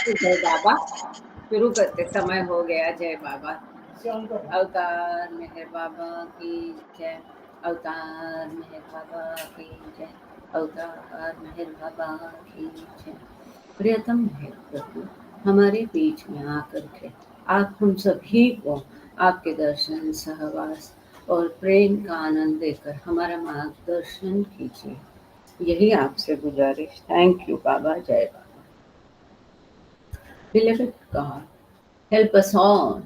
जय बाबा शुरू करते, समय हो गया। जय बाबा। अवतार मेहर बाबा की जय। अवतार मेहर बाबा की जय। अवतार मेहर बाबा की जय। प्रियतम है प्रभु, हमारे बीच में आकर के आप हम सभी को आपके दर्शन, सहवास और प्रेम का आनंद देकर हमारा मार्गदर्शन कीजिए, यही आपसे गुजारिश। थैंक यू बाबा। जय बाबा। Beloved God, help us all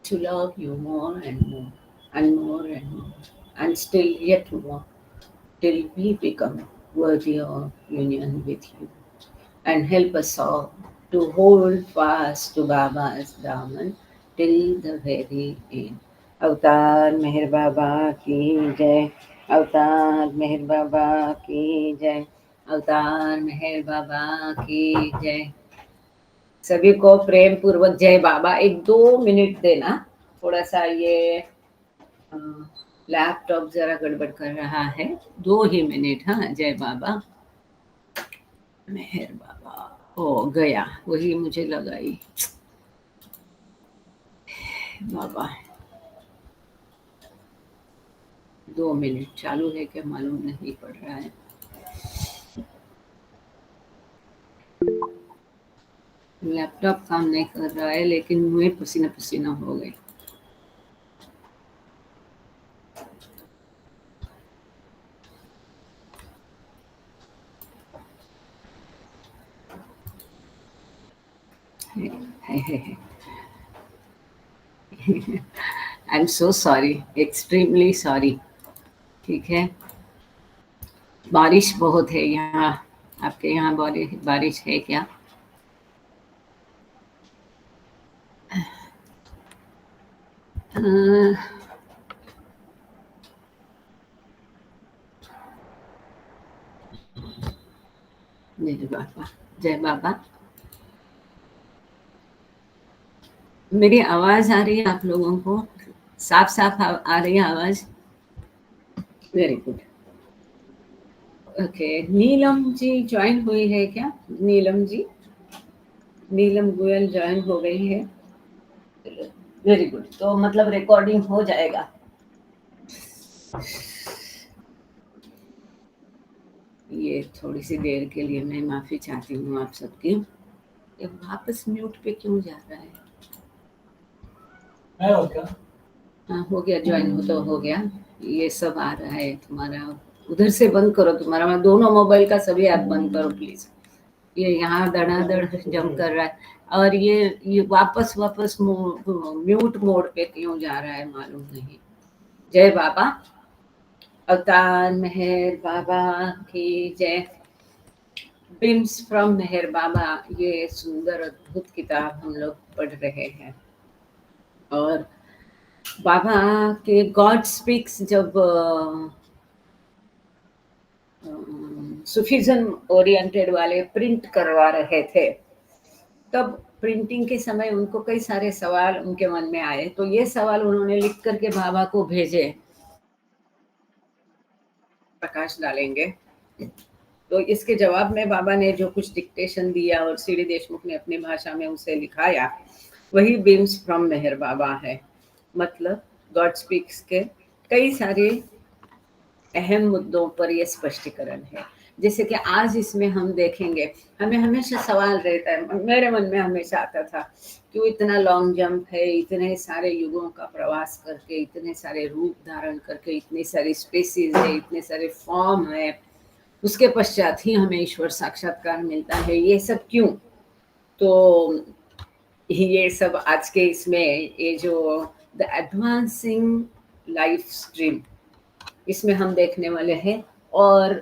to love you more and more and more and more, and still yet more, till we become worthy of union with you. And help us all to hold fast to Baba's Daman till the very end. अवतार मेहर बाबा की जय। अवतार मेहर बाबा की जय। अवतार मेहर बाबा की जय। सभी को प्रेम पूर्वक जय बाबा। 1-2 मिनट देना, थोड़ा सा ये लैपटॉप जरा गड़बड़ कर रहा है। 2 ही मिनट। हाँ, जय बाबा मेहर बाबा। ओ गया, वही मुझे लगाई बाबा। 2 मिनट चालू है क्या मालूम नहीं पड़ रहा है। लैपटॉप काम नहीं कर रहा है, लेकिन मुझे पसीना पसीना हो गई। I am so sorry, extremely sorry. ठीक है, बारिश बहुत है यहाँ। आपके यहाँ बारिश है क्या? जय बाबा। जय बाबा। मेरी आवाज आ रही है आप लोगों को? साफ साफ आ रही है आवाज? Very good. Okay, Neelam ji join हुई है क्या? नीलम जी, नीलम गोयल ज्वाइन हो गई है। वेरी गुड, तो मतलब रिकॉर्डिंग हो जाएगा। ये थोड़ी सी देर के लिए मैं माफी चाहती हूँ आप सबकी। ये वापस म्यूट पे क्यों जा रहा है? हाँ, हो गया, ज्वाइन हो तो हो गया। ये सब आ रहा है तुम्हारा, उधर से बंद करो तुम्हारा। मैं दोनों मोबाइल का सभी ऐप बंद करो प्लीज। ये यहाँ धड़ाधड़ जंप कर रहा है, और ये वापस वापस म्यूट मोड पे क्यों जा रहा है मालूम नहीं। जय बाबा। अवतार मेहर बाबा की जय। बिम्स फ्रॉम मेहर बाबा, ये सुंदर अद्भुत किताब हम लोग पढ़ रहे हैं। और बाबा के गॉड स्पीक्स जब सूफिज्म ओरिएंटेड वाले प्रिंट करवा रहे थे, तब प्रिंटिंग के समय उनको कई सारे सवाल उनके मन में आए। तो ये सवाल उन्होंने लिख करके बाबा को भेजे, प्रकाश डालेंगे। तो इसके जवाब में बाबा ने जो कुछ डिक्टेशन दिया और सीडी देशमुख ने अपनी भाषा में उसे लिखाया, वही बीम्स फ्रॉम मेहर बाबा है। मतलब गॉड स्पीक्स के कई सारे अहम मुद्दों पर यह स्पष्टीकरण है। जैसे कि आज इसमें हम देखेंगे, हमें हमेशा सवाल रहता है, मेरे मन में हमेशा आता था, क्यों इतना लॉन्ग जंप है, इतने सारे युगों का प्रवास करके, इतने सारे रूप धारण करके, इतनी सारी स्पेसीज है, इतने सारे फॉर्म है, उसके पश्चात ही हमें ईश्वर साक्षात्कार मिलता है, ये सब क्यों? तो ये सब आज के इसमें ये जो द एडवांसिंग लाइफ स्ट्रीम, इसमें हम देखने वाले हैं। और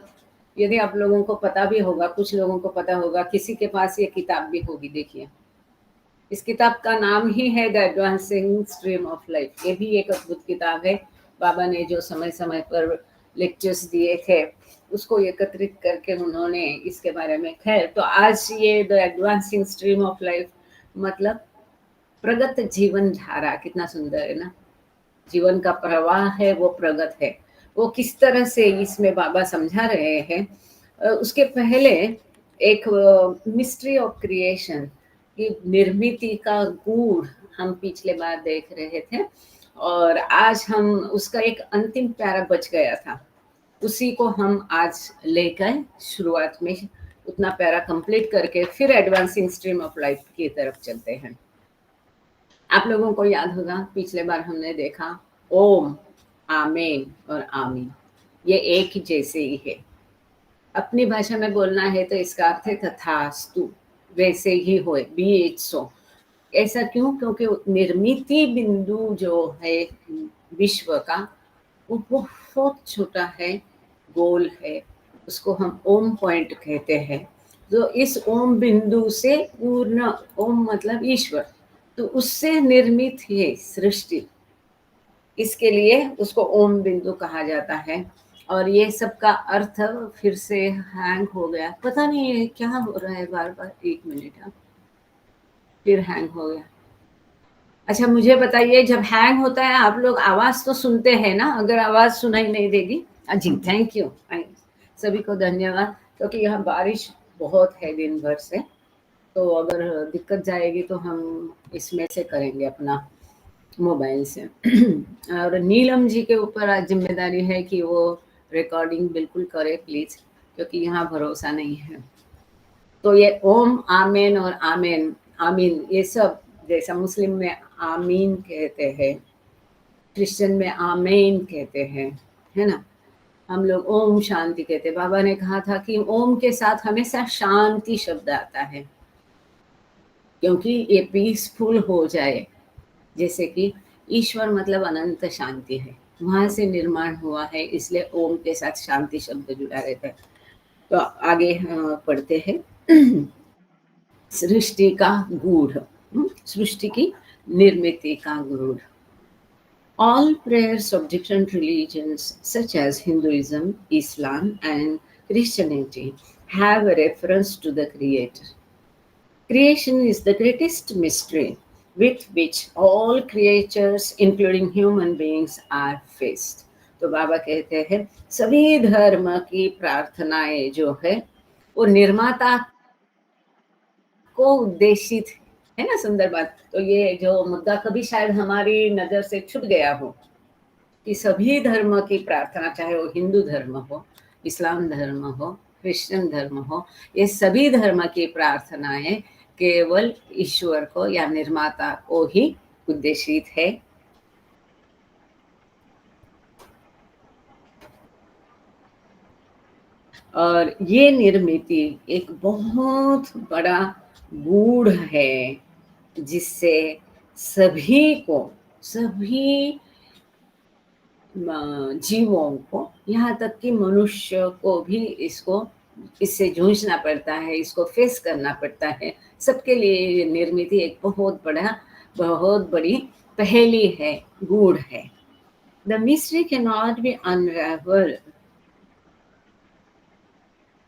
यदि आप लोगों को पता भी होगा, कुछ लोगों को पता होगा, किसी के पास ये किताब भी होगी। देखिए, इस किताब का नाम ही है the advancing stream of life. ये भी एक अद्भुत किताब है। बाबा ने जो समय समय पर लेक्चर्स दिए थे, उसको एकत्रित करके उन्होंने इसके बारे में। खैर, तो आज ये the advancing stream of life मतलब प्रगत जीवन धारा, कितना सुंदर है ना। जीवन का प्रवाह है वो प्रगत है, वो किस तरह से इसमें बाबा समझा रहे हैं। उसके पहले एक मिस्ट्री ऑफ क्रिएशन, कि निर्मिति का गूढ़ हम पिछले बार देख रहे थे, और आज हम उसका एक अंतिम प्यारा बच गया था, उसी को हम आज लेकर शुरुआत में उतना प्यारा कंप्लीट करके फिर एडवांसिंग स्ट्रीम ऑफ लाइफ की तरफ चलते हैं। आप लोगों को याद होगा पिछले बार हमने देखा ओम, आमेन और आमीन, ये एक ही जैसे ही है। अपनी भाषा में बोलना है तो इसका अर्थ है तथास्तु, वैसे ही होए, बी इट सो। ऐसा क्यों? क्योंकि निर्मिति बिंदु जो है विश्व का, वो बहुत छोटा है, गोल है, उसको हम ओम पॉइंट कहते हैं। तो इस ओम बिंदु से पूर्ण, ओम मतलब ईश्वर, तो उससे निर्मित है सृष्टि, इसके लिए उसको ओम बिंदु कहा जाता है। और ये सब का अर्थ फिर से हैंग हो गया, पता नहीं ये क्या हो रहा है बार बार, 1 मिनट, हाँ फिर हैंग हो गया। अच्छा मुझे बताइए, जब हैंग होता है आप लोग आवाज तो सुनते हैं ना? अगर आवाज सुनाई नहीं देगी, जी थैंक यू, सभी को धन्यवाद। क्योंकि यहाँ बारिश बहुत है दिन भर से, तो अगर दिक्कत जाएगी तो हम इसमें से करेंगे अपना मोबाइल से। और नीलम जी के ऊपर आज जिम्मेदारी है कि वो रिकॉर्डिंग बिल्कुल करे प्लीज, क्योंकि यहाँ भरोसा नहीं है। तो ये ओम, आमेन और आमेन, आमीन, ये सब जैसा मुस्लिम में आमीन कहते हैं, क्रिश्चियन में आमेन कहते हैं, है ना? हम लोग ओम शांति कहते हैं। बाबा ने कहा था कि ओम के साथ हमेशा शांति शब्द आता है, क्योंकि ये पीसफुल हो जाए। जैसे कि ईश्वर मतलब अनंत शांति है, वहां से निर्माण हुआ है, इसलिए ओम के साथ शांति शब्द जुड़ा रहता है। तो आगे पढ़ते हैं। सृष्टि का गूढ़, सृष्टि की निर्मिति का गूढ़। All prayers of different religions such as Hinduism, Islam and Christianity have a reference to the Creator. Creation is the greatest mystery with which all creatures, including human beings, are faced. तो बाबा कहते हैं सभी धर्म की प्रार्थनाएं जो है वो निर्माता को उद्देशित है ना? सुंदर बात। तो ये जो मुद्दा कभी शायद हमारी नजर से छूट गया हो कि सभी धर्म की प्रार्थना, चाहे वो हिंदू धर्म हो, इस्लाम धर्म हो, क्रिश्चियन धर्म हो, ये सभी धर्म की प्रार्थनाएं केवल ईश्वर को या निर्माता को ही उद्देशित है। और ये निर्मिति एक बहुत बड़ा गूढ़ है, जिससे सभी को, सभी जीवों को, यहाँ तक कि मनुष्य को भी इससे जूझना पड़ता है, इसको फेस करना पड़ता है। सबके लिए ये निर्मिति एक बहुत बड़ी पहेली है, गूढ़ है। The mystery cannot be unraveled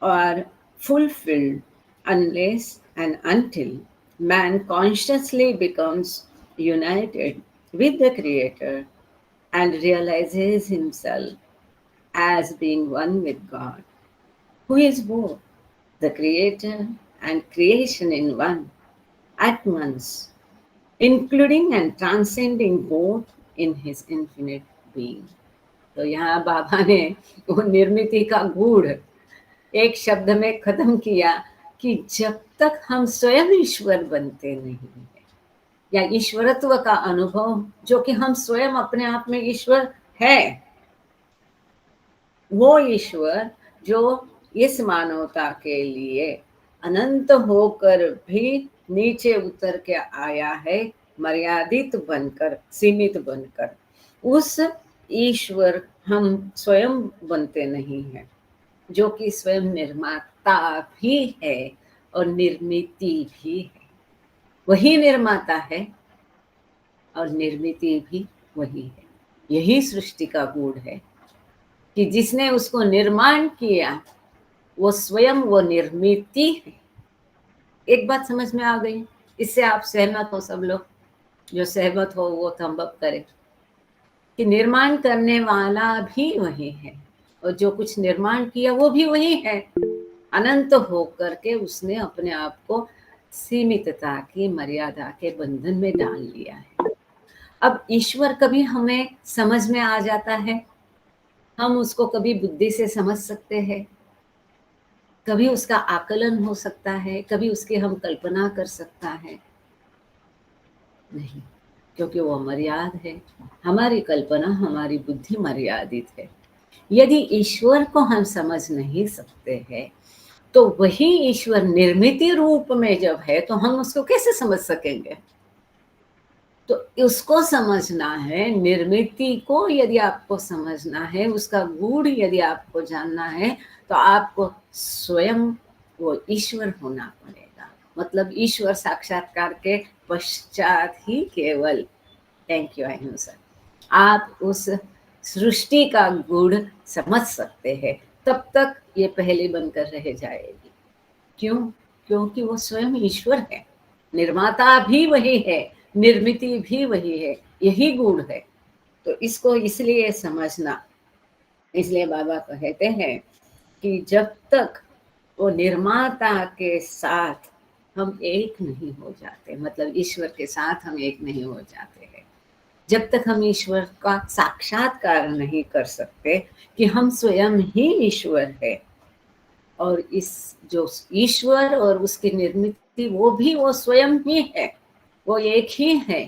or fulfilled unless and until man consciously becomes united with the Creator and realizes himself as being one with God, who is both the Creator and creation in one, at once, including and transcending both in his infinite being. तो यहाँ बाबा ने वो निर्मिति का गूढ़ एक शब्द में खत्म किया कि जब तक हम स्वयं ईश्वर बनते नहीं है, या ईश्वरत्व का अनुभव, जो कि हम स्वयं अपने आप में ईश्वर है, वो ईश्वर जो इस मानवता के लिए अनंत होकर भी नीचे उतर के आया है, मर्यादित बनकर, सीमित बनकर, उस ईश्वर हम स्वयं बनते नहीं हैं, जो कि स्वयं निर्माता भी है और निर्मिति भी है। वही निर्माता है और निर्मिति भी वही है। यही सृष्टि का गूढ़ है कि जिसने उसको निर्माण किया वो स्वयं वो निर्मिति है। एक बात समझ में आ गई? इससे आप सहमत हो? सब लोग जो सहमत हो वो थंब अप करें कि निर्माण करने वाला भी वही है और जो कुछ निर्माण किया वो भी वही है। अनंत होकर के उसने अपने आप को सीमितता की मर्यादा के बंधन में डाल लिया है। अब ईश्वर कभी हमें समझ में आ जाता है, हम उसको कभी बुद्धि से समझ सकते हैं, कभी उसका आकलन हो सकता है, कभी उसकी हम कल्पना कर सकता है, नहीं, क्योंकि वो मर्याद है। हमारी कल्पना, हमारी बुद्धि मर्यादित है। यदि ईश्वर को हम समझ नहीं सकते हैं, तो वही ईश्वर निर्मित रूप में जब है, तो हम उसको कैसे समझ सकेंगे? तो उसको समझना है, निर्मिति को यदि आपको समझना है, उसका गूढ़ यदि आपको जानना है, तो आपको स्वयं वो ईश्वर होना पड़ेगा। मतलब ईश्वर साक्षात्कार के पश्चात ही केवल, थैंक यू आई सर, आप उस सृष्टि का गुण समझ सकते हैं। तब तक ये पहले बनकर रह जाएगी। क्यों? क्योंकि वो स्वयं ईश्वर है, निर्माता भी वही है, निर्मिति भी वही है, यही गुण है। तो इसको इसलिए समझना, इसलिए बाबा कहते हैं कि जब तक वो निर्माता के साथ हम एक नहीं हो जाते, मतलब ईश्वर के साथ हम एक नहीं हो जाते हैं, जब तक हम ईश्वर का साक्षात्कार नहीं कर सकते कि हम स्वयं ही ईश्वर है, और इस जो ईश्वर और उसकी निर्मिति वो भी वो स्वयं ही है, वो एक ही है,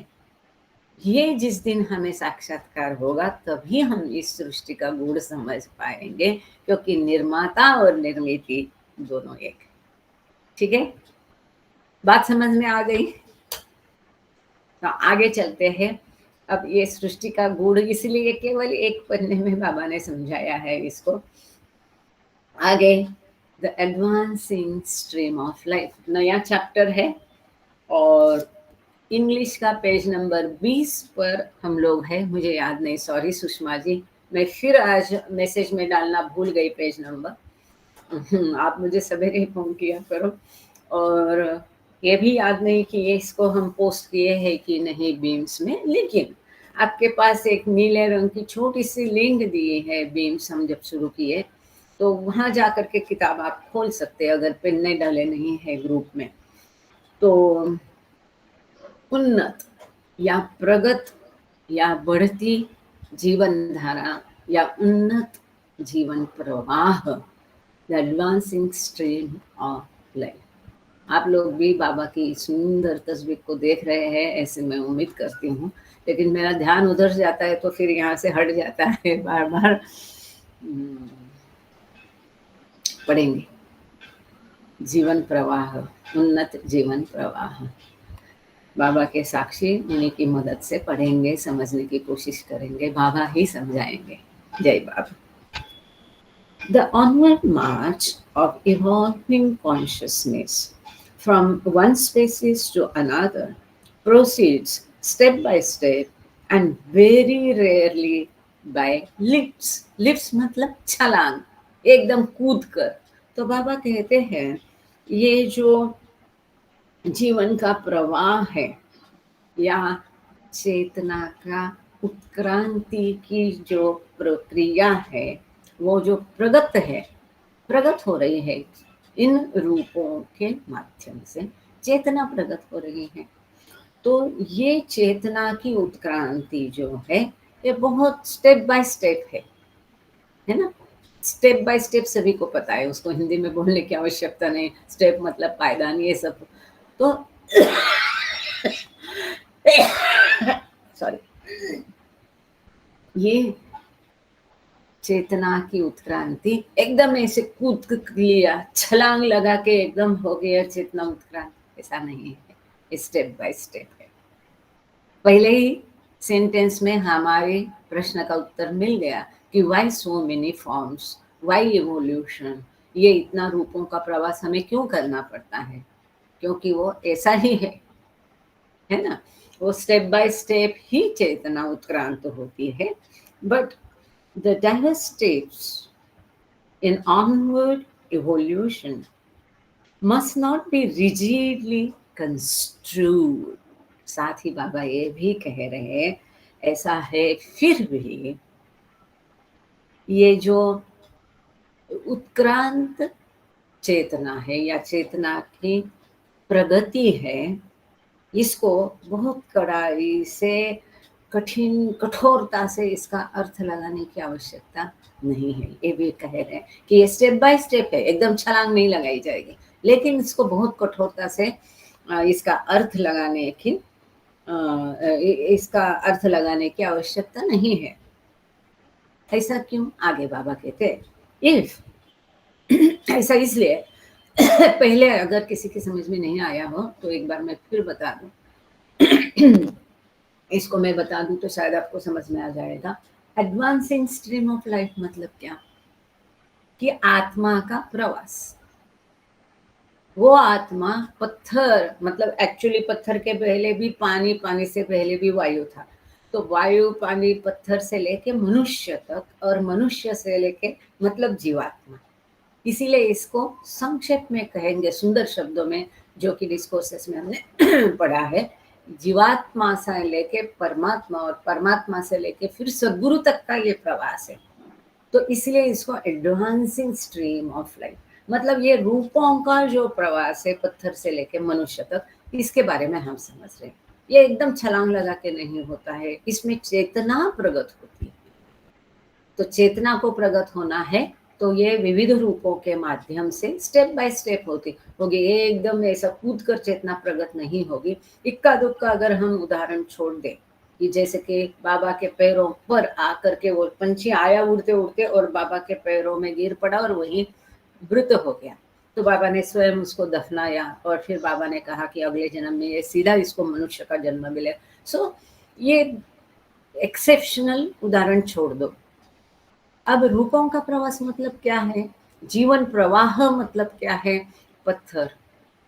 ये जिस दिन हमें साक्षात्कार होगा तभी हम इस सृष्टि का गुण समझ पाएंगे, क्योंकि निर्माता और निर्मिति दोनों एक है। ठीक है, बात समझ में आ गई? तो आगे चलते हैं। अब ये सृष्टि का गुण इसलिए केवल एक पन्ने में बाबा ने समझाया है इसको। आगे the advancing stream of life, नया चैप्टर है, और इंग्लिश का पेज नंबर 20 पर हम लोग हैं। मुझे याद नहीं, सॉरी सुषमा जी, मैं फिर आज मैसेज में डालना भूल गई पेज नंबर। आप मुझे सवेरे ही फ़ोन किया करो। और ये भी याद नहीं कि ये इसको हम पोस्ट किए हैं कि नहीं बीम्स में, लेकिन आपके पास एक नीले रंग की छोटी सी लिंक दी है बीम्स हम जब शुरू किए, तो वहाँ जा कर के किताब आप खोल सकते हैं अगर पिन नहीं डाले नहीं है ग्रुप में। तो उन्नत या प्रगत या बढ़ती जीवन धारा या उन्नत जीवन प्रवाह, the advancing stream of life. आप लोग भी बाबा की सुंदर तस्वीर को देख रहे हैं ऐसे मैं उम्मीद करती हूँ, लेकिन मेरा ध्यान उधर जाता है तो फिर यहाँ से हट जाता है बार बार। पढ़ेंगे जीवन प्रवाह, उन्नत जीवन प्रवाह, बाबा के साक्षी उन्हीं की मदद से पढ़ेंगे, समझने की कोशिश करेंगे, बाबा ही समझाएंगे। जय बाबा। The onward march of evolving consciousness from one species to another proceeds step by step and very rarely by leaps. Leaps मतलब छलांग, एकदम कूद कर। तो बाबा कहते हैं ये जो जीवन का प्रवाह है या चेतना का उत्क्रांति की जो प्रक्रिया है, वो जो प्रगत है, प्रगत हो रही है इन रूपों के माध्यम से, चेतना प्रगत हो रही है। तो ये चेतना की उत्क्रांति जो है ये बहुत स्टेप बाय स्टेप है ना। स्टेप बाय स्टेप सभी को पता है, उसको हिंदी में बोलने की आवश्यकता नहीं, स्टेप मतलब पायदान ये सब। तो सॉरी, ये चेतना की उत्क्रांति एकदम ऐसे कूद लिया, छलांग लगा के एकदम हो गया चेतना उत्क्रांति, ऐसा नहीं है, स्टेप बाय स्टेप है। पहले ही सेंटेंस में हमारे प्रश्न का उत्तर मिल गया कि why so many forms, why evolution, ये इतना रूपों का प्रवास हमें क्यों करना पड़ता है, क्योंकि वो ऐसा ही है ना। वो स्टेप बाय स्टेप ही चेतना उत्क्रांत होती है। But the diverse steps in onward evolution must not be rigidly construed. साथ ही बाबा ये भी कह रहे हैं ऐसा है फिर भी ये जो उत्क्रांत चेतना है या चेतना की प्रगति है, इसको बहुत कड़ाई से, कठोरता से इसका अर्थ लगाने की आवश्यकता नहीं है। ये भी कह रहे हैं कि ये स्टेप बाय स्टेप है, एकदम छलांग नहीं लगाई जाएगी, लेकिन इसको बहुत कठोरता से इसका अर्थ लगाने की इसका अर्थ लगाने की आवश्यकता नहीं है। ऐसा क्यों? आगे बाबा कहते इफ ऐसा इसलिए पहले अगर किसी के समझ में नहीं आया हो तो एक बार मैं फिर बता दूं। इसको मैं बता दूं तो शायद आपको समझ में आ जाएगा। एडवांसिंग स्ट्रीम ऑफ लाइफ मतलब क्या? कि आत्मा का प्रवास। वो आत्मा पत्थर, मतलब एक्चुअली पत्थर के पहले भी पानी, पानी से पहले भी वायु था। तो वायु, पानी, पत्थर से लेके मनुष्य तक, और मनुष्य से लेके मतलब जीवात्मा। इसीलिए इसको संक्षेप में कहेंगे सुंदर शब्दों में, जो कि डिस्कोर्सेस में हमने पढ़ा है। जीवात्मा से लेके परमात्मा, और परमात्मा से लेके फिर सद्गुरु तक का ये प्रवास है। तो इसलिए इसको एडवांसिंग स्ट्रीम ऑफ लाइफ, मतलब ये रूपों का जो प्रवास है पत्थर से लेके मनुष्य तक, इसके बारे में हम समझ रहे हैं। ये एकदम छलांग लगा के नहीं होता है, इसमें चेतना प्रगट होती है। तो चेतना को प्रगट होना है तो ये विविध रूपों के माध्यम से स्टेप बाय स्टेप होगी। ये एकदम ऐसा कूद कर चेतना प्रगट नहीं होगी। इक्का दुक्का अगर हम उदाहरण छोड़ दें कि जैसे कि बाबा के पैरों पर आकर के वो पंछी आया उड़ते उड़ते और बाबा के पैरों में गिर पड़ा और वही मृत हो गया, तो बाबा ने स्वयं उसको दफनाया और फिर बाबा ने कहा कि अगले जन्म में ये सीधा इसको मनुष्य का जन्म मिले। सो ये एक्सेप्शनल उदाहरण छोड़ दो। अब रूपों का प्रवास मतलब क्या है? जीवन प्रवाह मतलब क्या है? पत्थर,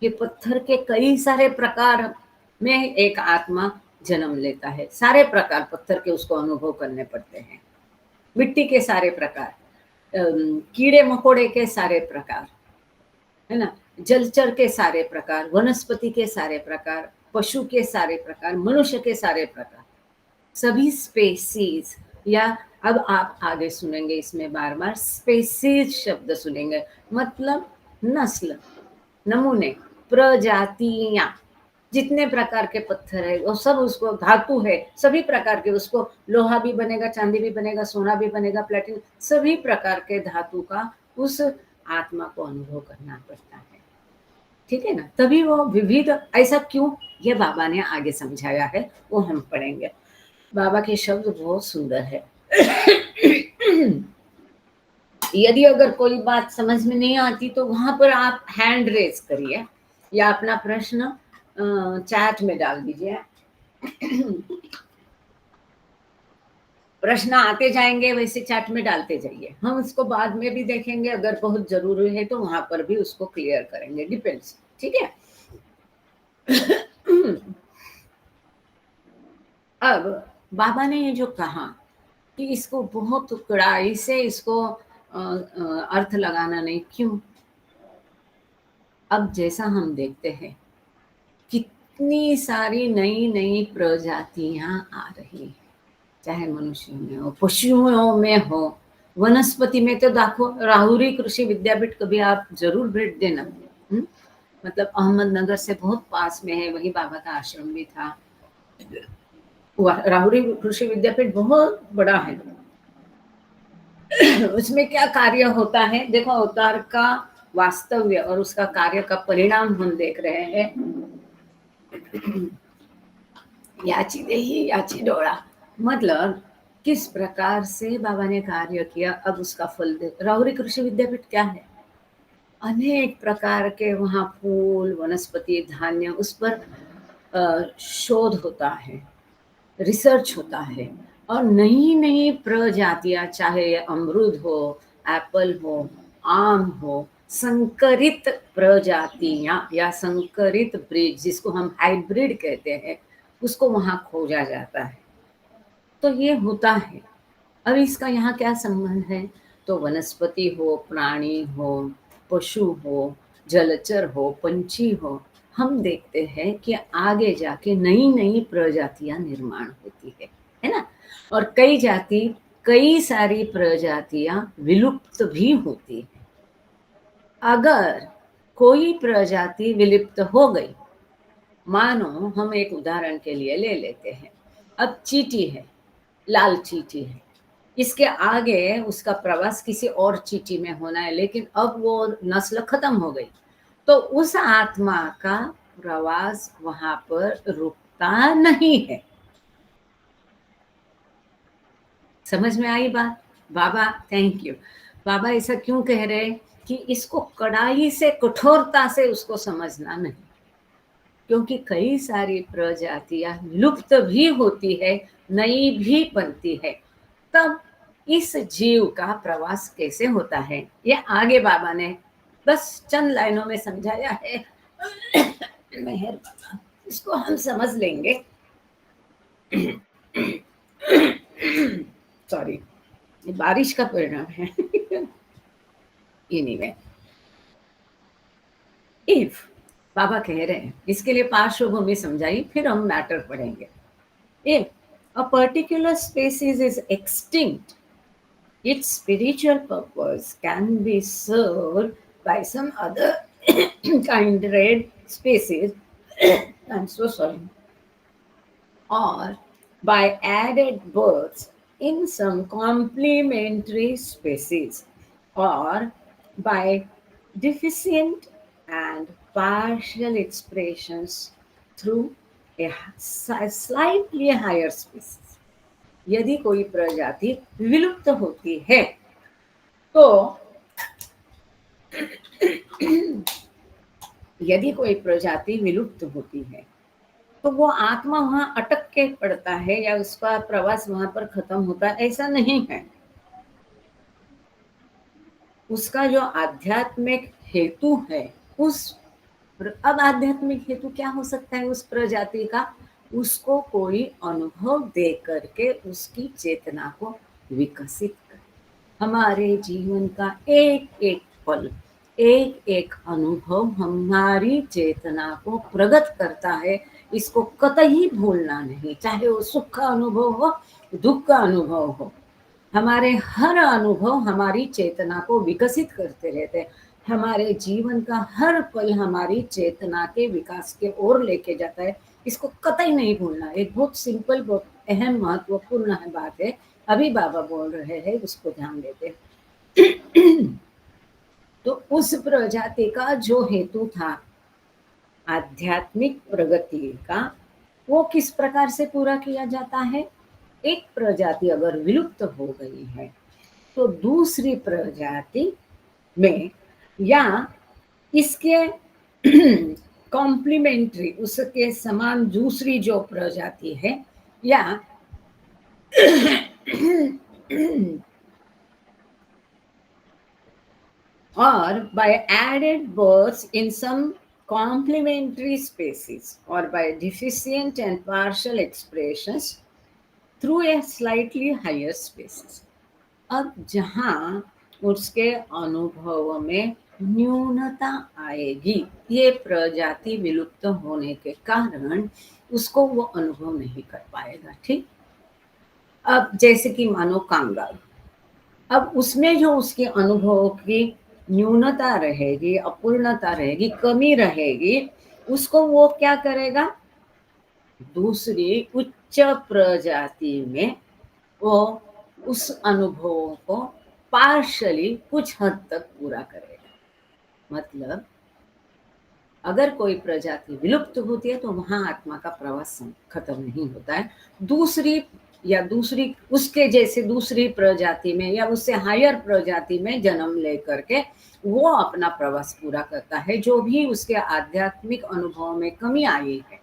ये पत्थर के कई सारे प्रकार में एक आत्मा जन्म लेता है। सारे प्रकार पत्थर के उसको अनुभव करने पड़ते हैं। मिट्टी के सारे प्रकार, कीड़े मकोड़े के सारे प्रकार, है ना, जलचर के सारे प्रकार, वनस्पति के सारे प्रकार, पशु के सारे प्रकार, मनुष्य के सारे प्रकार, सभी स्पेसीज। या अब आप आगे सुनेंगे इसमें बार बार स्पेसीज शब्द सुनेंगे, मतलब नस्ल, नमूने, प्रजातियां। जितने प्रकार के पत्थर है वो सब उसको धातु है, सभी प्रकार के, उसको लोहा भी बनेगा, चांदी भी बनेगा, सोना भी बनेगा, प्लेटिनम, सभी प्रकार के धातु का उस आत्मा को अनुभव करना पड़ता है। ठीक है ना? तभी वो विविध। ऐसा क्यों? ये बाबा ने आगे समझाया है, वो हम पढ़ेंगे। बाबा के शब्द बहुत सुंदर है। यदि अगर कोई बात समझ में नहीं आती तो वहां पर आप हैंड रेज करिए या अपना प्रश्न चैट में डाल दीजिए। प्रश्न आते जाएंगे, वैसे चैट में डालते जाइए, हम उसको बाद में भी देखेंगे, अगर बहुत जरूरी है तो वहां पर भी उसको क्लियर करेंगे, डिपेंड्स। ठीक है। अब बाबा ने ये जो कहा कि इसको बहुत कड़ाई से इसको अर्थ लगाना नहीं, क्यों? अब जैसा हम देखते हैं कितनी सारी नई नई प्रजातियां आ रही हैं, चाहे मनुष्यों में हो, पशुओं में हो, वनस्पति में तो देखो, राहुरी कृषि विद्यापीठ कभी आप जरूर भेंट देना। मतलब अहमदनगर से बहुत पास में है, वही बाबा का आश्रम भी था। राहुरी कृषि विद्यापीठ बहुत बड़ा है। उसमें क्या कार्य होता है देखो, अवतार का वास्तव्य और उसका कार्य का परिणाम हम देख रहे हैं। याची देही याची डोळा, मतलब किस प्रकार से बाबा ने कार्य किया, अब उसका फल दे। राहुरी कृषि विद्यापीठ क्या है? अनेक प्रकार के वहाँ फूल, वनस्पति, धान्य, उस पर शोध होता है, रिसर्च होता है, और नई नई प्रजातियां, चाहे अमरूद हो, एप्पल हो, आम हो, संकरित प्रजातियां या संकरित ब्रीड, जिसको हम हाइब्रिड कहते हैं, उसको वहां खोजा जाता है। तो ये होता है। अब इसका यहाँ क्या संबंध है? तो वनस्पति हो, प्राणी हो, पशु हो, जलचर हो, पंछी हो, हम देखते हैं कि आगे जाके नई नई प्रजातियां निर्माण होती है ना? और कई सारी प्रजातियां विलुप्त भी होती है। अगर कोई प्रजाति विलुप्त हो गई, मानो हम एक उदाहरण के लिए ले लेते हैं, अब चींटी है, लाल चींटी है, इसके आगे उसका प्रवास किसी और चींटी में होना है, लेकिन अब वो नस्ल खत्म हो गई, तो उस आत्मा का प्रवास वहां पर रुकता नहीं है। समझ में आई बात? बाबा थैंक यू। बाबा ऐसा क्यों कह रहे हैं कि इसको कड़ाई से, कठोरता से उसको समझना नहीं, क्योंकि कई सारी प्रजातियां लुप्त भी होती है, नई भी बनती है। तब इस जीव का प्रवास कैसे होता है, ये आगे बाबा ने बस चंद लाइनों में समझाया है। मेहर बाबा, इसको हम समझ लेंगे। सॉरी, ये बारिश का परिणाम है। एनीवे, इफ बाबा कह रहे हैं, इसके लिए पार्श्वभूमि समझाई, फिर हम मैटर पढ़ेंगे। If a particular species is extinct, its spiritual purpose can be served by some other kindred species. I'm so sorry. Or by added births in some complementary species, or by deficient and partial expressions through a slightly higher species. यदि कोई प्रजाति विलुप्त होती है तो यदि कोई प्रजाति विलुप्त होती है तो वो आत्मा वहां अटक के पड़ता है या उसका प्रवास वहां पर खत्म होता है, ऐसा नहीं है। उसका जो आध्यात्मिक हेतु है, उस अब आध्यात्मिक हेतु क्या हो सकता है उस प्रजाति का? उसको कोई अनुभव दे करके उसकी चेतना को विकसित कर, हमारे जीवन का एक एक पल, एक एक अनुभव हमारी चेतना को प्रगट करता है। इसको कतई भूलना नहीं, चाहे वो सुख का अनुभव हो, दुख का अनुभव हो, हमारे हर अनुभव हमारी चेतना को विकसित करते रहते हैं। हमारे जीवन का हर पल हमारी चेतना के विकास के ओर लेके जाता है, इसको कतई नहीं भूलना। एक बहुत सिंपल, बहुत अहम, महत्वपूर्ण बात है, अभी बाबा बोल रहे हैं, उसको ध्यान देते हैं। तो उस प्रजाति का जो हेतु था आध्यात्मिक प्रगति का, वो किस प्रकार से पूरा किया जाता है? एक प्रजाति अगर विलुप्त हो गई है तो दूसरी प्रजाति में या इसके कॉम्प्लीमेंट्री, उसके समान दूसरी जो प्रजाति है, या or by added births in some complementary species, or by deficient and partial expressions through a slightly higher species. अब जहाँ उसके अनुभव में न्यूनता आएगी, ये प्रजाति विलुप्त होने के कारण उसको वो अनुभव नहीं कर पाएगा। ठीक, अब जैसे कि मानो कांगारू, अब उसमें जो उसके अनुभव की न्यूनता रहेगी, अपूर्णता रहेगी, कमी रहेगी, उसको वो क्या करेगा? दूसरी उच्च प्रजाति में वो उस अनुभव को पार्शली कुछ हद तक पूरा करेगा। मतलब अगर कोई प्रजाति विलुप्त होती है तो वहां आत्मा का प्रवास खत्म नहीं होता है। दूसरी या दूसरी उसके जैसे दूसरी प्रजाति में या उससे हायर प्रजाति में जन्म लेकर के वो अपना प्रवास पूरा करता है। जो भी उसके आध्यात्मिक अनुभव में कमी आई है,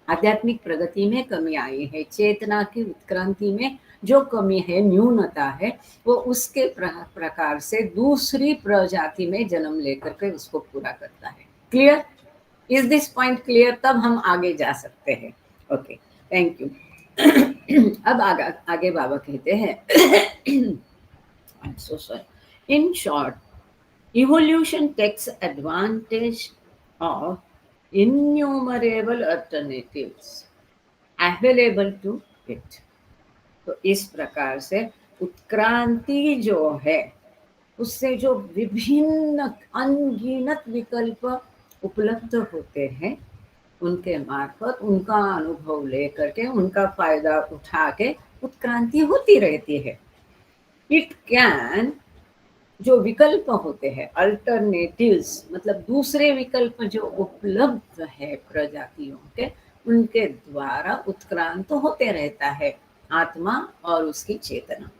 आध्यात्मिक प्रगति में कमी आई है, चेतना की उत्क्रांति में जो कमी है, न्यूनता है, वो उसके प्रकार से दूसरी प्रजाति में जन्म लेकर के उसको पूरा करता है। Clear? Is this point clear? तब हम आगे जा सकते हैं। Okay, thank you. अब आगे बाबा कहते हैं, I'm so sorry. In short, evolution takes advantage of innumerable alternatives available to it. तो इस प्रकार से उत्क्रांति जो है उससे जो विभिन्न अनगिनत विकल्प उपलब्ध होते हैं, उनके मार्फत उनका अनुभव लेकर के उनका फायदा उठा के उत्क्रांति होती रहती है। इट कैन, जो विकल्प होते हैं अल्टरनेटिव्स, मतलब दूसरे विकल्प जो उपलब्ध है प्रजातियों के, उनके द्वारा उत्क्रांत होते रहता है आत्मा और उसकी चेतना।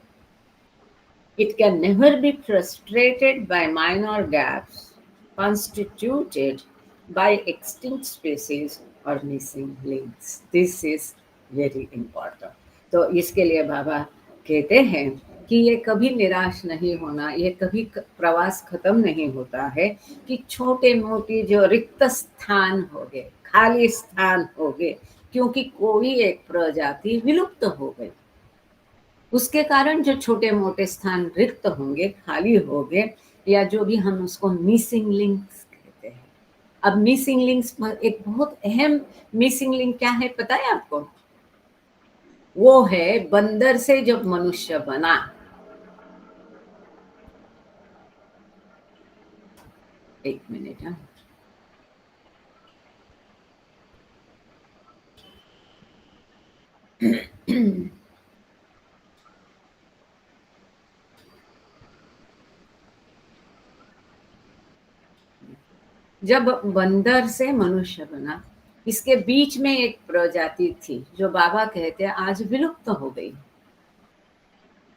It can never be frustrated by minor gaps constituted by extinct species or missing links. This is very important. तो इसके लिए बाबा कहते हैं कि ये कभी निराश नहीं होना, ये कभी प्रवास खत्म नहीं होता है कि छोटे मोटे जो रिक्त स्थान हो गए, खाली स्थान हो गए, क्योंकि कोई एक प्रजाति विलुप्त हो गई, उसके कारण जो छोटे मोटे स्थान रिक्त होंगे, खाली होंगे, या जो भी हम उसको मिसिंग लिंक्स कहते हैं। अब मिसिंग लिंक्स, एक बहुत अहम मिसिंग लिंक क्या है पता है आपको? वो है बंदर से जब मनुष्य बना। एक मिनट, हाँ। जब बंदर से मनुष्य बना, इसके बीच में एक प्रजाति थी जो बाबा कहते हैं आज विलुप्त हो गई।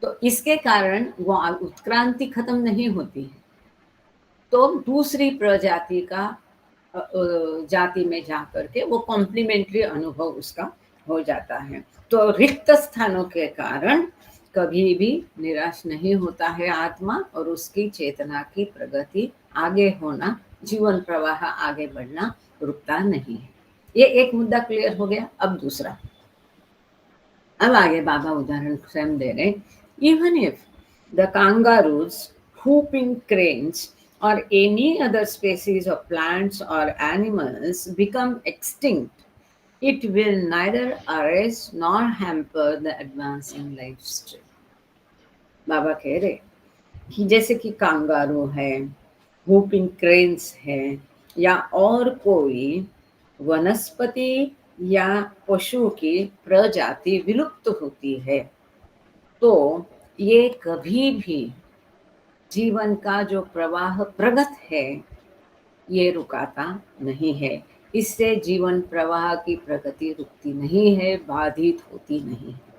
तो इसके कारण वो उत्क्रांति खत्म नहीं होती है, तो दूसरी प्रजाति का जाति में जा करके वो कॉम्प्लीमेंट्री अनुभव उसका हो जाता है। तो रिक्त स्थानों के कारण कभी भी निराश नहीं होता है आत्मा, और उसकी चेतना की प्रगति, आगे होना, जीवन प्रवाह आगे बढ़ना रुकता नहीं है। ये एक मुद्दा क्लियर हो गया। अब दूसरा, अब आगे बाबा उदाहरण स्वयं दे रहे। Even if the kangaroos, whooping cranes, or any other species of plants or animals become extinct, it will neither arrest nor hamper the advancing life stream. बाबा कह रहे कि जैसे कि कांगारू है, whooping cranes है, या और कोई वनस्पति या पशु की प्रजाति विलुप्त होती है, तो ये कभी भी जीवन का जो प्रवाह प्रगत है ये रुकाता नहीं है। इससे जीवन प्रवाह की प्रगति रुकती नहीं है, बाधित होती नहीं है।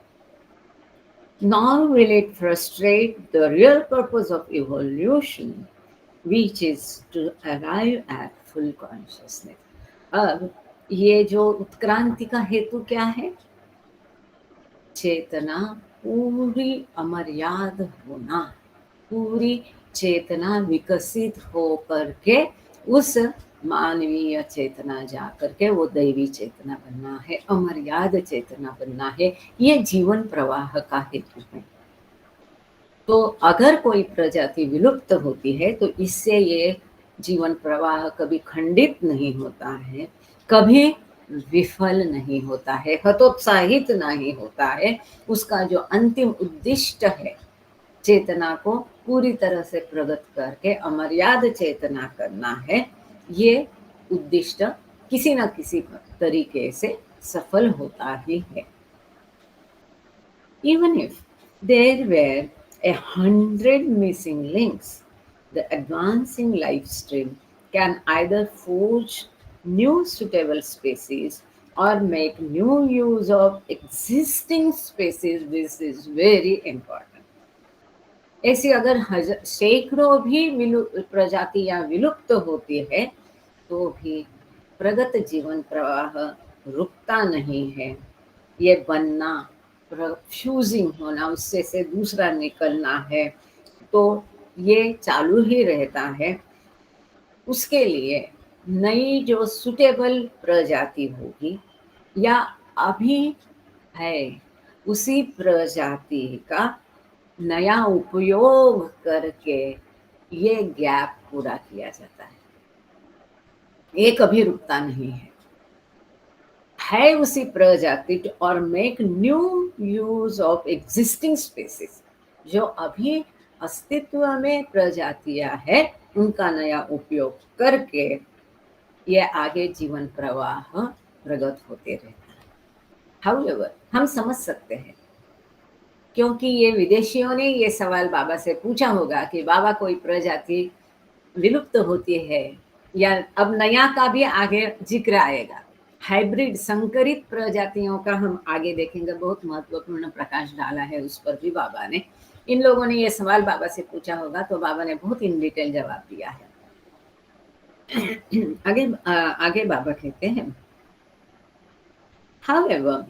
Nor will it frustrate the real purpose of evolution, which is to arrive at full consciousness. अब ये जो उत्क्रांति का हेतु क्या है? चेतना पूरी अमर्याद होना, पूरी चेतना विकसित हो करके उस मानवीय चेतना जा करके वो दैवी चेतना बनना है, अमर्याद चेतना बनना है। ये जीवन प्रवाह का हेतु है। तो अगर कोई प्रजाति विलुप्त होती है तो इससे ये जीवन प्रवाह कभी खंडित नहीं होता है, कभी विफल नहीं होता है, हतोत्साहित नहीं होता है। उसका जो अंतिम उद्दिष्ट है, चेतना को पूरी तरह से प्रगत करके अमर्याद चेतना करना है, ये उद्दिष्ट किसी न किसी तरीके से सफल होता ही है। Even if there were 100 missing links, the advancing life stream can either forge new suitable species or make new use of existing species. This is very important. ऐसी अगर सैकड़ों भी प्रजातियां विलुप्त होती है तो भी प्रगत जीवन प्रवाह रुकता नहीं है। ये बनना, फ्यूजिंग होना, उससे से दूसरा निकलना है, तो ये चालू ही रहता है। उसके लिए नई जो सुटेबल प्रजाति होगी या अभी है उसी प्रजाति का नया उपयोग करके ये गैप पूरा किया जाता है। ये कभी रुकता नहीं है उसी प्रजाति, और make new use of existing species. जो अभी अस्तित्व में प्रजातियां है, उनका नया उपयोग करके ये आगे जीवन प्रवाह प्रगत होते रहता है। हाउएवर हम समझ सकते हैं, क्योंकि ये विदेशियों ने ये सवाल बाबा से पूछा होगा कि बाबा कोई प्रजाति विलुप्त होती है या अब नया का भी आगे जिक्र आएगा। हाइब्रिड संकरित प्रजातियों का हम आगे देखेंगे, बहुत महत्वपूर्ण प्रकाश डाला है उस पर भी बाबा ने। इन लोगों ने ये सवाल बाबा से पूछा होगा तो बाबा ने बहुत इन डिटेल जवाब दिया है। आगे बाबा कहते हैं, however,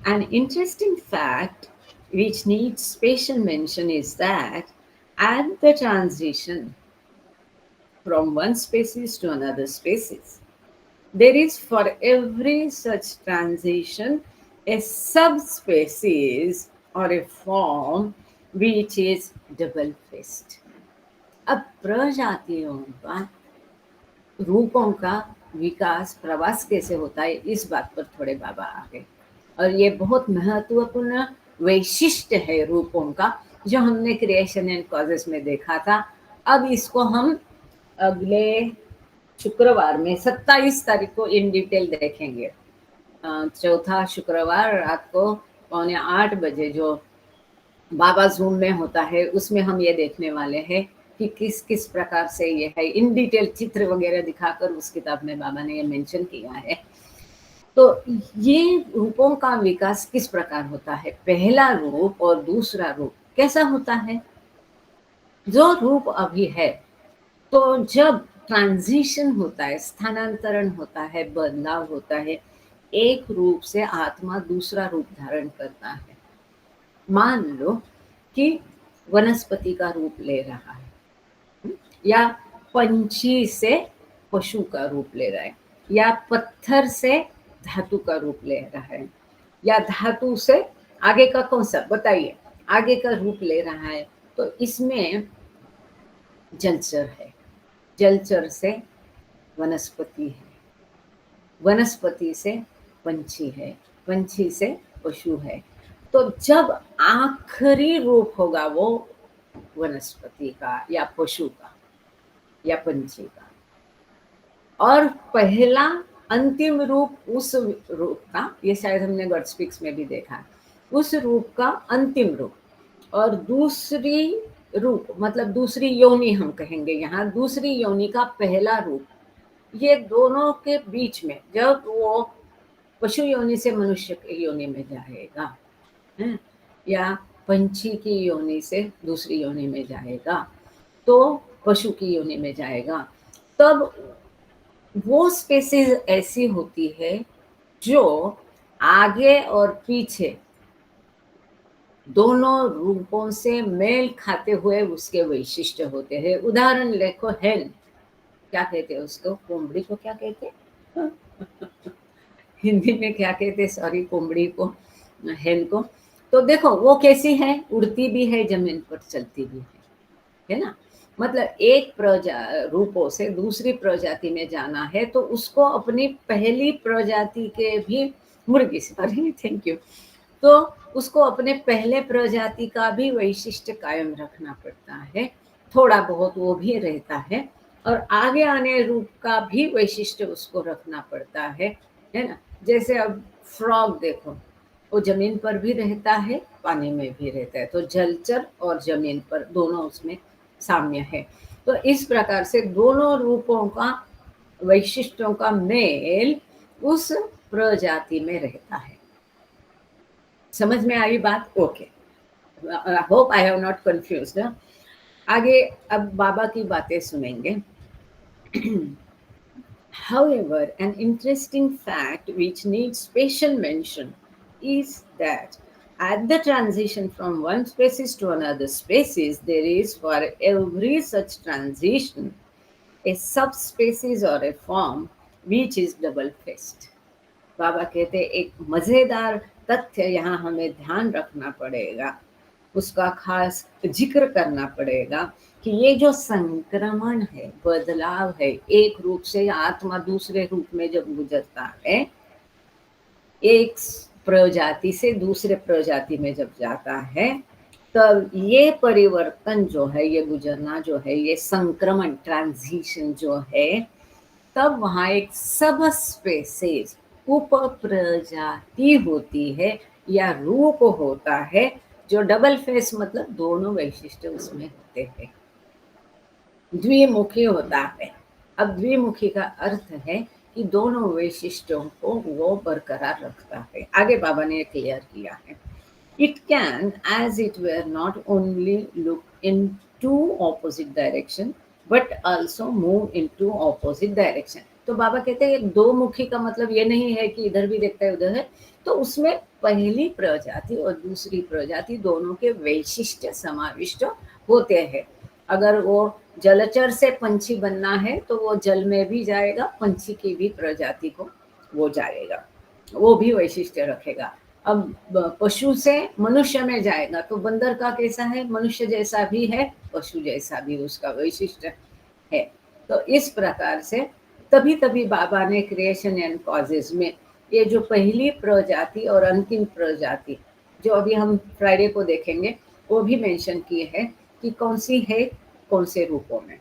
an interesting fact which needs special mention is that at the transition from one species to another species, there is for every such transition a subspecies or a form which is double-faced. अब प्रजातियों का रूपों का विकास प्रवास कैसे होता है, इस बात पर थोड़े बाबा आ गए। और ये बहुत महत्वपूर्ण वैशिष्ट है रूपों का, जो हमने क्रिएशन एंड कॉजेस में देखा था। अब इसको हम अगले शुक्रवार में 27 तारीख को इन डिटेल देखेंगे। चौथा शुक्रवार रात को 7:45 जो बाबा जूम में होता है, उसमें हम ये देखने वाले हैं कि किस किस प्रकार से ये है। इन डिटेल चित्र वगैरह दिखाकर उस किताब में बाबा ने ये मेंशन किया है। तो ये रूपों का विकास किस प्रकार होता है, पहला रूप और दूसरा रूप कैसा होता है। जो रूप अभी है, तो जब ट्रांजिशन होता है, स्थानांतरण होता है, बदलाव होता है, एक रूप से आत्मा दूसरा रूप धारण करता है। मान लो कि वनस्पति का रूप ले रहा है, या पंछी से पशु का रूप ले रहा है, या पत्थर से धातु का रूप ले रहा है, या धातु से आगे का कौन सा बताइए, आगे का रूप ले रहा है। तो इसमें जलचर है, जलचर से वनस्पति है, वनस्पति से पंछी है, पंछी से पशु है। तो जब आखिरी रूप होगा वो वनस्पति का या पशु का या पंछी का, और पहला अंतिम रूप उस रूप का, ये शायद हमने गॉड स्पीक्स में भी देखा, उस रूप का अंतिम रूप, और दूसरी रूप मतलब दूसरी योनि हम कहेंगे यहाँ, दूसरी योनि का पहला रूप। ये दोनों के बीच में जब वो पशु योनि से मनुष्य की योनि में जाएगा, या पंछी की योनि से दूसरी योनि में जाएगा, तो पशु की योनि में जाएगा, तब वो स्पेसीज ऐसी होती है जो आगे और पीछे दोनों रूपों से मेल खाते हुए उसके वैशिष्ट होते हैं। उदाहरण देखो, हेन क्या कहते हैं उसको, कोंबड़ी को क्या कहते हैं हिंदी में क्या कहते हैं, सॉरी, कोंबड़ी को, हेन को। तो देखो वो कैसी है, उड़ती भी है, जमीन पर चलती भी है ना। मतलब एक रूपों से दूसरी प्रजाति में जाना है तो उसको अपनी पहली प्रजाति के भी, मुर्गी सॉरी, थैंक यू, तो उसको अपने पहले प्रजाति का भी वैशिष्ट कायम रखना पड़ता है, थोड़ा बहुत वो भी रहता है, और आगे आने रूप का भी वैशिष्ट उसको रखना पड़ता है ना। जैसे अब फ्रॉग देखो, वो जमीन पर भी रहता है, पानी में भी रहता है, तो जलचर और जमीन पर दोनों उसमें साम्य है। तो इस प्रकार से दोनों रूपों का वैशिष्ट्यों का मेल उस प्रजाति में रहता है। समझ में आई बात? Okay, hope I have not confused. आगे अब बाबा की बातें सुनेंगे। However, an interesting fact which needs special mention is that at the transition from one species to another species, there is for every such transition a subspecies or a form which is double-faced. बाबा कहते एक मजेदार तथ्य यहाँ हमें ध्यान रखना पड़ेगा, उसका खास जिक्र करना पड़ेगा कि ये जो संक्रमण है, बदलाव है, एक रूप से आत्मा दूसरे रूप में जब गुजरता है, एक प्रजाति से दूसरे प्रजाति में जब जाता है, तब ये परिवर्तन जो है, ये गुजरना जो है, ये संक्रमण ट्रांजिशन जो है, तब वहाँ एक सब स्पेसीज उप प्रजाति होती है या रूप होता है, जो डबल फेस मतलब दोनों वैशिष्ट्य उसमें होते हैं, द्विमुखी होता है। अब द्विमुखी का अर्थ है कि दोनों वैशिष्ट्यों को वो बरकरार रखता है। आगे बाबा ने क्लियर किया है, it can as it were not only look in two opposite direction but also move into opposite direction। तो बाबा कहते हैं दो मुखी का मतलब ये नहीं है कि इधर भी देखता है उधर है, तो उसमें पहली प्रजाति और दूसरी प्रजाति दोनों के वैशिष्ट्य समाविष्ट होते हैं। अगर वो जलचर से पंछी बनना है तो वो जल में भी जाएगा, पंछी की भी प्रजाति को वो जाएगा, वो भी वैशिष्ट्य रखेगा। अब पशु से मनुष्य में जाएगा तो बंदर का कैसा है, मनुष्य जैसा भी है, पशु जैसा भी उसका वैशिष्ट्य है। तो इस प्रकार से तभी तभी बाबा ने क्रिएशन एंड कॉजेज में ये जो पहली प्रजाति और अंतिम प्रजाति जो अभी हम फ्राइडे को देखेंगे वो भी मेंशन किए हैं कि कौन सी है, कौन से रूपों में।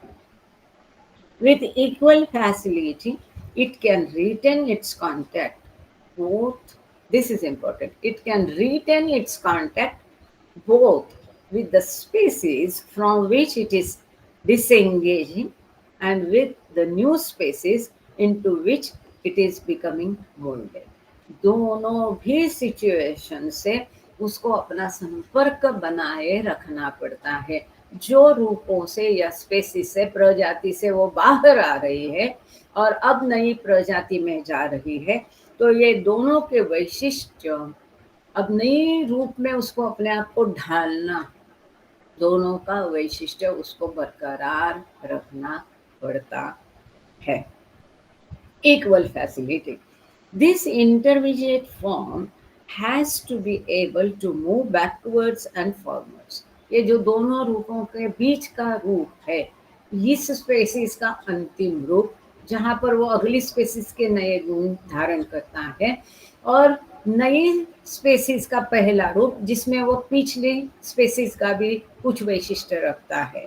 With equal facility, it can retain its contact. Both, this is important, it can retain its contact both with the species from which it is disengaging and with the new species into which it is becoming molded। दोनों भी situation से उसको अपना संपर्क बनाए रखना पड़ता है। जो रूपों से या स्पेसिस से, प्रजाति से वो बाहर आ रही है और अब नई प्रजाति में जा रही है, तो ये दोनों के वैशिष्ट्य अब नई रूप में उसको अपने आप को ढालना, दोनों का वैशिष्ट्य उसको बरकरार रखना पड़ता है। Equal facility, this intermediate form has to be able to move backwards and forwards। ये जो दोनों रूपों के बीच का रूप है, इस स्पेसिस का अंतिम रूप, जहाँ पर वो अगली स्पेसिस के नए गुण धारण करता है, और नई स्पेसिस का पहला रूप जिसमें वो पिछली स्पेसिस का भी कुछ वैशिष्ट्य रखता है।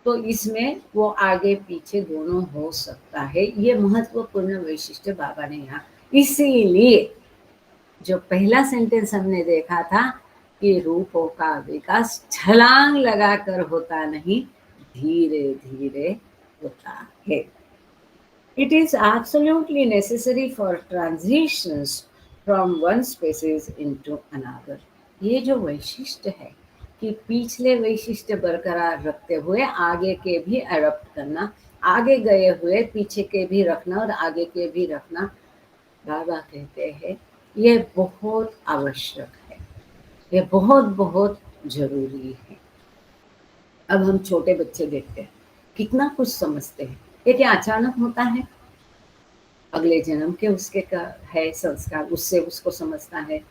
तो इसमें वो आगे पीछे दोनों हो सकता है। ये महत्वपूर्ण वैशिष्ट्य बाबा ने यहाँ, इसीलिए जो पहला सेंटेंस हमने देखा था कि रूपों का विकास छलांग लगाकर होता नहीं, धीरे धीरे होता है। It is absolutely necessary for transitions from one species into another। ये जो वैशिष्ट्य है कि पिछले वैशिष्ट्य बरकरार रखते हुए आगे के भी अडॉप्ट करना, आगे गए हुए पीछे के भी रखना और आगे के भी रखना, बाबा कहते हैं ये बहुत आवश्यक है, ये बहुत बहुत जरूरी है। अब हम छोटे बच्चे देखते हैं कितना कुछ समझते हैं, ये क्या अचानक होता है, अगले जन्म के उसके का है संस्कार, उससे उसको समझता है।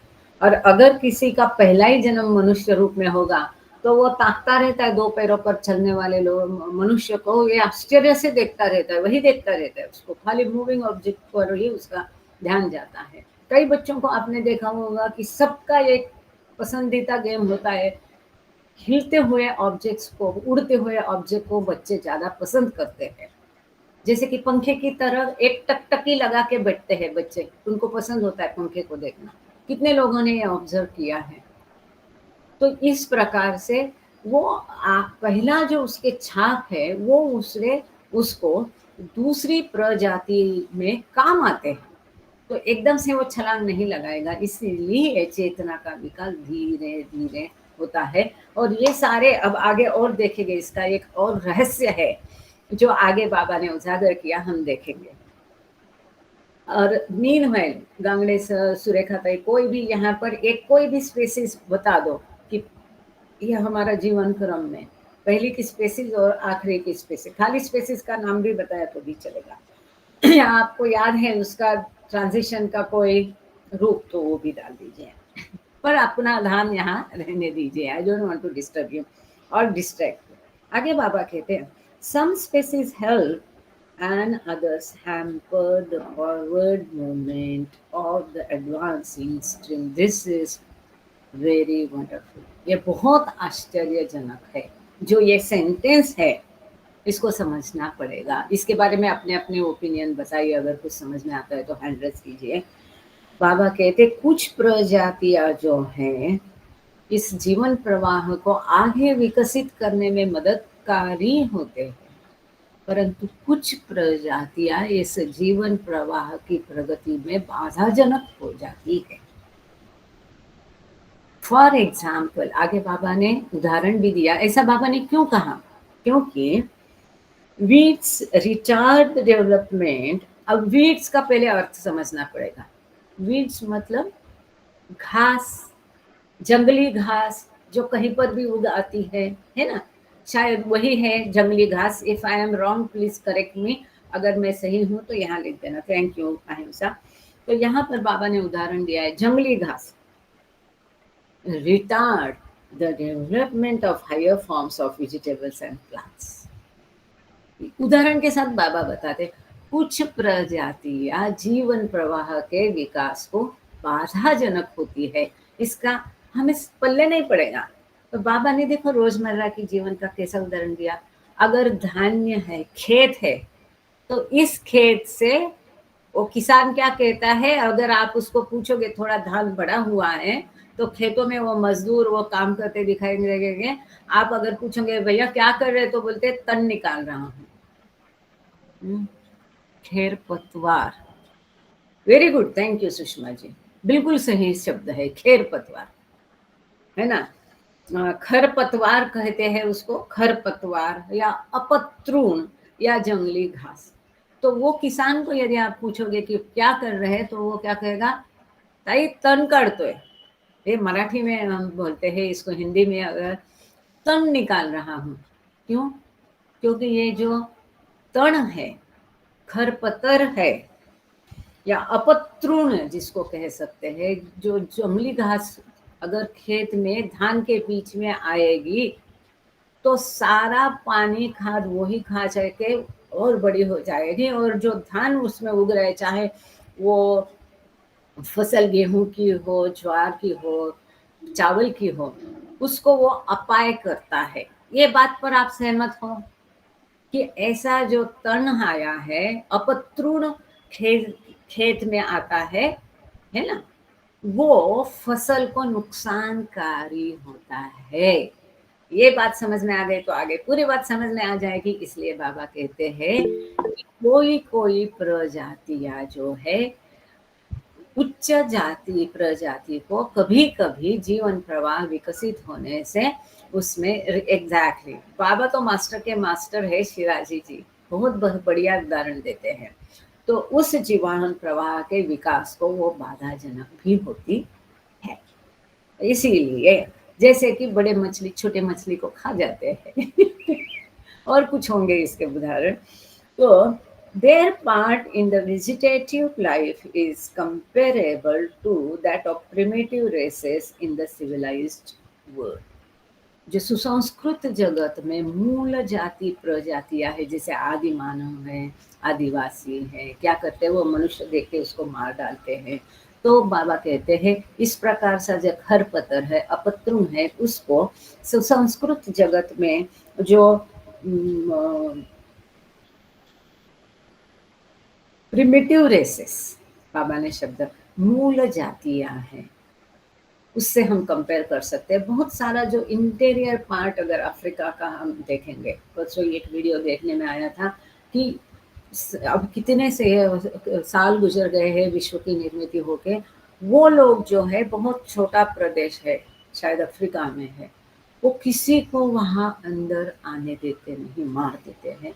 और अगर किसी का पहला ही जन्म मनुष्य रूप में होगा तो वो ताकता रहता है, दो पैरों पर चलने वाले लोग मनुष्य को ये आश्चर्य से देखता रहता है, वही देखता रहता है, उसको खाली मूविंग ऑब्जेक्ट पर ही उसका ध्यान जाता है। कई बच्चों को आपने देखा होगा कि सबका एक पसंदीदा गेम होता है, हिलते हुए ऑब्जेक्ट्स को, उड़ते हुए ऑब्जेक्ट को बच्चे ज्यादा पसंद करते हैं। जैसे कि पंखे की तरह एक टकटकी लगा के बैठते हैं बच्चे, उनको पसंद होता है पंखे को देखना। कितने लोगों ने ये ऑब्जर्व किया है। तो इस प्रकार से वो पहला जो उसके छाप है वो उसको दूसरी प्रजाति में काम आते हैं, तो एकदम से वो छलांग नहीं लगाएगा। इसीलिए चेतना का विकास धीरे धीरे होता है। और ये सारे अब आगे और देखेंगे, इसका एक और रहस्य है जो आगे बाबा ने उजागर किया, हम देखेंगे। और मीनवाइल गांगड़े सुरेखा ताई, कोई भी यहाँ पर एक कोई भी स्पेसिस बता दो कि यह हमारा जीवन क्रम में पहली की स्पेसिस और आखिरी की स्पेसिस, खाली स्पेसिस का नाम भी बताया तो भी चलेगा। आपको याद है उसका ट्रांजिशन का कोई रूप तो वो भी डाल दीजिए, पर अपना ध्यान यहाँ रहने दीजिए। I don't want to disturb you और डिस्ट्रैक्ट। आगे बाबा कहते हैं some species help and others hamper the forward movement of the advancing stream। This is very wonderful. ये बहुत आश्चर्यजनक है। जो ये सेंटेंस है इसको समझना पड़ेगा। इसके बारे में अपने अपने ओपिनियन बताइए, अगर कुछ समझ में आता है तो हैंड रेज़ कीजिए। बाबा कहते कुछ प्रजातियां जो हैं इस जीवन प्रवाह को आगे विकसित करने में मददकारी होते हैं, परंतु कुछ प्रजातियां इस जीवन प्रवाह की प्रगति में बाधाजनक हो जाती है। फॉर एग्जाम्पल, आगे बाबा ने उदाहरण भी दिया। ऐसा बाबा ने क्यों कहा? क्योंकि वीड्स रिटार्ड डेवलपमेंट। अब वीड्स का पहले अर्थ समझना पड़ेगा। वीड्स मतलब घास, जंगली घास जो कहीं पर भी उग आती है ना? शायद वही है जंगली घास। If I am wrong please correct मी। अगर मैं सही हूं तो यहाँ लिख देना। थैंक यू अहिंसा। तो यहाँ पर बाबा ने उदाहरण दिया है जंगली घास retard the development of higher forms of vegetables and plants. उदाहरण के साथ बाबा बताते कुछ प्रजातियां जीवन प्रवाह के विकास को बाधाजनक होती है। इसका हमें पल्ले नहीं पड़ेगा। तो बाबा ने देखो रोजमर्रा की जीवन का कैसा उदाहरण दिया। अगर धान्य है, खेत है, तो इस खेत से वो किसान क्या कहता है, अगर आप उसको पूछोगे थोड़ा धान बड़ा हुआ है तो खेतों में वो मजदूर वो काम करते दिखाई देंगे। आप अगर पूछोगे भैया क्या कर रहे, तो बोलते तन निकाल रहा हूँ। खेरपतवार। Very good, thank you Sushma ji. बिल्कुल सही शब्द है खेरपतवार, है ना? खरपतवार कहते हैं उसको, खरपतवार या अपत्रून या जंगली घास। तो वो किसान को यदि आप पूछोगे कि क्या कर रहे हैं, तो वो क्या कहेगा, ताई तन काढतोय। ये मराठी में हम बोलते हैं इसको, हिंदी में अगर तन निकाल रहा हूँ। क्यों? क्योंकि ये जो तण है, खरपतर है या अपत्रून जिसको कह सकते हैं, जो जंगली घास अगर खेत में धान के बीच में आएगी तो सारा पानी खाद वही खा जाके और बड़ी हो जाएगी। और जो धान उसमें उग रहे, चाहे वो फसल गेहूं की हो, ज्वार की हो, चावल की हो, उसको वो अपाय करता है। ये बात पर आप सहमत हो कि ऐसा जो तण आया है, अपत्रून खेत में आता है ना? वो फसल को नुकसानकारी होता है। ये बात समझ में आ गई तो आगे पूरी बात समझ में आ जाएगी। इसलिए बाबा कहते हैं कि कोई कोई प्रजातियां जो है, उच्च जाति प्रजाति को कभी कभी जीवन प्रवाह विकसित होने से उसमें एग्जैक्टली बाबा तो मास्टर के मास्टर है शिवाजी जी, बहुत बढ़िया उदाहरण देते हैं। तो उस जीवन प्रवाह के विकास को वो बाधाजनक भी होती है। इसीलिए जैसे कि बड़े मछली छोटे मछली को खा जाते हैं और कुछ होंगे इसके उदाहरण। तो their part in the vegetative life is comparable to that of primitive races in the civilized world। जो सुसंस्कृत जगत में मूल जाति प्रजातियां है, जैसे आदि मानव है, आदिवासी है, क्या करते हैं वो मनुष्य देख के उसको मार डालते हैं। तो बाबा कहते हैं इस प्रकार सा जो खरपतर है, अपत्रुण है, उसको सुसंस्कृत जगत में जो प्रिमिटिव रेसेस, बाबा ने शब्द मूल जातियां हैं, उससे हम कंपेयर कर सकते हैं। बहुत सारा जो इंटीरियर पार्ट अगर अफ्रीका का हम देखेंगे, परसों एक वीडियो देखने में आया था कि अब कितने से साल गुजर गए हैं विश्व की निर्मित होके, वो लोग जो है बहुत छोटा प्रदेश है, शायद अफ्रीका में है, वो किसी को वहां अंदर आने देते नहीं, मार देते हैं।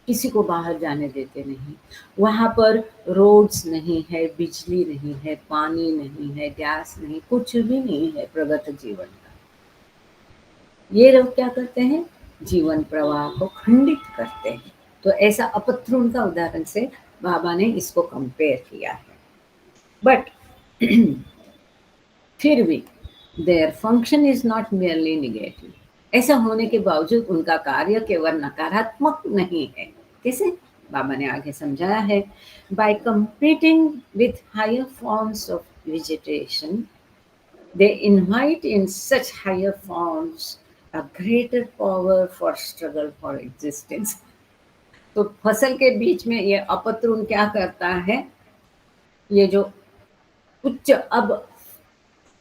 किसी को बाहर जाने देते नहीं। वहाँ पर रोड्स नहीं है, बिजली नहीं है, पानी नहीं है, गैस नहीं, कुछ भी नहीं है प्रगत जीवन का। ये लोग क्या करते हैं, जीवन प्रवाह को खंडित करते हैं। तो ऐसा अपत्रुण का उदाहरण से बाबा ने इसको कंपेयर किया है। बट फिर भी their function is not merely negative. ऐसा होने के बावजूद उनका कार्य केवल नकारात्मक नहीं है। कैसे? बाबा ने आगे समझाया है, by competing with higher forms of vegetation They invite in such higher forms a greater power for struggle for existence. तो फसल के बीच में ये अपत्रुन क्या करता है, ये जो उच्च अब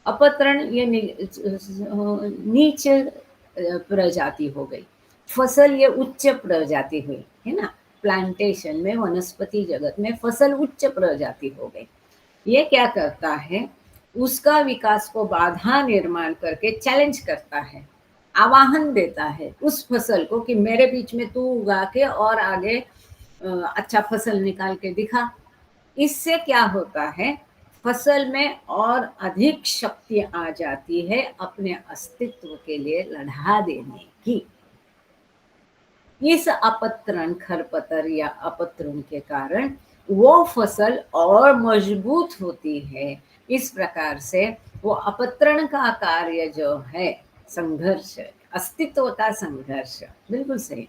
अपतरण ये नीच प्रजाति हो गई, फसल ये उच्च प्रजाति हुई है ना। प्लांटेशन में, वनस्पति जगत में फसल उच्च प्रजाति हो गई। ये क्या करता है, उसका विकास को बाधा निर्माण करके चैलेंज करता है, आवाहन देता है उस फसल को कि मेरे बीच में तू उगा के और आगे अच्छा फसल निकाल के दिखा। इससे क्या होता है, फसल में और अधिक शक्ति आ जाती है अपने अस्तित्व के लिए लड़ा देने की। इस अपत्रण खरपतर या अपत्रण के कारण वो फसल और मजबूत होती है। इस प्रकार से वो अपत्रण का कार्य जो है, संघर्ष, अस्तित्व का संघर्ष, बिल्कुल सही।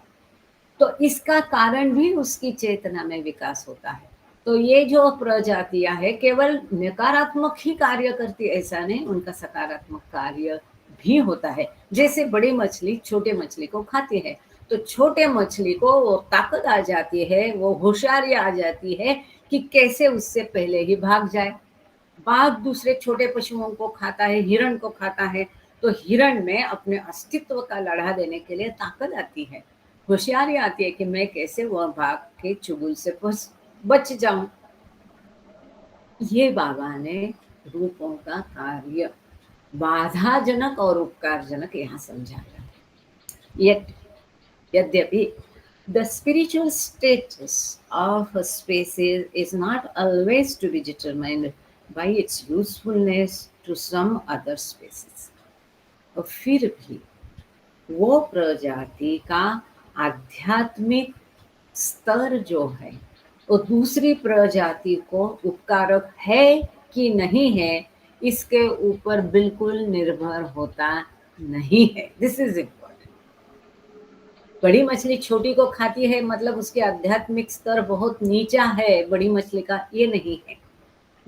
तो इसका कारण भी उसकी चेतना में विकास होता है। तो ये जो प्रजातियां है केवल नकारात्मक ही कार्य करती, ऐसा नहीं, उनका सकारात्मक कार्य भी होता है। जैसे बड़ी मछली छोटे मछली को खाती है, तो छोटे मछली को वो ताकत आ जाती है, वो होशियारी आ जाती है कि कैसे उससे पहले ही भाग जाए। बाघ दूसरे छोटे पशुओं को खाता है, हिरण को खाता है, तो हिरण में अपने अस्तित्व का लड़ा देने के लिए ताकत आती है, होशियारी आती है कि मैं कैसे वह बाघ के चुगल से बच जाऊं। ये बाबा ने रूपों का कार्य बाधाजनक और उपकारजनक यहाँ समझाया। यद्यपि the spiritual status of a species is not always to be determined by its usefulness to some other species, और फिर भी वो प्रजाति का आध्यात्मिक स्तर जो है वो दूसरी प्रजाति को उपकारक है कि नहीं है, इसके ऊपर बिल्कुल निर्भर होता नहीं है। This is important. बड़ी मछली छोटी को खाती है मतलब उसके आध्यात्मिक स्तर बहुत नीचा है बड़ी मछली का, ये नहीं है।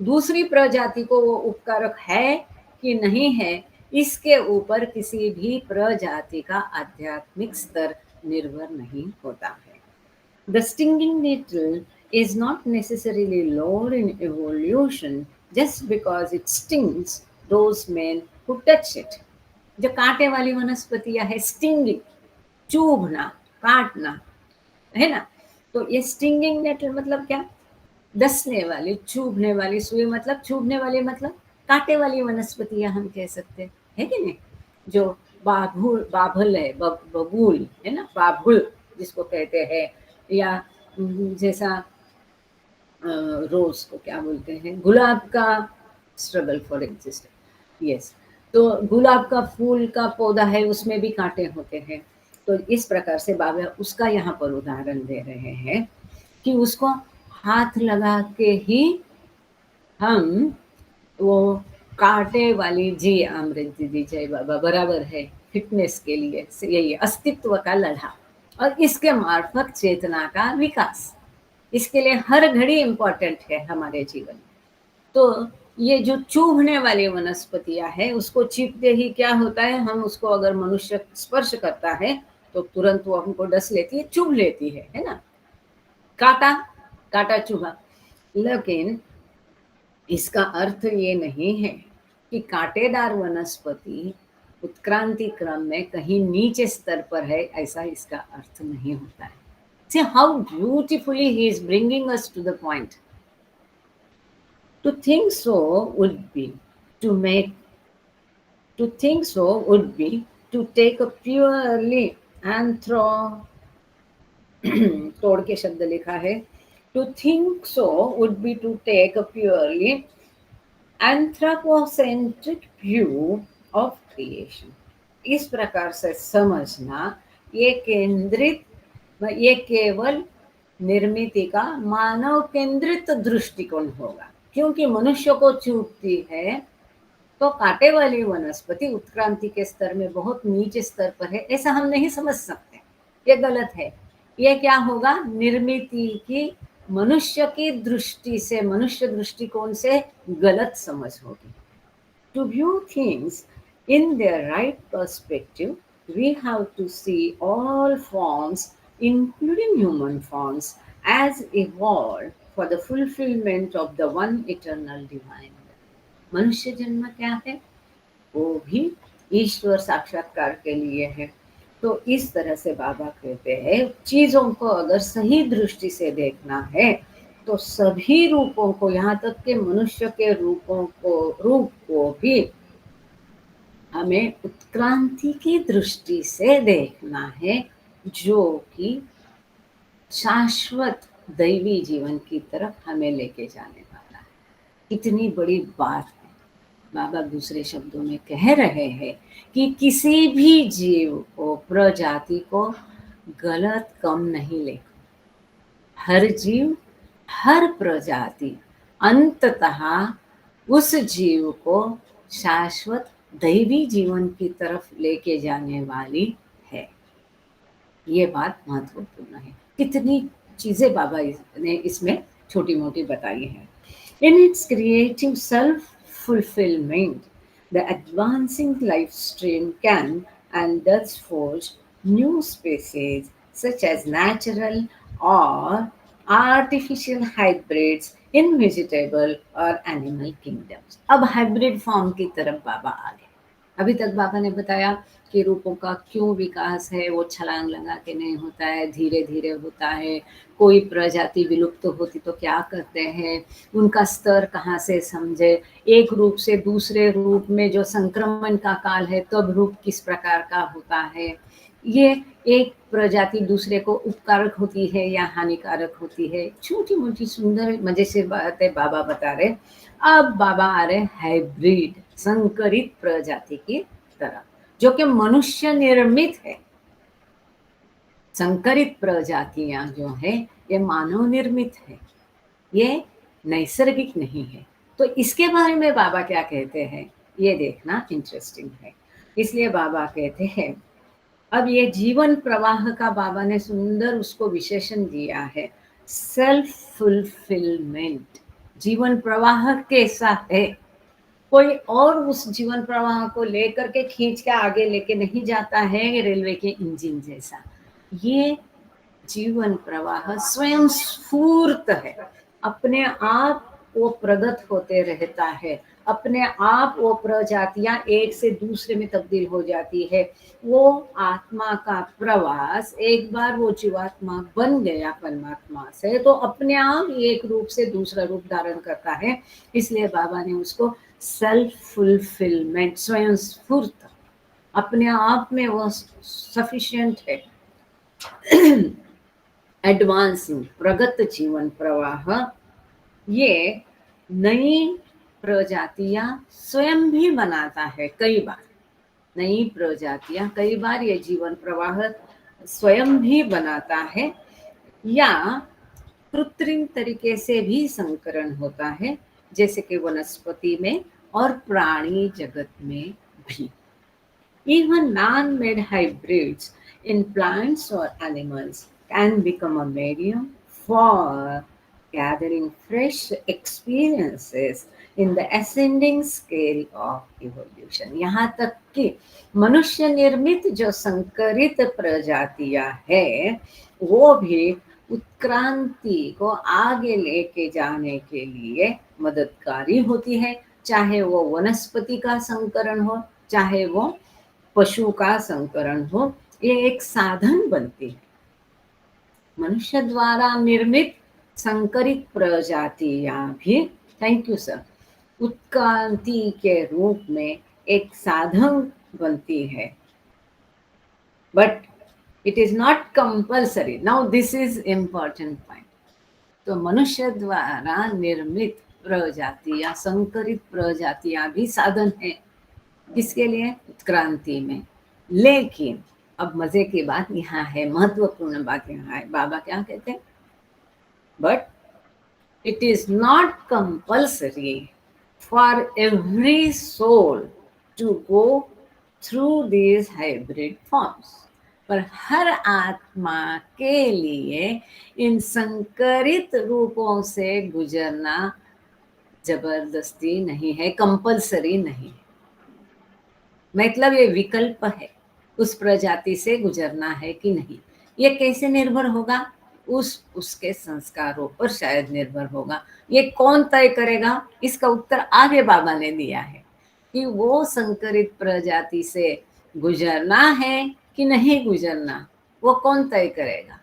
दूसरी प्रजाति को वो उपकारक है कि नहीं है, इसके ऊपर किसी भी प्रजाति का आध्यात्मिक स्तर निर्भर नहीं होता है। The stinging nettle is not necessarily lower in evolution just because it stings those men who touch it. जो कांटे वाली वनस्पतियां है, स्टिंगिंग, चुभना, काटना, है ना। तो ये स्टिंगिंग नेटल मतलब क्या, डसने वाली, चुभने वाली सुई, मतलब चुभने वाली मतलब कांटे वाली वनस्पतियां हम कह सकते हैं, है कि नहीं। जो बाभुल, बाभल है, बबूल है ना, बाभुल जिसको कहते हैं, या जैसा रोज को क्या बोलते हैं, गुलाब का स्ट्रगल फॉर एग्जिस्टेंस, यस। तो गुलाब का फूल का पौधा है, उसमें भी कांटे होते हैं। तो इस प्रकार से बाबा उसका यहाँ पर उदाहरण दे रहे हैं कि उसको हाथ लगा के ही हम वो कांटे वाली, जी अमृत दीदी जय बाबा, बराबर है, फिटनेस के लिए यही अस्तित्व का लड़ा, और इसके मार्फत चेतना का विकास, इसके लिए हर घड़ी इम्पोर्टेंट है हमारे जीवन में। तो ये जो चुभने वाली वनस्पतियां है, उसको चीपते ही क्या होता है, हम उसको अगर मनुष्य स्पर्श करता है तो तुरंत वो हमको डस लेती है, चुभ लेती है ना। काटा, काटा चुभा। लेकिन इसका अर्थ ये नहीं है कि कांटेदार वनस्पति उत्क्रांति क्रम में कहीं नीचे स्तर पर है, ऐसा इसका अर्थ नहीं होता है। See how beautifully he is bringing us to the point. To think so would be to make, to think so would be to take a purely तोड़ के शब्द लिखा है, to think so would be to take a purely anthropocentric view of creation. इस प्रकार से समझना ये केंद्रित, ये केवल निर्मिति का मानव केंद्रित दृष्टिकोण होगा, क्योंकि मनुष्य को चूकती है तो कांटे वाली वनस्पति उत्क्रांति के स्तर में बहुत नीचे स्तर पर है, ऐसा हम नहीं समझ सकते, ये गलत है। ये क्या होगा, निर्मिति की मनुष्य की दृष्टि से, मनुष्य दृष्टिकोण से गलत समझ होगी। To view things in their right perspective, we have to see all forms, including human forms, as evolved for the fulfillment of the one eternal divine. मनुष्य जन्म क्या है? वो भी ईश्वर साक्षात्कार के लिए है। तो इस तरह से बाबा कहते हैं चीजों को अगर सही दृष्टि से देखना है तो सभी रूपों को, यहाँ तक के मनुष्य के रूप को भी हमें उत्क्रांति की दृष्टि से देखना है, जो कि शाश्वत दैवी जीवन की तरफ हमें लेके जाने वाला है। इतनी बड़ी बात है। बाबा दूसरे शब्दों में कह रहे हैं कि किसी भी जीव को, प्रजाति को गलत कम नहीं लेगा। हर जीव, हर प्रजाति अंततः उस जीव को शाश्वत दैवी जीवन की तरफ लेके जाने वाली है। ये बात महत्वपूर्ण है। कितनी चीजें बाबा ने इसमें छोटी मोटी बताई हैं। In its creative self-fulfillment, the advancing life stream can and does forge new species such as natural or artificial hybrids in vegetable or animal kingdoms. अब hybrid form की तरफ बाबा आ गए। अभी तक बाबा ने बताया कि रूपों का क्यों विकास है, वो छलांग लगा के नहीं होता है, धीरे धीरे होता है। कोई प्रजाति विलुप्त होती तो क्या करते हैं, उनका स्तर कहाँ से समझे, एक रूप से दूसरे रूप में जो संक्रमण का काल है तब रूप किस प्रकार का होता है, ये एक प्रजाति दूसरे को उपकारक होती है या हानिकारक होती है। छोटी मोटी सुंदर मजे से बातें बाबा बता रहे। अब बाबा आ रहे हाइब्रिड, संकरित प्रजाति की तरफ, जो कि मनुष्य निर्मित है। संकरित प्रजातियां जो है ये मानव निर्मित है, ये नैसर्गिक नहीं है। तो इसके बारे में बाबा क्या कहते हैं ये देखना इंटरेस्टिंग है। इसलिए बाबा कहते हैं, अब ये जीवन प्रवाह का बाबा ने सुंदर उसको विशेषण दिया है, सेल्फ फुलफिलमेंट। जीवन प्रवाह कैसा है? कोई और उस जीवन प्रवाह को लेकर के खींच के आगे लेके नहीं जाता है रेलवे के इंजन जैसा। ये जीवन प्रवाह स्वयं स्फूर्त है, अपने आप वो प्रगत होते रहता है, अपने आप वो प्रजातियां एक से दूसरे में तब्दील हो जाती है। वो आत्मा का प्रवास, एक बार वो जीवात्मा बन गया परमात्मा से तो अपने आप एक रूप से दूसरा रूप धारण करता है। इसलिए बाबा ने उसको सेल्फ फुलफिलमेंट, स्वयं स्फूर्त, अपने आप में वो सफिशिएंट है। एडवांसिंग, प्रगत जीवन प्रवाह, ये नई प्रजातियां स्वयं भी बनाता है। कई बार नई प्रजातियां, कई बार ये जीवन प्रवाह स्वयं भी बनाता है या कृत्रिम तरीके से भी संकरण होता है, जैसे कि वनस्पति में और प्राणी जगत में भी। Even man-made hybrids in plants or animals can become a medium for gathering fresh experiences in the ascending scale of evolution. यहाँ तक कि मनुष्य निर्मित जो संकरित प्रजातियां है वो भी उत्क्रांति को आगे लेके जाने के लिए मददगारी होती है। चाहे वो वनस्पति का संकरण हो, चाहे वो पशु का संकरण हो, ये एक साधन बनती है। मनुष्य द्वारा निर्मित संकरित प्रजातियां भी, थैंक यू सर, उत्क्रांति के रूप में एक साधन बनती है। But it is not compulsory. Now this is important point. तो मनुष्य द्वारा निर्मित प्रजातियां, संकरित प्रजातियां भी साधन है किसके लिए? उत्क्रांति में। लेकिन अब मजे की बात यहाँ है, महत्वपूर्ण बात यहाँ है। बाबा क्या कहते हैं? But it is not compulsory for every soul to go through these hybrid forms. पर हर आत्मा के लिए इन संकरित रूपों से गुजरना जबरदस्ती नहीं है, कंपल्सरी नहीं है। मतलब ये विकल्प है, उस प्रजाति से गुजरना है कि नहीं। ये कैसे निर्भर होगा? उसके संस्कारों पर शायद निर्भर होगा। ये कौन तय करेगा? इसका उत्तर आगे बाबा ने दिया है कि वो संकरित प्रजाति से गुजरना है कि नहीं गुजरना, वो कौन तय करेगा?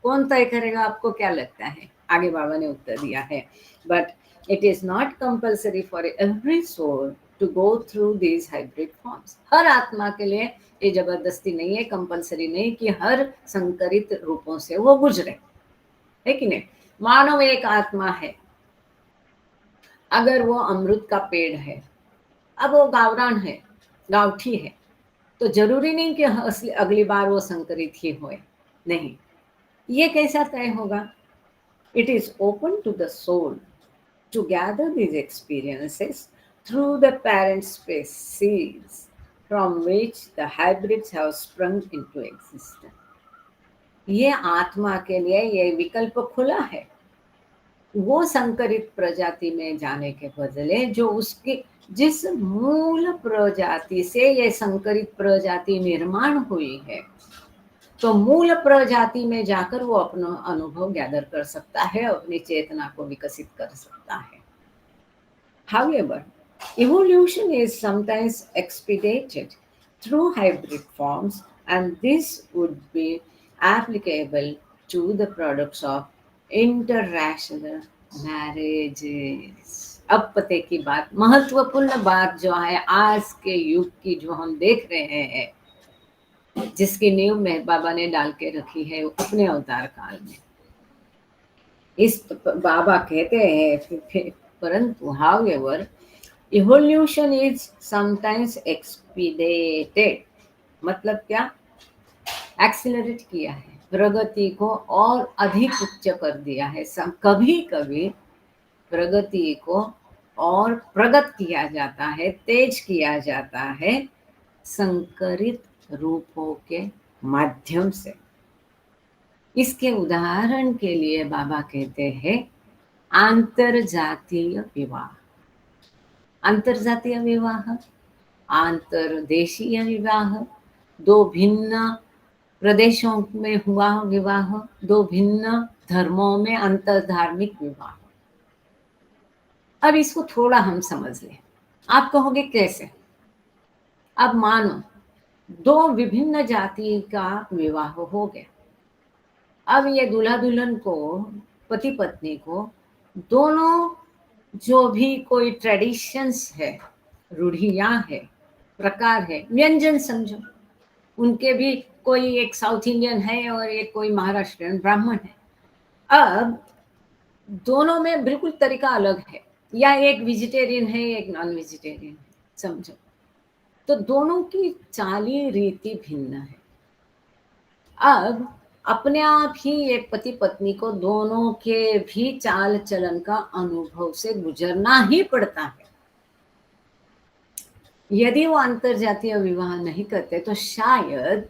कौन तय करेगा, आपको क्या लगता है? आगे बाबा ने उत्तर दिया है, but it is not compulsory for every soul to go through these hybrid forms. हर आत्मा के लिए ये जबरदस्ती नहीं है, कंपल्सरी नहीं कि हर संकरित रूपों से वो गुजरे, है कि नहीं। मानव एक आत्मा है, अगर वो अमृत का पेड़ है, अब वो गावरान है, गावठी है, तो जरूरी नहीं कि अगली बार वो संकरित ही होए, नहीं। ये कैसा तय होगा? It is open to the soul to gather these experiences through the parent species from which the hybrids have sprung into existence. ये आत्मा के लिए ये विकल्प खुला है, वो संकरित प्रजाति में जाने के बदले जो उसके जिस मूल प्रजाति से ये संकरित प्रजाति निर्माण हुई है, तो मूल प्रजाति में जाकर वो अपना अनुभव गैदर कर सकता है, अपनी चेतना को विकसित कर सकता है। However, evolution is sometimes expedited through hybrid forms, and this would be applicable to the products of interracial marriages. अब पते की बात, महत्वपूर्ण बात जो है आज के युग की, जो हम देख रहे हैं, जिसकी नींव में बाबा ने डाल के रखी है अपने अवतार काल में। इस बाबा कहते हैं, परंतु however evolution is sometimes expedited, मतलब क्या? एक्सीलरेट किया है, प्रगति को और अधिक उच्च कर दिया है। कभी कभी प्रगति को और प्रगत किया जाता है, तेज किया जाता है संकरित रूपों के माध्यम से। इसके उदाहरण के लिए बाबा कहते हैं आंतरजातीय विवाह, अंतर्जातीय विवाह, अंतर्देशीय विवाह, दो भिन्न प्रदेशों में हुआ विवाह, दो भिन्न धर्मों में अंतर्धार्मिक विवाह। अब इसको थोड़ा हम समझ लें। आप कहोगे कैसे? अब मानो दो विभिन्न जाति का विवाह हो गया। अब ये दूल्हा दुल्हन को, पति पत्नी को, दोनों जो भी कोई ट्रेडिशंस है, रूढ़ियां है, प्रकार है, व्यंजन समझो, उनके भी कोई एक साउथ इंडियन है और एक कोई महाराष्ट्रियन ब्राह्मण है। अब दोनों में बिल्कुल तरीका अलग है, या एक वेजिटेरियन है एक नॉन वेजिटेरियन है, समझो, तो दोनों की चाली रीति भिन्न है। अब अपने आप ही ये पति पत्नी को दोनों के भी चाल चलन का अनुभव से गुजरना ही पड़ता है। यदि वो अंतरजातीय विवाह नहीं करते तो शायद,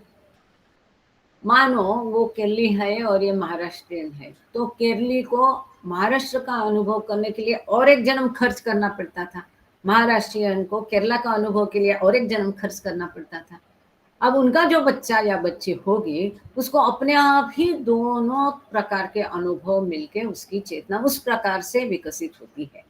मानो वो केरली है और ये महाराष्ट्रियन है, तो केरली को महाराष्ट्र का अनुभव करने के लिए और एक जन्म खर्च करना पड़ता था, महाराष्ट्रियन को केरला का अनुभव के लिए और एक जन्म खर्च करना पड़ता था। अब उनका जो बच्चा या बच्ची होगी, उसको अपने आप ही दोनों प्रकार के अनुभव मिलके उसकी चेतना उस प्रकार से विकसित होती है।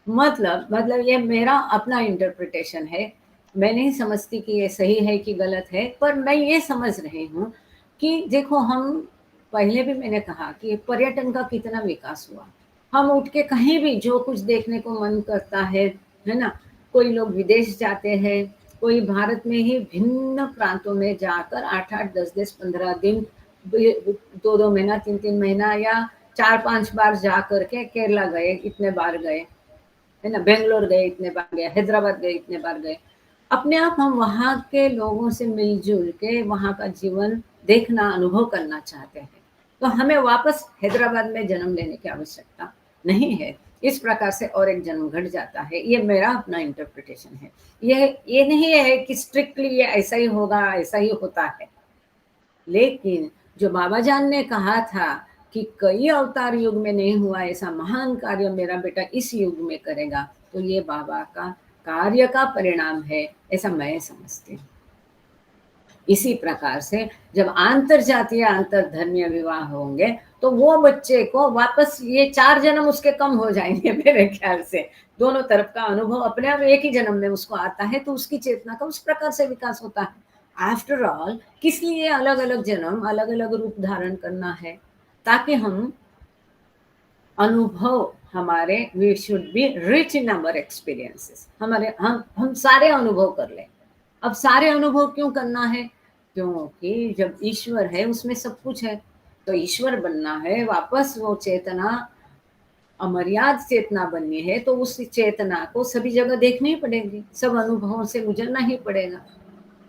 मतलब ये मेरा अपना इंटरप्रिटेशन है, मैं नहीं समझती कि ये सही है कि गलत है, पर मैं ये समझ रही हूँ कि देखो, हम पहले भी मैंने कहा कि पर्यटन का कितना विकास हुआ। हम उठ के कहीं भी जो कुछ देखने को मन करता है ना, कोई लोग विदेश जाते हैं, कोई भारत में ही भिन्न प्रांतों में जाकर 8-8, 10-10, 15 दिन, 2-2 महीना, 3-3 महीना या 4-5 बार जा करके केरला गए, इतने बार गए, है ना, बेंगलोर गए इतने बार गए, हैदराबाद गए इतने बार गए। अपने आप हम वहाँ के लोगों से मिलजुल के वहाँ का जीवन देखना, अनुभव करना चाहते हैं, तो हमें वापस हैदराबाद में जन्म लेने की आवश्यकता नहीं है। इस प्रकार से और एक जन्म घट जाता है। ये मेरा अपना इंटरप्रिटेशन है। ये नहीं है कि स्ट्रिक्टली ये ऐसा ही होगा, ऐसा ही होता है। लेकिन जो बाबा जान ने कहा था कि कई अवतार युग में नहीं हुआ ऐसा महान कार्य मेरा बेटा इस युग में करेगा, तो ये बाबा का कार्य का परिणाम है, ऐसा मैं समझती हूँ। इसी प्रकार से जब आंतरजातीय आंतरधर्मीय विवाह होंगे तो वो बच्चे को वापस ये 4 जन्म उसके कम हो जाएंगे मेरे ख्याल से। दोनों तरफ का अनुभव अपने आप एक ही जन्म में उसको आता है, तो उसकी चेतना का उस प्रकार से विकास होता है। आफ्टर ऑल किस लिए अलग अलग जन्म अलग अलग रूप धारण करना है? ताकि हम अनुभव हमारे, we should be rich in our experiences, हमारे हम सारे अनुभव कर लें। अब सारे अनुभव क्यों करना है? क्योंकि जब ईश्वर है उसमें सब कुछ है, तो ईश्वर बनना है, वापस वो चेतना अमर्याद चेतना बननी है, तो उस चेतना को सभी जगह देखनी ही पड़ेगी, सब अनुभवों से गुजरना ही पड़ेगा।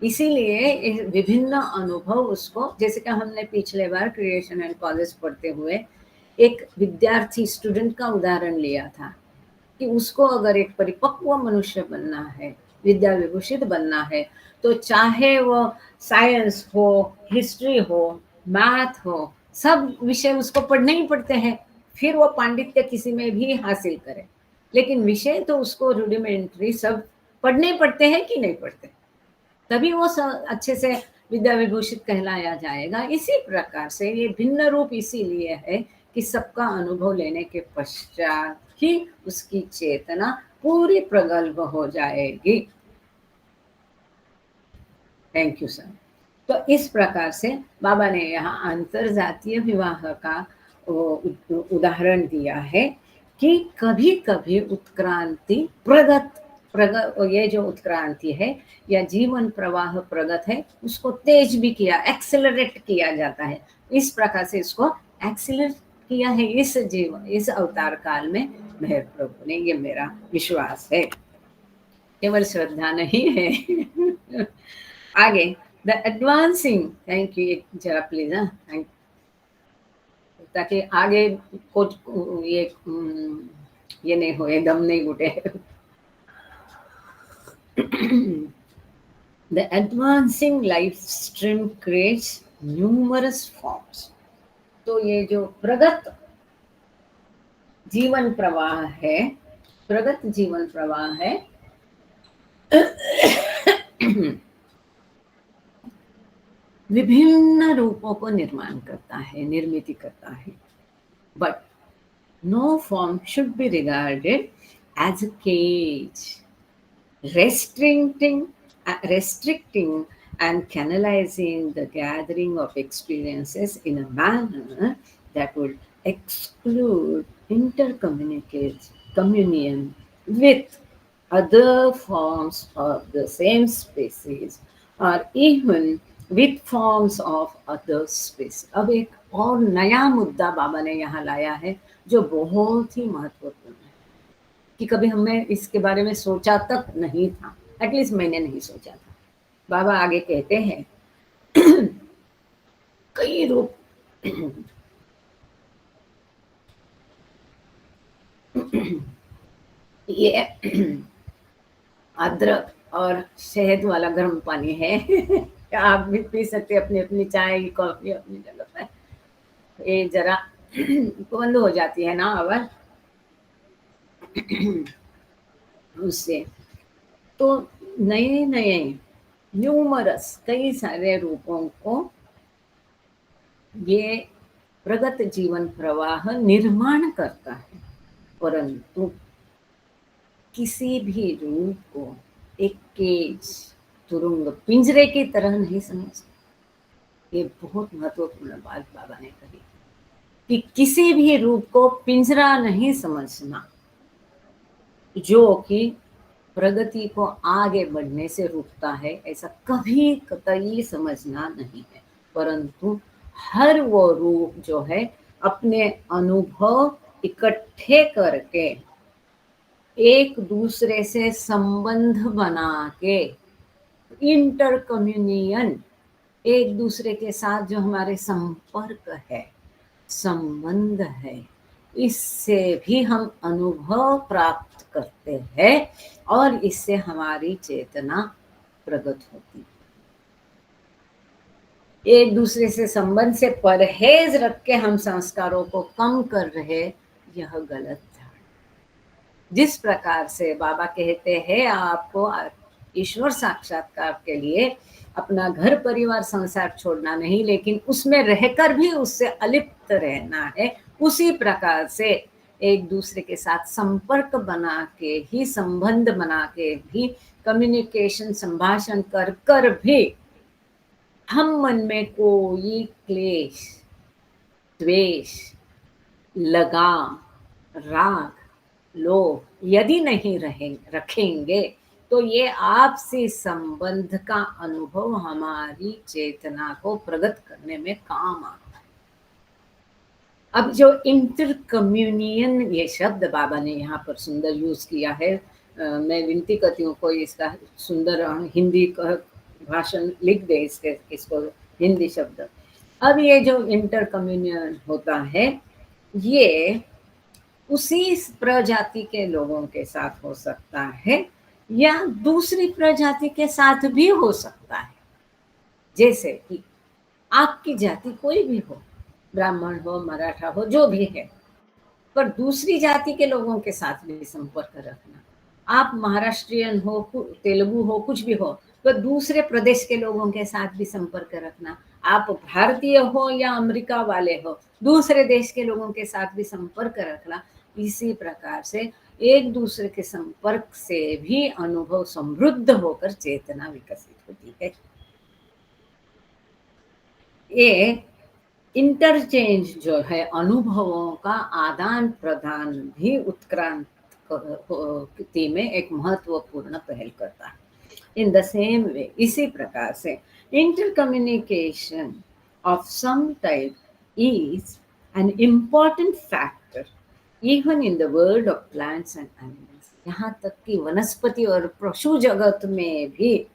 इसीलिए विभिन्न अनुभव उसको, जैसे कि हमने पिछले बार क्रिएशन एंड कॉजेस पढ़ते हुए एक विद्यार्थी स्टूडेंट का उदाहरण लिया था कि उसको अगर एक परिपक्व मनुष्य बनना है, विद्या विभूषित बनना है, तो चाहे वो साइंस हो, हिस्ट्री हो, मैथ हो, सब विषय उसको पढ़ने ही पड़ते हैं, फिर वो पांडित्य किसी में भी हासिल करे। लेकिन विषय तो उसको रूडिमेंट्री सब पढ़ने पड़ते हैं कि नहीं पढ़ते, तभी वो अच्छे से विद्या विभूषित कहलाया जाएगा। इसी प्रकार से ये भिन्न रूप इसीलिए है कि सबका अनुभव लेने के पश्चात ही उसकी चेतना पूरी प्रगल्भ हो जाएगी। Thank you sir. तो इस प्रकार से बाबा ने यहाँ अंतरजातीय विवाह का उदाहरण दिया है कि कभी कभी उत्क्रांति प्रगत ये जो उत्क्रांति है या जीवन प्रवाह प्रगत है, उसको तेज भी किया, एक्सेलरेट किया जाता है। इस प्रकार से इसको एक्सेलरेट किया है इस जीवन, इस अवतार काल में मेहर प्रभु ने, ये मेरा विश्वास है, केवल श्रद्धा नहीं है। आगे द एडवांसिंग, थैंक यू, जरा प्लीज, थैंक, ताकि आगे कुछ ये नहीं हो, दम नहीं Ghute. The advancing life stream creates numerous forms. तो ये जो प्रगत जीवन प्रवाह है, प्रगत जीवन प्रवाह है, विभिन्न रूपों को निर्माण करता है, निर्मित करता है। But no form should be regarded as a cage, restricting and canalizing the gathering of experiences in a manner that would exclude communion with other forms of the same species or even with forms of other species। अब एक और नया मुद्दा बाबा ने यहाँ लाया है जो बहुत ही महत्वपूर्ण है, कि कभी हमने इसके बारे में सोचा तक नहीं था, एटलीस्ट मैंने नहीं सोचा था। बाबा आगे कहते हैं कई रूप ये अदरक और शहद वाला गर्म पानी है। आप भी पी सकते, अपनी अपनी चाय कॉफी अपनी जगह पर। ये जरा बंद हो जाती है ना आवाज उससे। तो नए नए न्यूमरस कई सारे रूपों को ये प्रगत जीवन प्रवाह निर्माण करता है, परंतु किसी भी रूप को एक केज, तुरुंग, पिंजरे की तरह नहीं समझते। ये बहुत महत्वपूर्ण बात बाबा ने कही कि किसी भी रूप को पिंजरा नहीं समझना, जो कि प्रगति को आगे बढ़ने से रुकता है, ऐसा कभी कतई समझना नहीं है। परंतु हर वो रूप जो है अपने अनुभव इकट्ठे करके एक दूसरे से संबंध बना के, इंटरकम्युनियन, एक दूसरे के साथ जो हमारे संपर्क है, संबंध है, इससे भी हम अनुभव प्राप्त करते हैं और इससे हमारी चेतना प्रगत होती है। एक दूसरे से संबंध से परहेज रख के हम संस्कारों को कम कर रहे, यह गलत है। जिस प्रकार से बाबा कहते हैं आपको ईश्वर साक्षात्कार के लिए अपना घर परिवार संसार छोड़ना नहीं, लेकिन उसमें रहकर भी उससे अलिप्त रहना है, उसी प्रकार से एक दूसरे के साथ संपर्क बना के ही, संबंध बना के भी, कम्युनिकेशन संभाषण कर कर भी हम मन में कोई क्लेश, द्वेष, लगाम, राग, लोभ यदि नहीं रखेंगे तो ये आपसी संबंध का अनुभव हमारी चेतना को प्रगट करने में काम आता है। अब जो इंटर कम्युनियन ये शब्द बाबा ने यहाँ पर सुंदर यूज किया है, मैं विनती करती हूँ कोई इसका सुंदर हिंदी भाषण लिख दे इसको हिंदी शब्द। अब ये जो इंटर कम्युनियन होता है ये उसी प्रजाति के लोगों के साथ हो सकता है या दूसरी प्रजाति के साथ भी हो सकता है। जैसे कि आपकी जाति कोई भी हो, ब्राह्मण हो, मराठा हो, जो भी है, पर दूसरी जाति के लोगों के साथ भी संपर्क रखना। आप महाराष्ट्रियन हो, तेलुगु हो, कुछ भी हो, तो दूसरे प्रदेश के लोगों के साथ भी संपर्क रखना। आप भारतीय हो या अमेरिका वाले हो, दूसरे देश के लोगों के साथ भी संपर्क रखना। इसी प्रकार से एक दूसरे के संपर्क से भी अनुभव समृद्ध होकर चेतना विकसित होती है। ये इंटरचेंज जो है, अनुभवों का आदान प्रदान भी उत्क्रांति में एक महत्वपूर्ण पहल करता है। इन द सेम वे, इसी प्रकार से intercommunication of some type is an important factor even in the world of plants and animals. यहाँ तक कि वनस्पति और पशु जगत में भी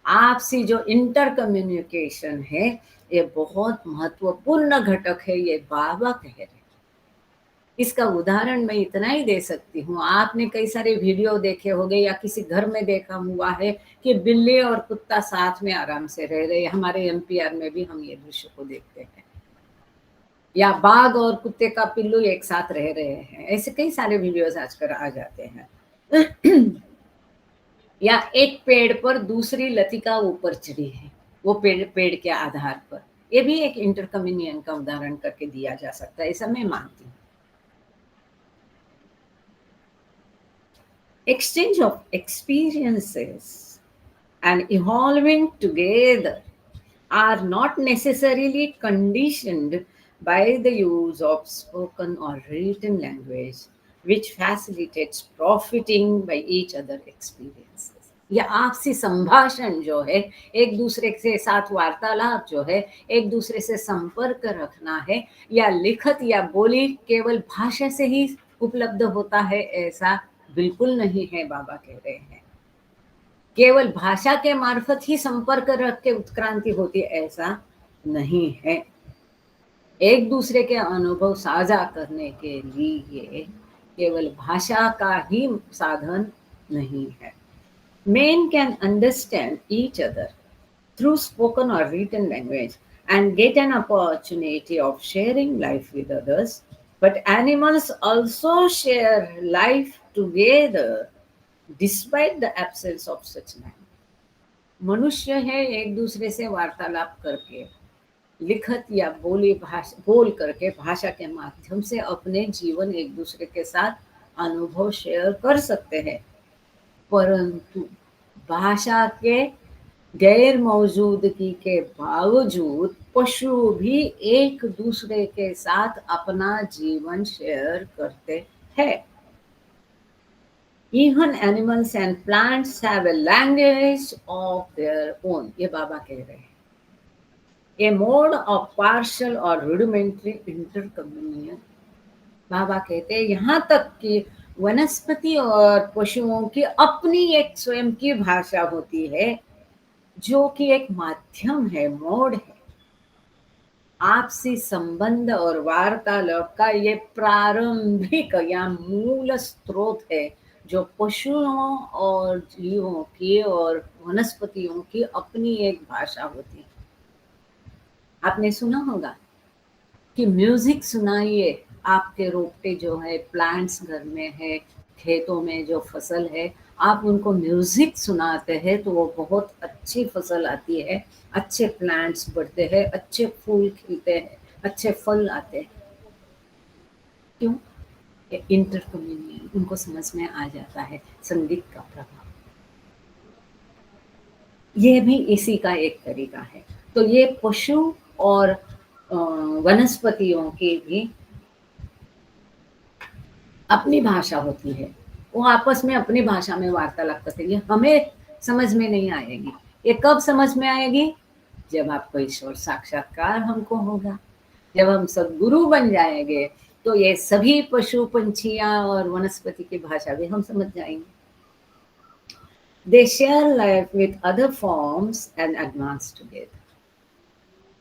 आपसी जो इंटर कम्युनिकेशन है ये बहुत महत्वपूर्ण घटक है, ये बाबा कह रहे हैं। इसका उदाहरण मैं इतना ही दे सकती हूँ, आपने कई सारे वीडियो देखे होंगे या किसी घर में देखा हुआ है कि बिल्ली और कुत्ता साथ में आराम से रह रहे। हमारे एमपीआर में भी हम ये दृश्य को देखते हैं, या बाघ और कुत्ते का पिल्लू एक साथ रह रहे हैं। ऐसे कई सारे वीडियोस आजकल आ जाते हैं। या एक पेड़ पर दूसरी लतिका ऊपर चढ़ी है, वो पेड़ के आधार पर, ये भी एक इंटरकम्युनियन का उदाहरण करके दिया जा सकता है, ऐसा मैं मानती हूँ। Exchange of experiences and evolving together are not necessarily conditioned by the use of spoken or written language, which facilitates profiting by each other experiences. या आपसी संभाषण जो है, एक दूसरे के साथ वार्तालाप जो है, एक दूसरे से संपर्क रखना है, या लिखत या बोली केवल भाषा से ही उपलब्ध होता है, ऐसा बिल्कुल नहीं है। बाबा कह रहे हैं केवल भाषा के मार्फत ही संपर्क रख के उत्क्रांति होती, ऐसा नहीं है। एक दूसरे के अनुभव साझा करने के लिए केवल भाषा का ही साधन नहीं है। Men can understand each other through spoken or written language and get an opportunity of sharing life with others, but animals also share life together despite the absence of such language. मनुष्य है एक दूसरे से वार्तालाप करके, लिखत या बोल करके, भाषा के माध्यम से अपने जीवन एक दूसरे के साथ अनुभव शेयर कर सकते हैं, परंतु भाषा के गैर मौजूदगी के बावजूद पशु भी एक दूसरे के साथ अपना जीवन शेयर करते हैं। Even animals and plants have a language of their own, ये बाबा कह रहे हैं। A mode of partial or rudimentary intercommunion, बाबा कहते हैं यहाँ तक कि वनस्पति और पशुओं की अपनी एक स्वयं की भाषा होती है, जो कि एक माध्यम है, मोड है। आपसी संबंध और वार्तालाप का ये प्रारंभिक या मूल स्रोत है, जो पशुओं और जीवों की और वनस्पतियों की अपनी एक भाषा होती है। आपने सुना होगा कि म्यूजिक सुनाइए, आपके रोपटे जो है, प्लांट्स घर में है, खेतों में जो फसल है, आप उनको म्यूज़िक सुनाते हैं तो वो बहुत अच्छी फसल आती है, अच्छे प्लांट्स बढ़ते हैं, अच्छे फूल खिलते हैं, अच्छे फल आते हैं। क्यों? ये इंटरकम्युनियन उनको समझ में आ जाता है, संगीत का प्रभाव। ये भी इसी का एक तरीका है। तो ये पशु और वनस्पतियों की भी अपनी भाषा होती है। वो आपस में अपनी भाषा में वार्तालाप करते हैं। ये हमें समझ में नहीं आएगी। ये कब समझ में आएगी? जब आपको ईश्वर साक्षात्कार हमको होगा। जब हम सद्गुरु बन जाएँगे, तो ये सभी पशु, पंछियाँ और वनस्पति की भाषा भी हम समझ जाएँगे। They share life with other forms and advance together.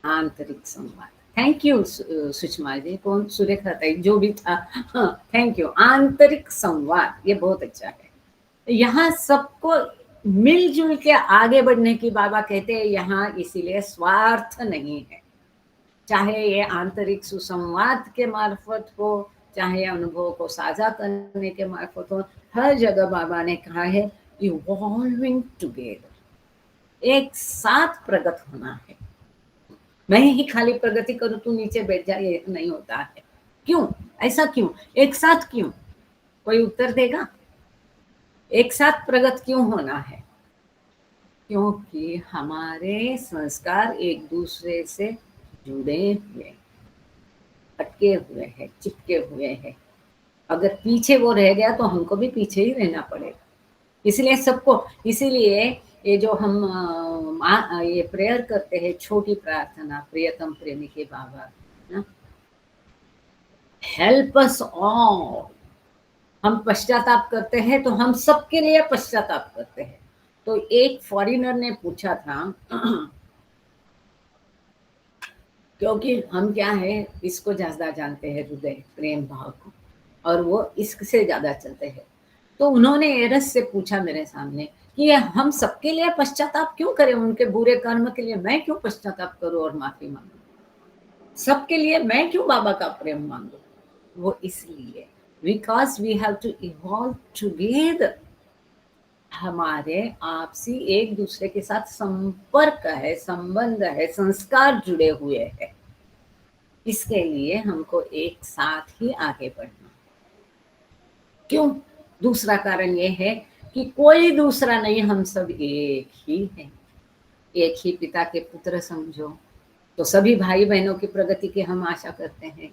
आंतरिक संवाद। थैंक यू सुषमा जी, कौन सुरेखा ताई जो भी था, हाँ, थैंक यू। आंतरिक संवाद ये बहुत अच्छा है। यहाँ सबको मिलजुल के आगे बढ़ने की बाबा कहते हैं यहाँ, इसीलिए स्वार्थ नहीं है। चाहे ये आंतरिक सुसंवाद के मार्फत हो, चाहे अनुभव को साझा करने के मार्फत हो, हर जगह बाबा ने कहा है इवॉल्विंग टुगेदर, एक साथ प्रगत होना है। मैं ही खाली प्रगति करूं तू नीचे बैठ जाए, ये नहीं होता है। क्यों? ऐसा क्यों? एक साथ क्यों? कोई उत्तर देगा? एक साथ प्रगत क्यों होना है? क्योंकि हमारे संस्कार एक दूसरे से जुड़े हुए, अटके हुए हैं, चिपके हुए हैं। अगर पीछे वो रह गया तो हमको भी पीछे ही रहना पड़ेगा। इसलिए सबको, इसीलिए ये जो हम ये प्रेयर करते हैं, छोटी प्रार्थना, प्रियतम प्रेमी के बाबा ना, हेल्प अस ऑल। हम पश्चाताप करते हैं तो हम सबके लिए पश्चाताप करते हैं। तो एक फॉरेनर ने पूछा था क्योंकि हम क्या है, इसको ज्यादा जानते हैं, हृदय प्रेम भाव को, और वो इससे ज्यादा चलते हैं। तो उन्होंने एरस से पूछा मेरे सामने कि ये हम सबके लिए पश्चाताप क्यों करें, उनके बुरे कर्म के लिए मैं क्यों पश्चाताप करूं और माफी मांगू, सबके लिए मैं क्यों बाबा का प्रेम मांगू? वो इसलिए because we have to evolve together. हमारे आपसी एक दूसरे के साथ संपर्क है, संबंध है, संस्कार जुड़े हुए हैं। इसके लिए हमको एक साथ ही आगे बढ़ना। क्यों? दूसरा कारण ये है कि कोई दूसरा नहीं, हम सब एक ही हैं, एक ही पिता के पुत्र समझो। तो सभी भाई बहनों की प्रगति की हम आशा करते हैं।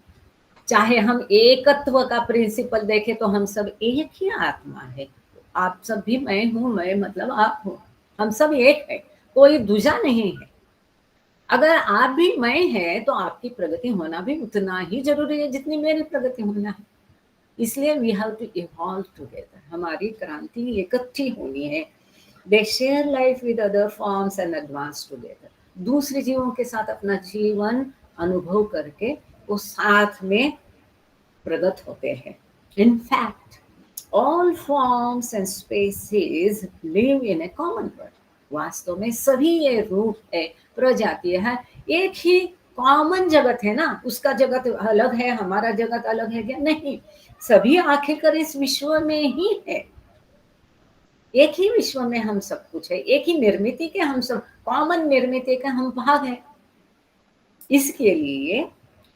चाहे हम एकत्व का प्रिंसिपल देखें तो हम सब एक ही आत्मा है। आप सब भी मैं हूँ, मैं मतलब आप हो, हम सब एक है, कोई दूजा नहीं है। अगर आप भी मैं है तो आपकी प्रगति होना भी उतना ही जरूरी है जितनी मेरी प्रगति होना है। इसलिए we have to evolve together, हमारी क्रांति इकट्ठी होनी है। They share life with other forms and advance together. दूसरे जीवों के साथ अपना जीवन अनुभव करके वो साथ में प्रगत होते हैं। In fact, all forms and species live in a common world. वास्तव में सभी ये रूप है, प्रजातियां है, एक ही कॉमन जगत है ना। उसका जगत अलग है, हमारा जगत अलग है क्या? नहीं, सभी आखिरकार इस विश्व में ही है। एक ही विश्व में हम सब कुछ है, एक ही निर्मिति के हम सब, कॉमन निर्मिति का हम भाग है। इसके लिए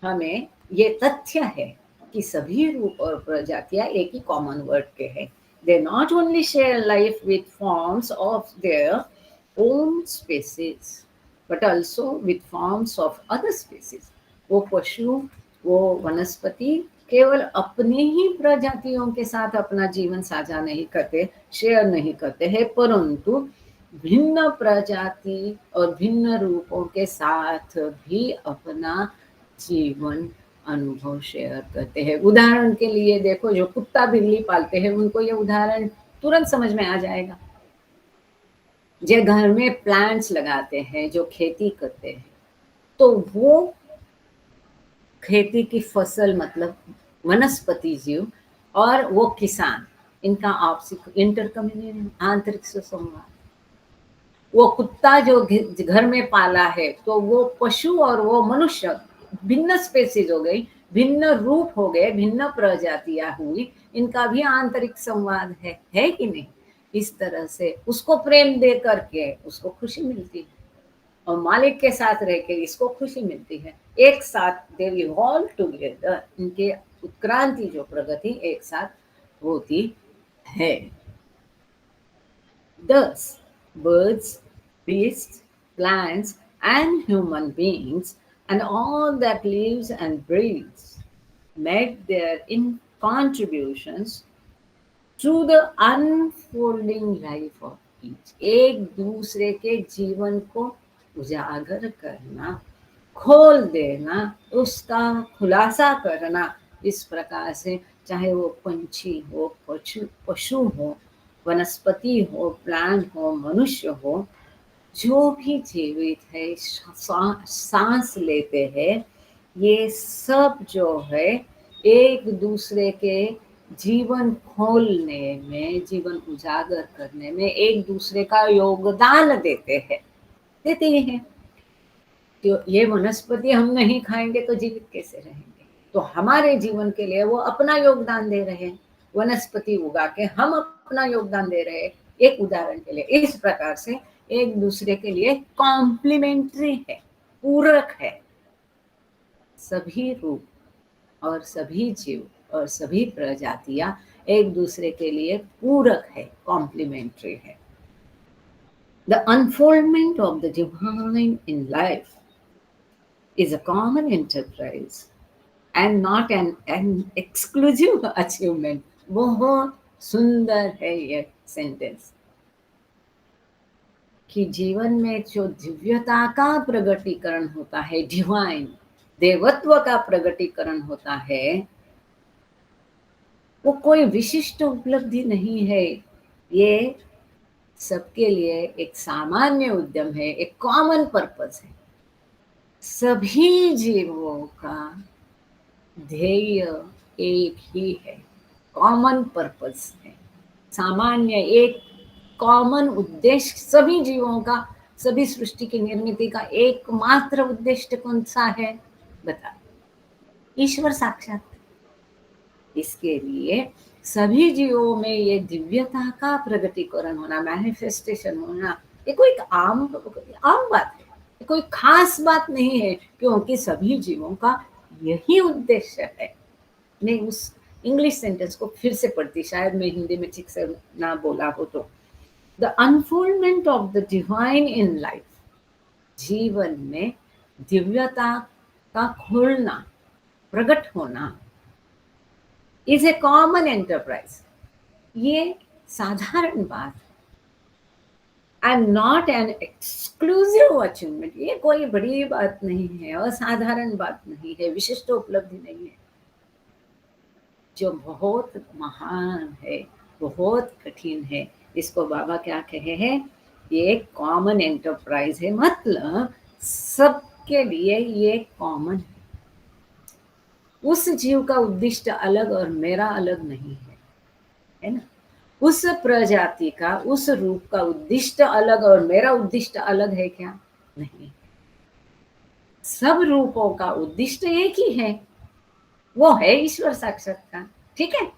हमें ये तथ्य है कि सभी रूप और प्रजातियां एक ही कॉमन वर्ड के हैं। They not only share life with forms of their own species but also with forms of other species. वो पशु, वो वनस्पति केवल अपनी ही प्रजातियों के साथ अपना जीवन साझा नहीं करते, शेयर नहीं करते हैं, परंतु भिन्न प्रजाति और भिन्न रूपों के साथ भी अपना जीवन अनुभव शेयर करते हैं। उदाहरण के लिए देखो, जो कुत्ता बिल्ली पालते हैं उनको ये उदाहरण तुरंत समझ में आ जाएगा। जो घर में प्लांट्स लगाते हैं, जो खेती करते हैं, तो वो खेती की फसल मतलब वनस्पति जीव और वो किसान, इनका आपसी इंटरकम्युनियन, आंतरिक सुसंवाद। वो कुत्ता जो घर में पाला है तो वो पशु और वो मनुष्य भिन्न स्पेसीज हो गई, भिन्न रूप हो गए, भिन्न प्रजातियां हुई, इनका भी आंतरिक संवाद है कि नहीं? इस तरह से उसको प्रेम दे करके उसको खुशी मिलती है, और मालिक के साथ रह के इसको खुशी मिलती है। एक साथ दे इवॉल्व टुगेदर, इनके उत्क्रांति जो प्रगति एक साथ होती है। Thus, birds, beasts, plants, and human beings, and all that lives and breathes, make their contributions to the unfolding life of each. एक दूसरे के जीवन को उजागर करना, खोल देना, उसका खुलासा करना, इस प्रकार से चाहे वो पंछी हो, पशु हो, वनस्पति हो, प्लांट हो, मनुष्य हो, जो भी जीवित है, सांस लेते हैं, ये सब जो है एक दूसरे के जीवन खोलने में, जीवन उजागर करने में एक दूसरे का योगदान देते हैं, देते ही हैं। तो ये वनस्पति हम नहीं खाएंगे तो जीवित कैसे रहेंगे? तो हमारे जीवन के लिए वो अपना योगदान दे रहे हैं, वनस्पति उगा के हम अपना योगदान दे रहे हैं। एक उदाहरण के लिए इस प्रकार से एक दूसरे के लिए कॉम्प्लीमेंट्री है, पूरक है। सभी रूप और सभी जीव और सभी प्रजातियां एक दूसरे के लिए पूरक है, कॉम्प्लीमेंट्री है। The unfoldment of the divine in life is a common enterprise and not an exclusive achievement. बहुत सुंदर है ये सेंटेंस कि जीवन में जो दिव्यता का प्रगटीकरण होता है, डिवाइन देवत्व का प्रगटीकरण होता है, वो कोई विशिष्ट उपलब्धि नहीं है। ये सबके लिए एक सामान्य उद्यम है, एक कॉमन पर्पस है। सभी जीवों का ध्येय एक ही है, कॉमन पर्पस है, सामान्य एक कॉमन उद्देश्य सभी जीवों का, सभी सृष्टि की निर्मिति का एकमात्र उद्देश्य कौन सा है? बता। ईश्वर साक्षात। इसके लिए सभी जीवों में ये दिव्यता का प्रगटीकरण होना, मैनिफेस्टेशन होना, ये कोई आम बात है, कोई खास बात नहीं है, क्योंकि सभी जीवों का यही उद्देश्य है। मैं उस इंग्लिश सेंटेंस को फिर से पढ़ती, शायद मैं हिंदी में ठीक से ना बोला हो तो। The unfoldment of the divine in life, जीवन में दिव्यता का खुलना, प्रकट होना, इज ए कॉमन एंटरप्राइज, ये साधारण बात and not an exclusive achievement, ये कोई बड़ी बात नहीं है, असाधारण बात नहीं है, विशिष्ट उपलब्धि नहीं है, जो बहुत महान है, बहुत कठिन है। इसको बाबा क्या कहे हैं? ये कॉमन एंटरप्राइज है, मतलब सबके लिए ये कॉमन है। उस जीव का उद्देश्य अलग और मेरा अलग नहीं है ना? उस प्रजाति का, उस रूप का उद्देश्य अलग और मेरा उद्देश्य अलग है क्या? नहीं। सब रूपों का उद्देश्य एक ही है, वो है ईश्वर साक्षात्कार। ठीक है,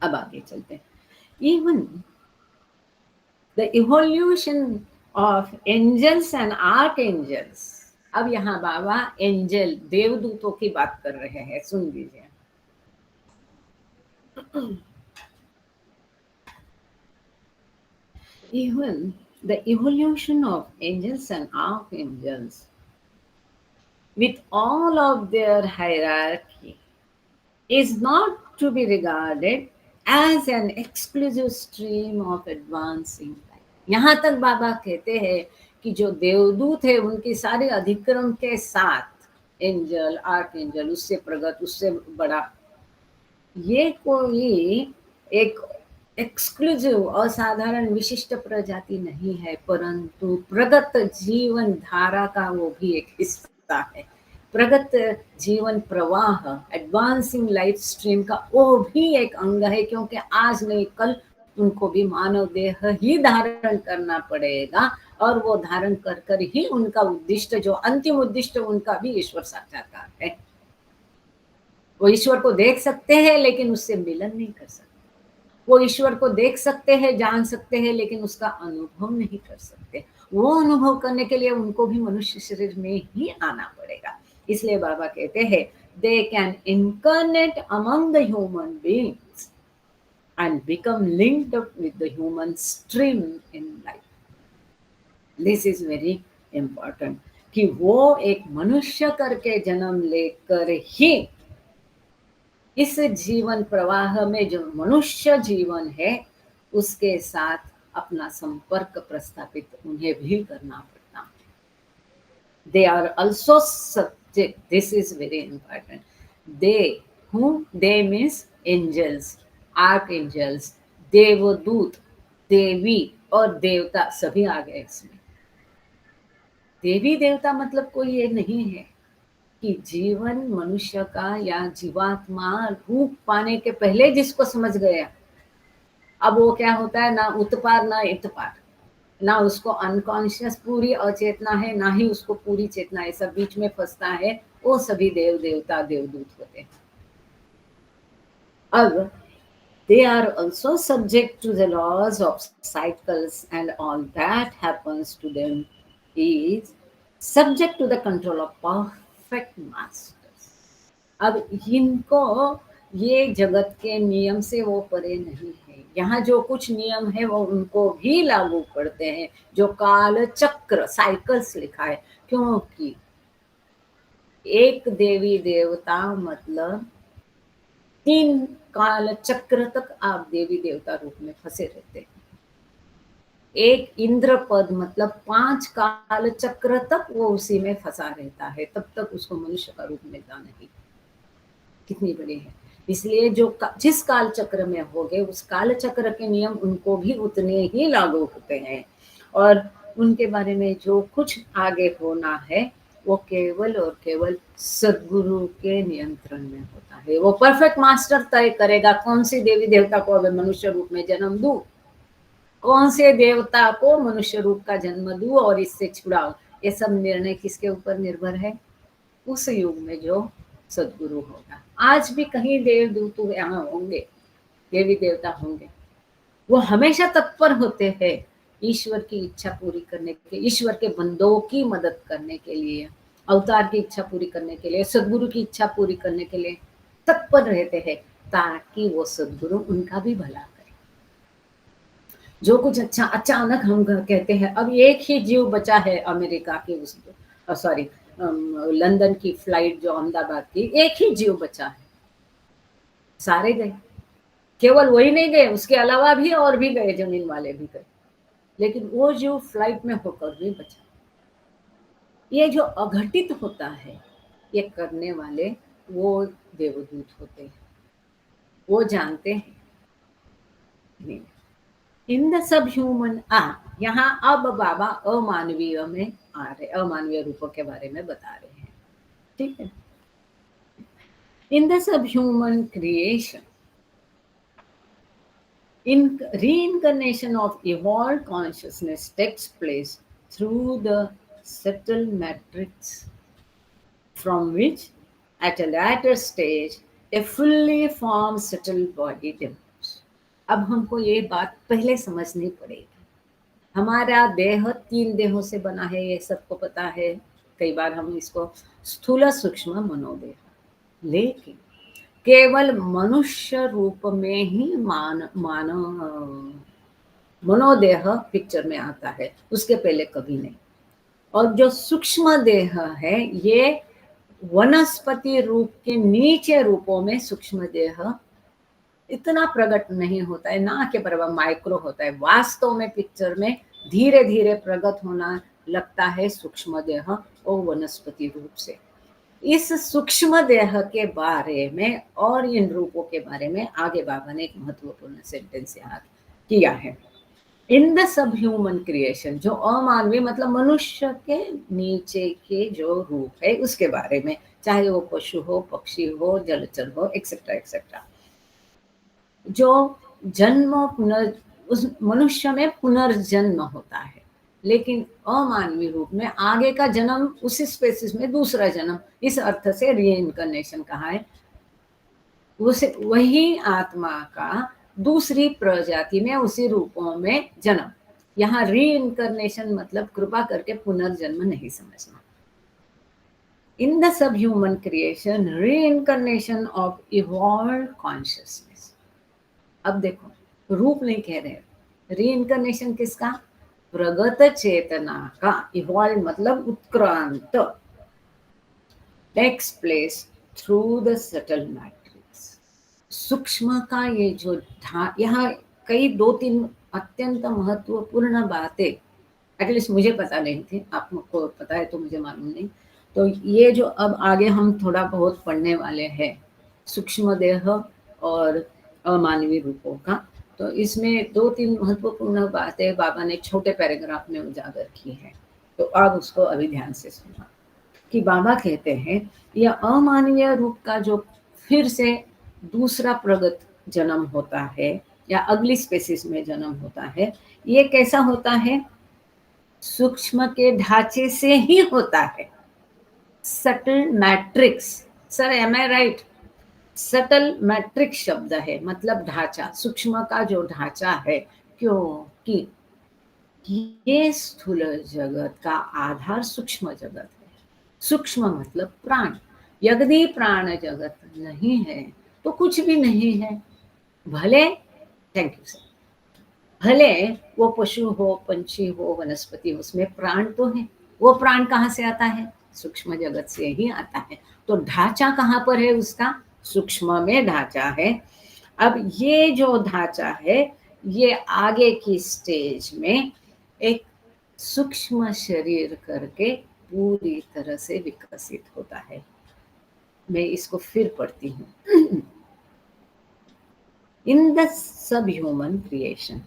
अब आगे चलते हैं। Even the evolution of angels and archangels, अब यहाँ बाबा एंजल, देवदूतों की बात कर रहे हैं, सुन लीजिए। Even the evolution of angels and archangels, with all of their hierarchy, is not to be regarded as an exclusive stream of advancing life. यहाँ तक बाबा कहते हैं कि जो देवदूत है उनकी सारे अधिक्रम के साथ, एंजल, आर्क एंजल, उससे प्रगत, उससे बड़ा, ये कोई एक एक्सक्लूसिव असाधारण विशिष्ट प्रजाति नहीं है, परंतु प्रगत जीवन धारा का वो भी एक हिस्सा है। प्रगत जीवन प्रवाह, एडवांसिंग लाइफ स्ट्रीम का वो भी एक अंग है, क्योंकि आज नहीं कल उनको भी मानव देह ही धारण करना पड़ेगा, और वो धारण कर कर ही उनका उद्देश्य, जो अंतिम उद्देश्य उनका भी ईश्वर साक्षात्कार है। वो ईश्वर को देख सकते हैं लेकिन उससे मिलन नहीं कर सकते। वो ईश्वर को देख सकते हैं, जान सकते हैं, लेकिन उसका अनुभव नहीं कर सकते। वो अनुभव करने के लिए उनको भी मनुष्य शरीर में ही आना पड़ेगा। इसलिए बाबा कहते हैं they can incarnate among the human beings and become linked up with the human stream in life. This is very important कि वो एक मनुष्य करके जन्म लेकर ही इस जीवन प्रवाह में जो मनुष्य जीवन है उसके साथ अपना संपर्क प्रस्थापित उन्हें भी करना पड़ता है। They are also subject, this is very important, they whom they means angels, archangels, देवदूत, देवी और देवता सभी आ गए इसमें। देवी देवता मतलब कोई ये नहीं है कि जीवन मनुष्य का या जीवात्मा रूप पाने के पहले जिसको समझ गया, अब वो क्या होता है, ना उत्पार ना इतपार, ना उसको अनकॉन्शियस पूरी अचेतना है, ना ही उसको पूरी चेतना है, सब बीच में फंसता है, वो सभी देव देवता देवदूत होते हैं। अब they are also subject to the laws of cycles and all that happens to them is subject to the control of perfect masters। अब इनको ये जगत के नियम से वो परे नहीं है, यहाँ जो कुछ नियम है वो उनको भी लागू पड़ते हैं, जो काल चक्र साइकिल्स लिखा है, क्योंकि एक देवी देवता मतलब 3 काल चक्र तक आप देवी देवता रूप में फंसे रहते हैं। एक इंद्र पद मतलब 5 काल चक्र तक वो उसी में फंसा रहता है, तब तक उसको मनुष्य का रूप मिलता नहीं। कितनी बड़ी है। इसलिए जो जिस काल चक्र में हो गए उस काल चक्र के नियम उनको भी उतने ही लागू होते हैं, और उनके बारे में जो कुछ आगे होना है वो केवल और केवल सद्गुरु के नियंत्रण में होता है। वो परफेक्ट मास्टर तय करेगा कौन सी देवी देवता को अब मनुष्य रूप में जन्म दूं, कौन से देवता को मनुष्य रूप का जन्म दूं और इससे छुड़ाओ। ये सब निर्णय किसके ऊपर निर्भर है, उस युग में जो सद्गुरु होगा। आज भी कहीं देवदूत यहाँ होंगे, देवी देवता होंगे, वो हमेशा तत्पर होते हैं ईश्वर की इच्छा पूरी करने के, ईश्वर के बंदों की मदद करने के लिए, अवतार की इच्छा पूरी करने के लिए, सद्गुरु की इच्छा पूरी करने के लिए तत्पर रहते हैं, ताकि वो सद्गुरु उनका भी भला करे। जो कुछ अच्छा अचानक हम कहते हैं अब एक ही जीव बचा है अमेरिका की उस सॉरी लंदन की फ्लाइट जो अहमदाबाद की, एक ही जीव बचा है, सारे गए, केवल वही नहीं गए, उसके अलावा भी और भी गए, जमीन वाले भी गए, लेकिन वो जीव फ्लाइट में होकर भी बचा। ये जो अघटित होता है ये करने वाले वो देवदूत होते हैं, वो जानते हैं। इन द सब ह्यूमन यहाँ अब बाबा अमानवीय में आ रहे, अमानवीय रूपों के बारे में बता रहे हैं, ठीक है। In the sub human creation reincarnation of evolved consciousness takes place through the subtle matrix from which at a later stage a fully formed subtle body develops। अब हमको ये बात पहले समझनी पड़ेगी। हमारा देह 3 देहों से बना है, ये सबको पता है, कई बार हम इसको स्थूल सूक्ष्म मनोदेह, लेकिन केवल मनुष्य रूप में ही मनोदेह पिक्चर में आता है, उसके पहले कभी नहीं। और जो सूक्ष्म देह है ये वनस्पति रूप के नीचे रूपों में सूक्ष्म देह इतना प्रकट नहीं होता है, ना के बराबर माइक्रो होता है, वास्तव में पिक्चर में धीरे धीरे प्रकट होना लगता है सूक्ष्म देह और वनस्पति रूप से। इस सूक्ष्म देह के बारे में और इन रूपों के बारे में आगे बाबा ने एक महत्वपूर्ण सेंटेंस याद किया है। In the sub human creation, जो अमानवीय मतलब मनुष्य के नीचे के जो रूप है उसके बारे में, चाहे वो पशु हो, पक्षी हो, जलचर हो, एक्सेट्रा एक्सेट्रा, जो जन्म उस मनुष्य में पुनर्जन्म होता है, लेकिन अमानवीय रूप में आगे का जन्म उसी स्पेसिस में दूसरा जन्म, इस अर्थ से रीइंकार्नेशन कहा है। उसे वही आत्मा का दूसरी प्रजाति में उसी रूपों में जन्म। यहाँ री इनकर्नेशन मतलब कृपा करके पुनर्जन्म नहीं समझना। In the sub human creation री इनकर्नेशन ऑफ इवॉल्व कॉन्शियसनेस। अब देखो रूप नहीं कह रहे, री इनकर्नेशन किसका? प्रगत चेतना का। इवॉल्व मतलब उत्क्रांत। Takes place through the subtle matrix. सूक्ष्म का ये जो यहाँ कई 2-3 अत्यंत महत्वपूर्ण बातें एटलीस्ट मुझे पता नहीं थी, आपको पता है तो मुझे मालूम नहीं। तो ये जो अब आगे हम थोड़ा बहुत पढ़ने वाले हैं सूक्ष्म देह और अमानवीय रूपों का, तो इसमें 2-3 महत्वपूर्ण बातें बाबा ने छोटे पैराग्राफ में उजागर की है। तो आप उसको अभी ध्यान से सुना कि बाबा कहते हैं यह अमानवीय रूप का जो फिर से दूसरा प्रगत जन्म होता है या अगली स्पेसिस में जन्म होता है, ये कैसा होता है? सूक्ष्म के ढांचे से ही होता है। सटल मैट्रिक्स, सर एम आई राइट? सटल मैट्रिक्स शब्द है, मतलब ढांचा, सूक्ष्म का जो ढांचा है। क्योंकि ये स्थूल जगत का आधार सूक्ष्म जगत है। सूक्ष्म मतलब प्राण। यदि प्राण जगत नहीं है तो कुछ भी नहीं है। भले, थैंक यू सर, भले वो पशु हो, पंछी हो, वनस्पति हो, उसमें प्राण तो है। वो प्राण कहाँ से आता है? सूक्ष्म जगत से ही आता है। तो ढांचा कहाँ पर है उसका? सूक्ष्म में ढांचा है। अब ये जो ढांचा है ये आगे की स्टेज में एक सूक्ष्म शरीर करके पूरी तरह से विकसित होता है। मैं इसको फिर पढ़ती हूँ। In the sub human creation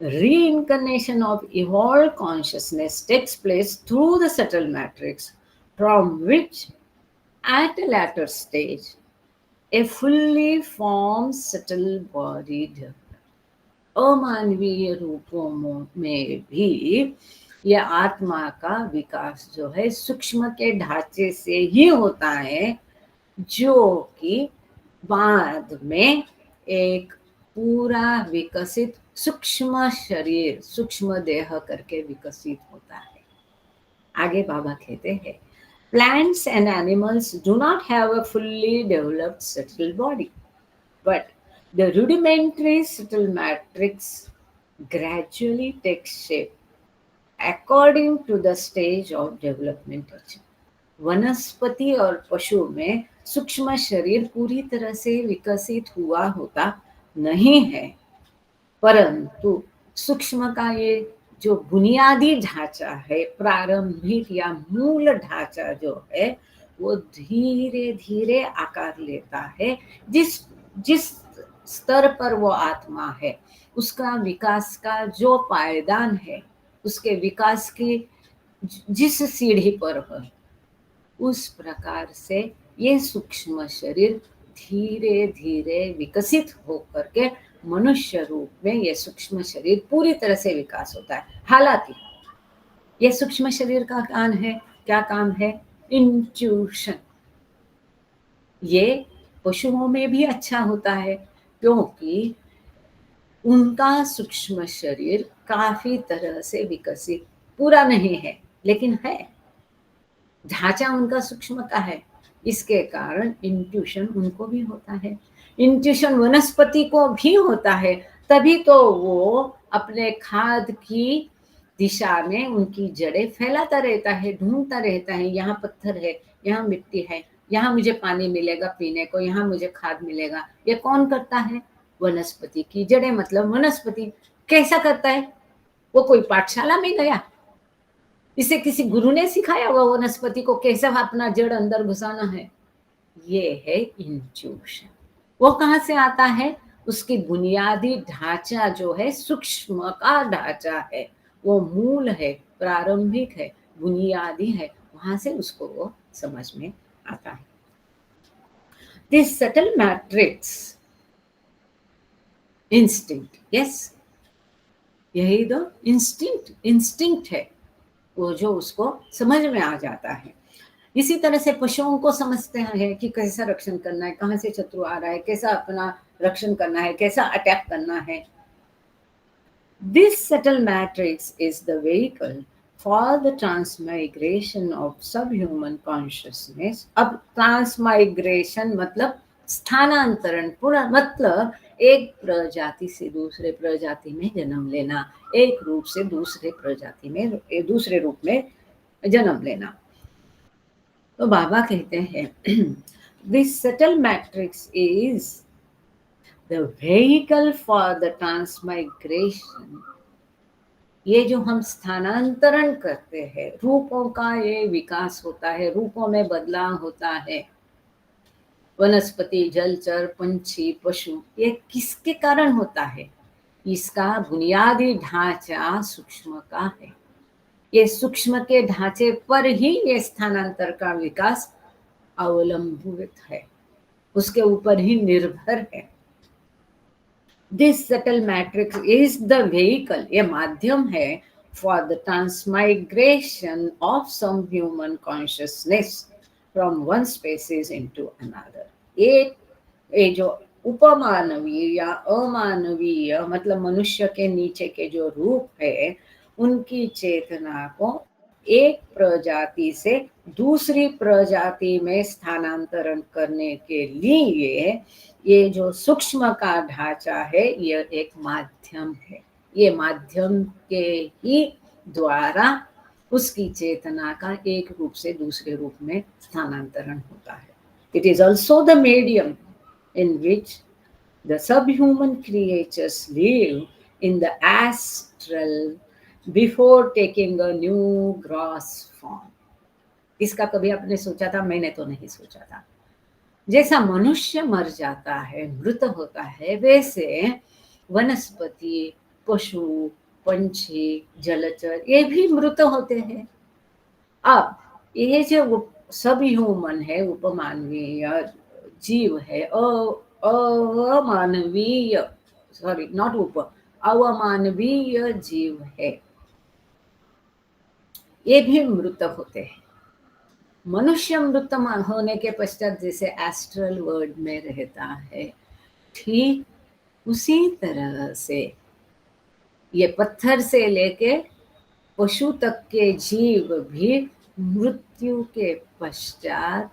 reincarnation of evolved consciousness takes place through the subtle matrix, from which, at a later stage, a fully formed subtle body develops. अमानवीय रूपों में भी यह आत्मा का विकास जो है सूक्ष्म के ढांचे से ही होता है, जो कि बाद में एक पूरा विकसित सूक्ष्म शरीर, सूक्ष्म देह करके विकसित होता है। आगे बाबा कहते हैं plants and animals do not have a fully developed subtle body, but the rudimentary subtle matrix gradually takes shape according to the stage of development. वनस्पति और पशु में सूक्ष्म शरीर पूरी तरह से विकसित हुआ होता नहीं है, परंतु सूक्ष्म का ये जो बुनियादी ढांचा है, प्रारंभिक या मूल ढांचा जो है, वो धीरे धीरे आकार लेता है। जिस जिस स्तर पर वो आत्मा है, उसका विकास का जो पायदान है, उसके विकास की जिस सीढ़ी पर हो, उस प्रकार से ये सूक्ष्म शरीर धीरे धीरे विकसित होकर के मनुष्य रूप में ये सूक्ष्म शरीर पूरी तरह से विकास होता है। हालांकि ये सूक्ष्म शरीर का काम है, क्या काम है? इंट्यूशन। ये पशुओं में भी अच्छा होता है क्योंकि उनका सूक्ष्म शरीर काफी तरह से विकसित पूरा नहीं है, लेकिन है, ढांचा उनका सूक्ष्म का है। इसके कारण इंट्यूशन उनको भी होता है। इंट्यूशन वनस्पति को भी होता है, तभी तो वो अपने खाद की दिशा में उनकी जड़ें फैलाता रहता है, ढूंढता रहता है। यहाँ पत्थर है, यहाँ मिट्टी है, यहाँ मुझे पानी मिलेगा पीने को, यहाँ मुझे खाद मिलेगा। ये कौन करता है? वनस्पति की जड़ें। मतलब वनस्पति कैसा करता है? वो कोई पाठशाला में गया, इसे किसी गुरु ने सिखाया हुआ वनस्पति को कैसे अपना जड़ अंदर घुसाना है? ये है इंट्यूशन। वो कहाँ से आता है? उसकी बुनियादी ढांचा जो है, सूक्ष्म का ढांचा है, वो मूल है, प्रारंभिक है, बुनियादी है, वहां से उसको वो समझ में आता है। This subtle matrix instinct, yes, यही तो इंस्टिंक्ट है, वो जो उसको समझ में आ जाता है। इसी तरह से पशुओं को समझते हैं कि कैसा रक्षण करना है, कहाँ से शत्रु आ रहा है, कैसा अपना रक्षण करना है, कैसा अटैक करना है। This subtle matrix is the vehicle for the transmigration of subhuman consciousness. अब ट्रांसमाइग्रेशन मतलब स्थानांतरण, पूरा मतलब एक प्रजाति से दूसरे प्रजाति में जन्म लेना, एक रूप से दूसरे प्रजाति में, दूसरे रूप में जन्म लेना। तो बाबा कहते हैं this subtle matrix is the vehicle for the transmigration। ये जो हम स्थानांतरण करते हैं, रूपों का ये विकास होता है, रूपों में बदलाव होता है, वनस्पति, जलचर, पंछी, पशु, ये किसके कारण होता है? इसका बुनियादी ढांचा सूक्ष्म का है। ये सूक्ष्म के ढांचे पर ही ये स्थानांतर का विकास अवलंबित है, उसके ऊपर ही निर्भर है। This subtle matrix is the vehicle, ये माध्यम है for the transmigration of some human consciousness from one species into another। ये जो उपमानवीय या अमानवीय मतलब मनुष्य के नीचे के जो रूप है, उनकी चेतना को एक प्रजाति से दूसरी प्रजाति में स्थानांतरण करने के लिए ये जो सूक्ष्म का ढांचा है, ये एक माध्यम है। ये माध्यम के ही द्वारा उसकी चेतना का एक रूप से दूसरे रूप में स्थानांतरण होता है। It is also the medium in which the subhuman creatures live in the astral before taking a new gross form। इसका कभी आपने सोचा था? मैंने तो नहीं सोचा था। जैसा मनुष्य मर जाता है, मृत होता है, वैसे वनस्पति, पशु, पंछी, जलचर ये भी मृत होते हैं। अब ये जो सब ह्यूमन है, उपमानवीय जीव है, अमानवीय, सॉरी नॉट अवमानवीय जीव है, ये भी मृत होते हैं। मनुष्य मृत होने के पश्चात जैसे एस्ट्रल वर्ल्ड में रहता है, ठीक उसी तरह से ये पत्थर से लेके पशु तक के जीव भी मृत्यु के पश्चात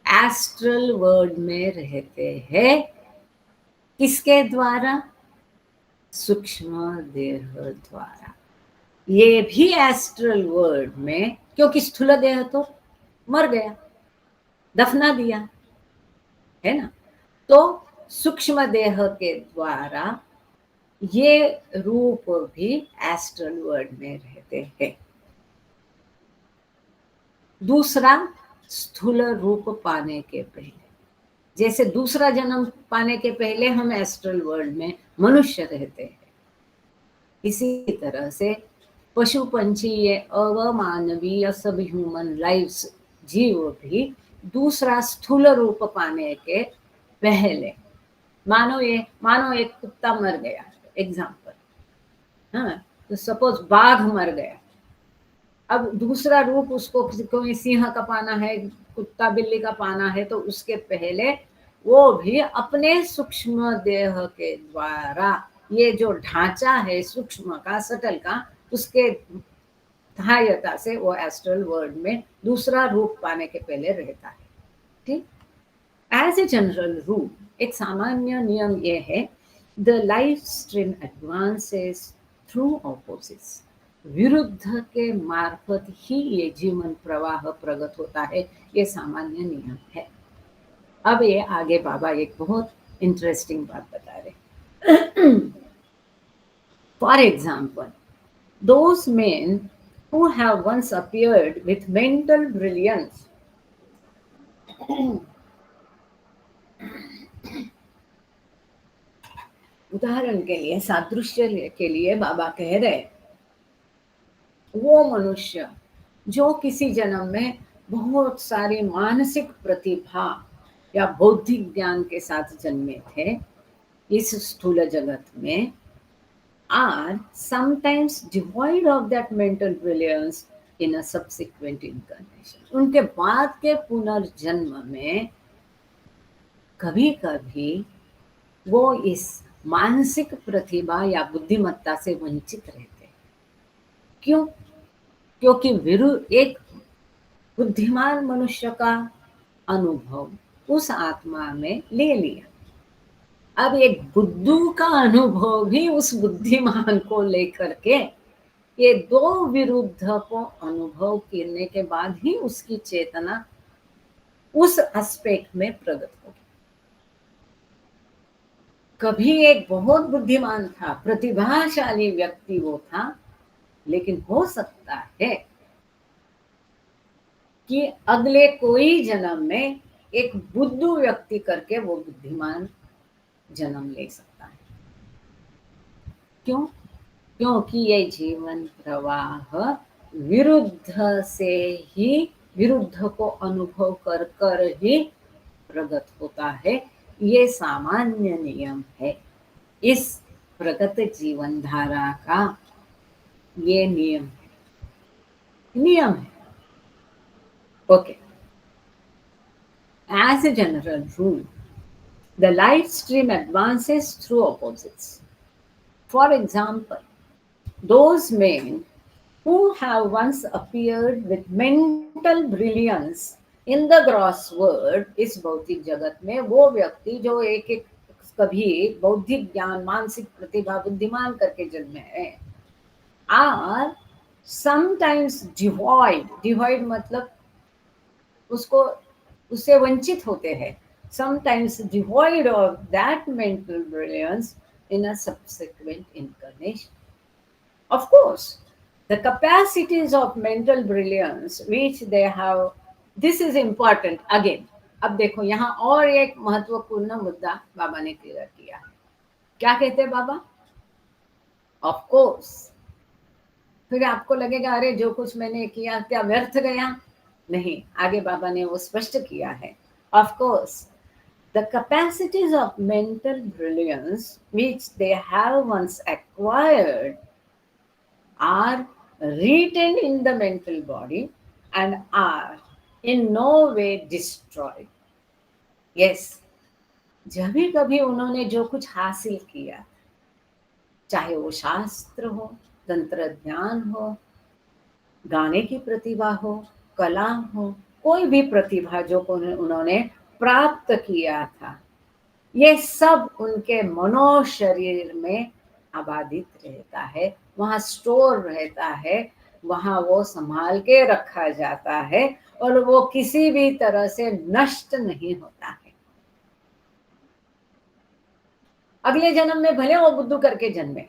एस्ट्रल वर्ल्ड में रहते हैं। किसके द्वारा? सूक्ष्म देह द्वारा। ये भी एस्ट्रल वर्ल्ड में, क्योंकि स्थूल देह तो मर गया, दफना दिया है ना, तो सूक्ष्म देह के द्वारा ये रूप भी एस्ट्रल वर्ल्ड में रहते हैं। दूसरा, स्थूल रूप पाने के पहले, जैसे दूसरा जन्म पाने के पहले हम एस्ट्रल वर्ल्ड में मनुष्य रहते हैं, इसी तरह से पशु पंछी ये अवमानवीय सब ह्यूमन लाइव्स जीव भी दूसरा स्थूल रूप पाने के पहले, मानो एक कुत्ता मर गया, एग्जाम्पल, हाँ, तो सपोज बाघ मर गया, अब दूसरा रूप उसको कोई सिंह का पाना है, कुत्ता बिल्ली का पाना है, तो उसके पहले वो भी अपने सूक्ष्म देह के द्वारा ये जो ढांचा है सूक्ष्म का, सटल का, उसके सहायता से वो एस्ट्रल वर्ल्ड में दूसरा रूप पाने के पहले रहता है। ठीक, एज ए जनरल रूल, एक सामान्य नियम ये है, the life stream advances through opposites, विरुद्ध के मार्फत ही ये जीवन प्रवाह प्रगत होता है, ये सामान्य नियम है। अब ये आगे बाबा एक बहुत इंटरेस्टिंग बात बता रहे। For example, those men who have once appeared with mental brilliance उदाहरण के लिए, सादृश्य के लिए बाबा कह रहे, वो मनुष्य जो किसी जन्म में बहुत सारी मानसिक प्रतिभा या बौद्धिक ज्ञान के साथ जन्मे थे इस स्थूल जगत में, are sometimes devoid of that mental brilliance in a subsequent incarnation. उनके बाद के पुनर्जन्म में कभी कभी वो इस मानसिक प्रतिभा या बुद्धिमत्ता से वंचित रहते हैं। क्यों? क्योंकि एक बुद्धिमान मनुष्य का अनुभव उस आत्मा में ले लिया। अब एक बुद्धू का अनुभव भी उस बुद्धिमान को लेकर के, ये दो विरुद्ध को अनुभव करने के बाद ही उसकी चेतना उस एस्पेक्ट में प्रकट होगी। कभी एक बहुत बुद्धिमान था, प्रतिभाशाली व्यक्ति वो था, लेकिन हो सकता है कि अगले कोई जन्म में एक बुद्धू व्यक्ति करके वो बुद्धिमान जन्म ले सकता है। क्यों? क्योंकि ये जीवन प्रवाह विरुद्ध से ही, विरुद्ध को अनुभव कर कर ही प्रगत होता है। ये सामान्य नियम है इस प्रगत जीवन धारा का। ये नियम है। Okay. As a general rule, the life stream advances through opposites. For example, those men who have once appeared with mental brilliance in the gross world, इस भौतिक जगत में वो व्यक्ति जो एक एक कभी बौद्धिक ज्ञान, मानसिक प्रतिभा, बुद्धिमान करके जन्मे हैं, are sometimes devoid मतलब उसको, उससे वंचित होते हैं, sometimes devoid of that mental brilliance in a subsequent incarnation. Of course, the capacities of mental brilliance which they have, this is important again. अब देखो यहाँ और एक महत्वपूर्ण मुद्दा बाबा ने क्लियर किया है। क्या कहते हैं बाबा? Of course. फिर आपको लगेगा अरे जो कुछ मैंने किया क्या व्यर्थ गया? नहीं, आगे बाबा ने वो स्पष्ट किया है। Of course, the capacities of mental brilliance which they have once acquired are retained in the mental body and are in no way destroyed. Yes, जब भी कभी उन्होंने जो कुछ हासिल किया, चाहे वो शास्त्र हो, तंत्र ज्ञान हो, गाने की प्रतिभा हो, कला हो, कोई भी प्रतिभा जो उन्होंने प्राप्त किया था, ये सब उनके मनो शरीर में आबादित रहता है, वहाँ स्टोर रहता है, वहाँ वो संभाल के रखा जाता है और वो किसी भी तरह से नष्ट नहीं होता है। अगले जन्म में भले वो बुद्धू करके जन्मे,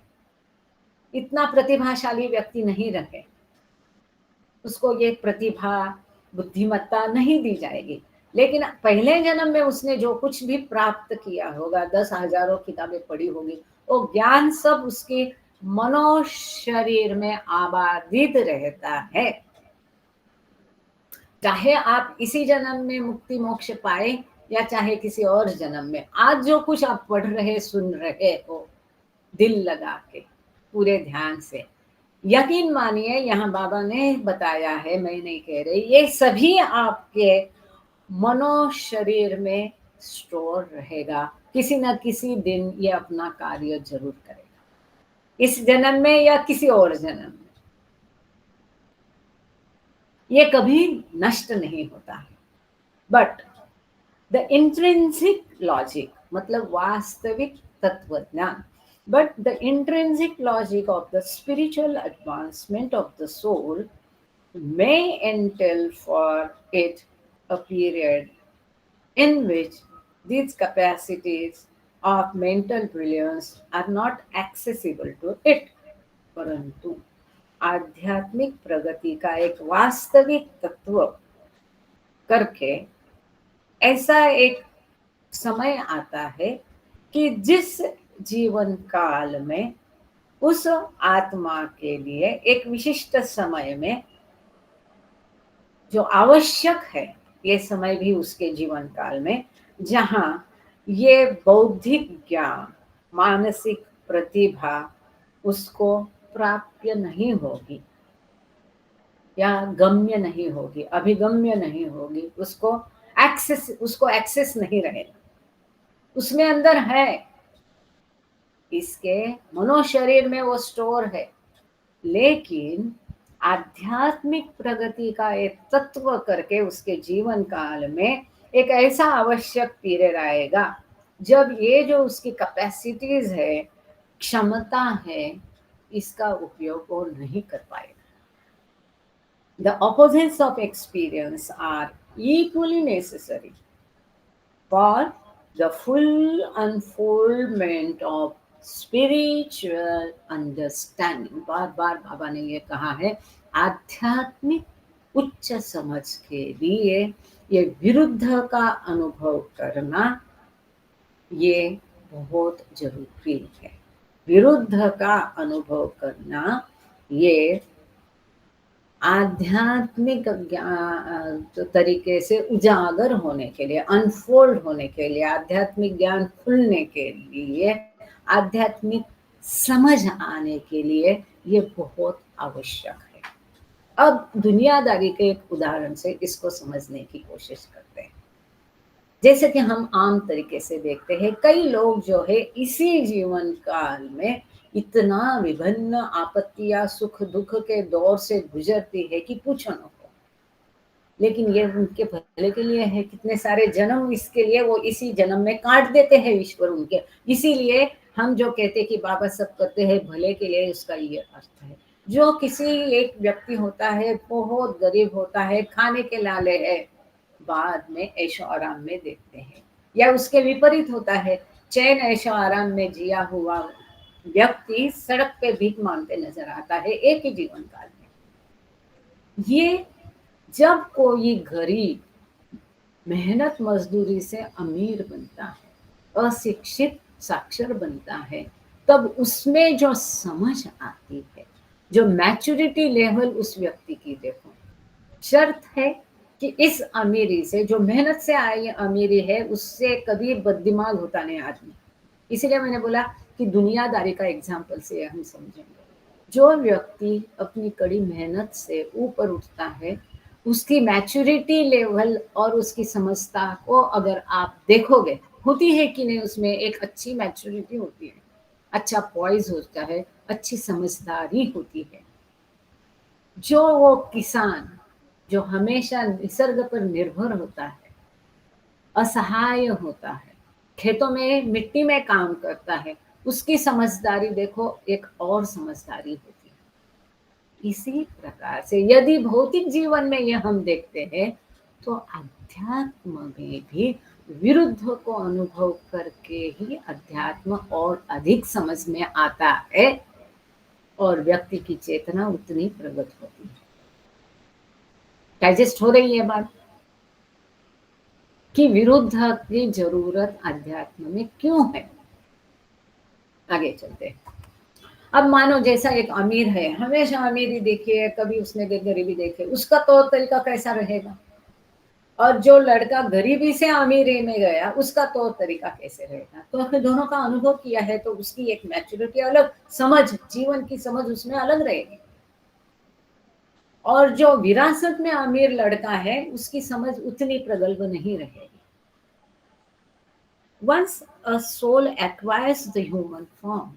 इतना प्रतिभाशाली व्यक्ति नहीं रहे, उसको ये प्रतिभा, बुद्धिमत्ता नहीं दी जाएगी, लेकिन पहले जन्म में उसने जो कुछ भी प्राप्त किया होगा, 10,000 किताबें पढ़ी होगी, वो ज्ञान सब उसके मनो शरीर में आबादित रहता है। चाहे आप इसी जन्म में मुक्ति मोक्ष पाए या चाहे किसी और जन्म में, आज जो कुछ आप पढ़ रहे, सुन रहे हो, दिल लगा के, पूरे ध्यान से, यकीन मानिए, यहाँ बाबा ने बताया है, मैं नहीं कह रही, ये सभी आपके मनो शरीर में स्टोर रहेगा। किसी न किसी दिन ये अपना कार्य जरूर करेगा, इस जन्म में या किसी और जन्म में। ये कभी नष्ट नहीं होता है। बट द इंट्रिंसिक लॉजिक मतलब वास्तविक तत्वज्ञान, but the intrinsic logic of the spiritual advancement of the soul may entail for it a period in which these capacities of mental brilliance are not accessible to it. परंतु आध्यात्मिक प्रगति का एक वास्तविक तत्व करके ऐसा एक समय आता है कि जिस जीवन काल में उस आत्मा के लिए एक विशिष्ट समय में जो आवश्यक है, ये समय भी उसके जीवन काल में, जहां ये बौद्धिक ज्ञान, मानसिक प्रतिभा उसको प्राप्य नहीं होगी, या गम्य नहीं होगी, अभिगम्य नहीं होगी, उसको एक्सेस नहीं रहेगा, उसमें अंदर है, इसके मनोशरीर में वो स्टोर है। लेकिन आध्यात्मिक प्रगति का एक तत्व करके उसके जीवन काल में एक ऐसा आवश्यक पीरियड आएगा जब ये जो उसकी कैपेसिटीज है, क्षमता है, इसका उपयोग वो नहीं कर पाएगा। The opposites of experience are equally necessary for the full unfoldment of spiritual understanding। बार बार बाबा ने ये कहा है, आध्यात्मिक उच्च समझ के लिए ये विरुद्ध का अनुभव करना ये बहुत जरूरी है। विरुद्ध का अनुभव करना ये आध्यात्मिक तरीके से उजागर होने के लिए, अनफोल्ड होने के लिए, आध्यात्मिक ज्ञान खुलने के लिए, आध्यात्मिक समझ आने के लिए ये बहुत आवश्यक है। अब दुनियादारी के एक उदाहरण से इसको समझने की कोशिश करते हैं। जैसे कि हम आम तरीके से देखते हैं, कई लोग जो है इसी जीवन काल में इतना विभिन्न आपत्तियां सुख दुख के दौर से गुजरती है कि पूछो न हो। लेकिन ये उनके भले के लिए है, कितने सारे जन्म इसके लिए वो इसी जन्म में काट देते हैं ईश्वर उनके। इसीलिए हम जो कहते हैं कि बाबा सब करते हैं भले के लिए, उसका ये अर्थ है। जो किसी एक व्यक्ति होता है, बहुत गरीब होता है, खाने के लाले है, बाद में ऐशो आराम में देखते हैं, या उसके विपरीत होता है, चैन ऐशो आराम में जिया हुआ व्यक्ति सड़क पे भीख मांगते नजर आता है एक ही जीवन काल में। ये जब कोई गरीब मेहनत मजदूरी से अमीर बनता है, अशिक्षित साक्षर बनता है, तब उसमें जो समझ आती है, जो मैच्योरिटी लेवल उस व्यक्ति की देखो। शर्त है कि इस अमीरी से, जो मेहनत से आई अमीरी है, उससे कभी बददिमाग होता नहीं आदमी। इसीलिए मैंने बोला कि दुनियादारी का एग्जाम्पल से हम समझेंगे। जो व्यक्ति अपनी कड़ी मेहनत से ऊपर उठता है, उसकी मैच्योरिटी लेवल और उसकी समझता को अगर आप देखोगे, होती है कि नहीं, उसमें एक अच्छी मैच्योरिटी होती है, अच्छा पॉइज होता है, अच्छी समझदारी होती है। जो वो किसान जो हमेशा निसर्ग पर निर्भर होता है, असहाय होता है, खेतों में मिट्टी में काम करता है, उसकी समझदारी देखो एक और समझदारी होती है। इसी प्रकार से यदि भौतिक जीवन में ये हम देखते हैं, तो अध्यात्म में भी विरुद्ध को अनुभव करके ही अध्यात्म और अधिक समझ में आता है और व्यक्ति की चेतना उतनी प्रगट होती है। डाइजेस्ट हो रही है बात कि विरुद्ध की जरूरत अध्यात्म में क्यों है। आगे चलते हैं। अब मानो जैसा एक अमीर है, हमेशा अमीरी देखी है, कभी उसने गरीबी देखी, उसका तौर तरीका कैसा रहेगा, और जो लड़का गरीबी से अमीरी में गया, उसका तौर तरीका कैसे रहेगा। तो हमने दोनों का अनुभव किया है, तो उसकी एक मैच्योरिटी अलग, समझ, जीवन की समझ उसमें अलग रहेगी। और जो विरासत में अमीर लड़का है, उसकी समझ उतनी प्रगल्भ नहीं रहेगी। Once a soul acquires the human form,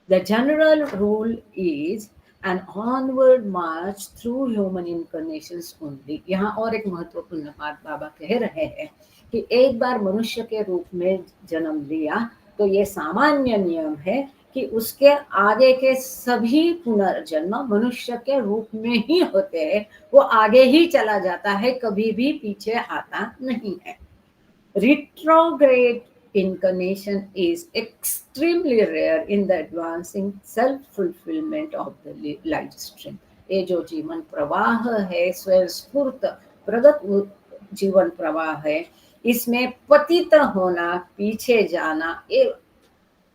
the general rule is an onward march through human incarnations only। यहाँ और एक महत्वपूर्ण बात बाबा कह रहे हैं कि एक बार मनुष्य के रूप में जन्म लिया तो ये सामान्य नियम है कि उसके आगे के सभी पुनर्जन्म मनुष्य के रूप में ही होते हैं। वो आगे ही चला जाता है, कभी भी पीछे आता नहीं है। Retrograde incarnation is extremely rare in the advancing self-fulfillment of the life stream। ये जो जीवन प्रवाह है, स्वयं स्फूर्त प्रगत जीवन प्रवाह है, इसमें पतित होना, पीछे जाना, ये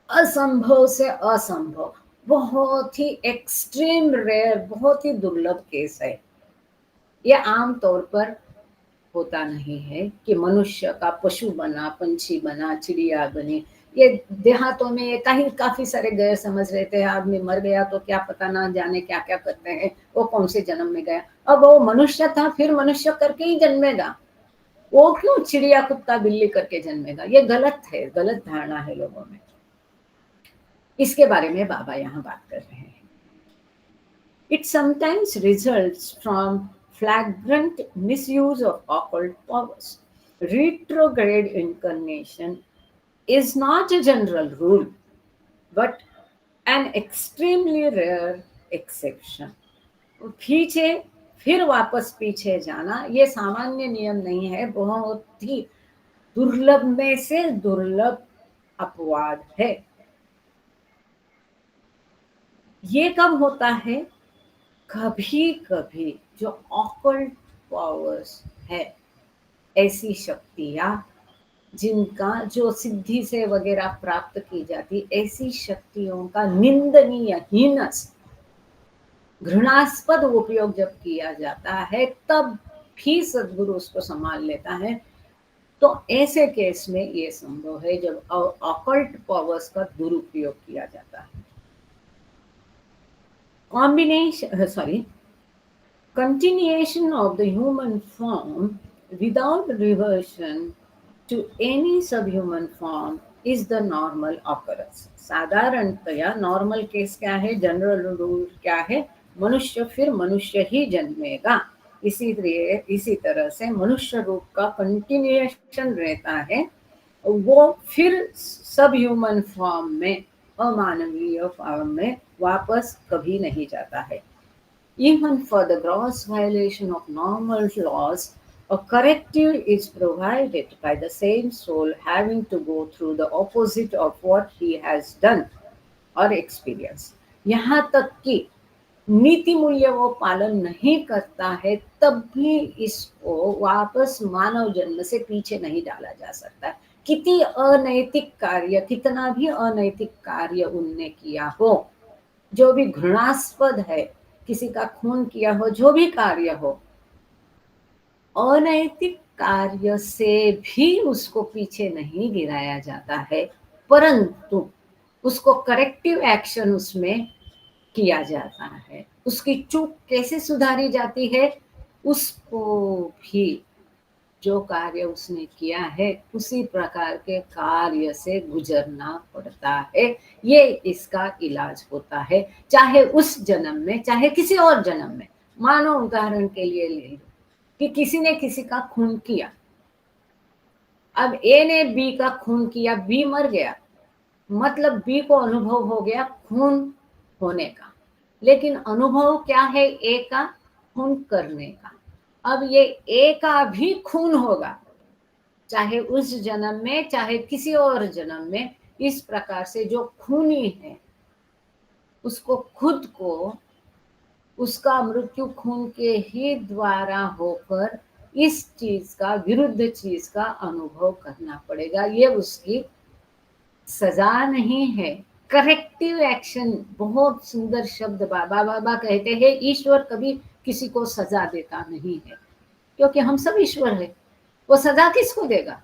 असंभव से असंभव, बहुत ही एक्सट्रीम रेयर, बहुत ही दुर्लभ केस है। ये आम तौर पर होता नहीं है कि मनुष्य का पशु बना, पंछी बना, चिड़िया बनी, ये देहातों में ये कहीं काफी सारे गैर समझ रहते हैं, आदमी मर गया तो क्या पता ना जाने क्या क्या करते हैं, वो कौन से जन्म में गया, अब वो मनुष्य था फिर मनुष्य करके ही जन्मेगा, वो क्यों चिड़िया कुत्ता बिल्ली करके जन्मेगा, ये गलत है, गलत धारणा है लोगों में। इसके बारे में बाबा यहाँ बात कर रहे हैं। It sometimes results from flagrant misuse of occult powers. Retrograde incarnation is not a general rule, but an extremely rare exception. पीछे फिर वापस पीछे जाना ये सामान्य नियम नहीं है, बहुत ही दुर्लभ में से दुर्लभ अपवाद है। ये कब होता है? कभी कभी जो ऑकल्ट पावर्स है, ऐसी शक्तियां जिनका जो सिद्धि से वगैरह प्राप्त की जाती, ऐसी शक्तियों का निंदनीय हीनस घृणास्पद उपयोग जब किया जाता है, तब भी सद्गुरु उसको संभाल लेता है। तो ऐसे केस में ये संभव है जब ऑकल्ट पावर्स का दुरुपयोग किया जाता है। Continuation of the human form without reversion to any subhuman form is the normal occurrence. साधारणतया नॉर्मल केस क्या है, जनरल रूल क्या है, मनुष्य फिर मनुष्य ही जन्मेगा। इसी तरह से मनुष्य रूप का कंटिन्यूएशन रहता है, वो फिर सब ह्यूमन फॉर्म में, अमानवीय फॉर्म में वापस कभी नहीं जाता है। Even for the gross violation of normal laws, a corrective is provided by the same soul having to go through the opposite of what he has done or experienced. यहाँ तक कि नीति मूल्य वो पालन नहीं करता है, तब भी इसको वापस मानव जन्म से पीछे नहीं डाला जा सकता। कितनी अनैतिक कार्य, कितना भी अनैतिक कार्य उनने किया हो, जो भी घृणास्पद है, किसी का खून किया हो, जो भी कार्य हो, अनैतिक कार्य से भी उसको पीछे नहीं गिराया जाता है, परंतु उसको करेक्टिव एक्शन उसमें किया जाता है। उसकी चूक कैसे सुधारी जाती है, उसको भी जो कार्य उसने किया है उसी प्रकार के कार्य से गुजरना पड़ता है। ये इसका इलाज होता है, चाहे उस जन्म में चाहे किसी और जन्म में। मानो उदाहरण के लिए ले लो कि किसी ने किसी का खून किया, अब ए ने बी का खून किया, बी मर गया, मतलब बी को अनुभव हो गया खून होने का, लेकिन अनुभव क्या है ए का? खून करने का। अब ये ए का भी खून होगा, चाहे उस जन्म में चाहे किसी और जन्म में। इस प्रकार से जो खूनी है उसको खुद को उसका मृत्यु खून के ही द्वारा होकर इस चीज का, विरुद्ध चीज का अनुभव करना पड़ेगा। ये उसकी सजा नहीं है, करेक्टिव एक्शन। बहुत सुंदर शब्द बाबा कहते हैं, ईश्वर कभी किसी को सजा देता नहीं है, क्योंकि हम सब ईश्वर है। वो सजा किसको देगा?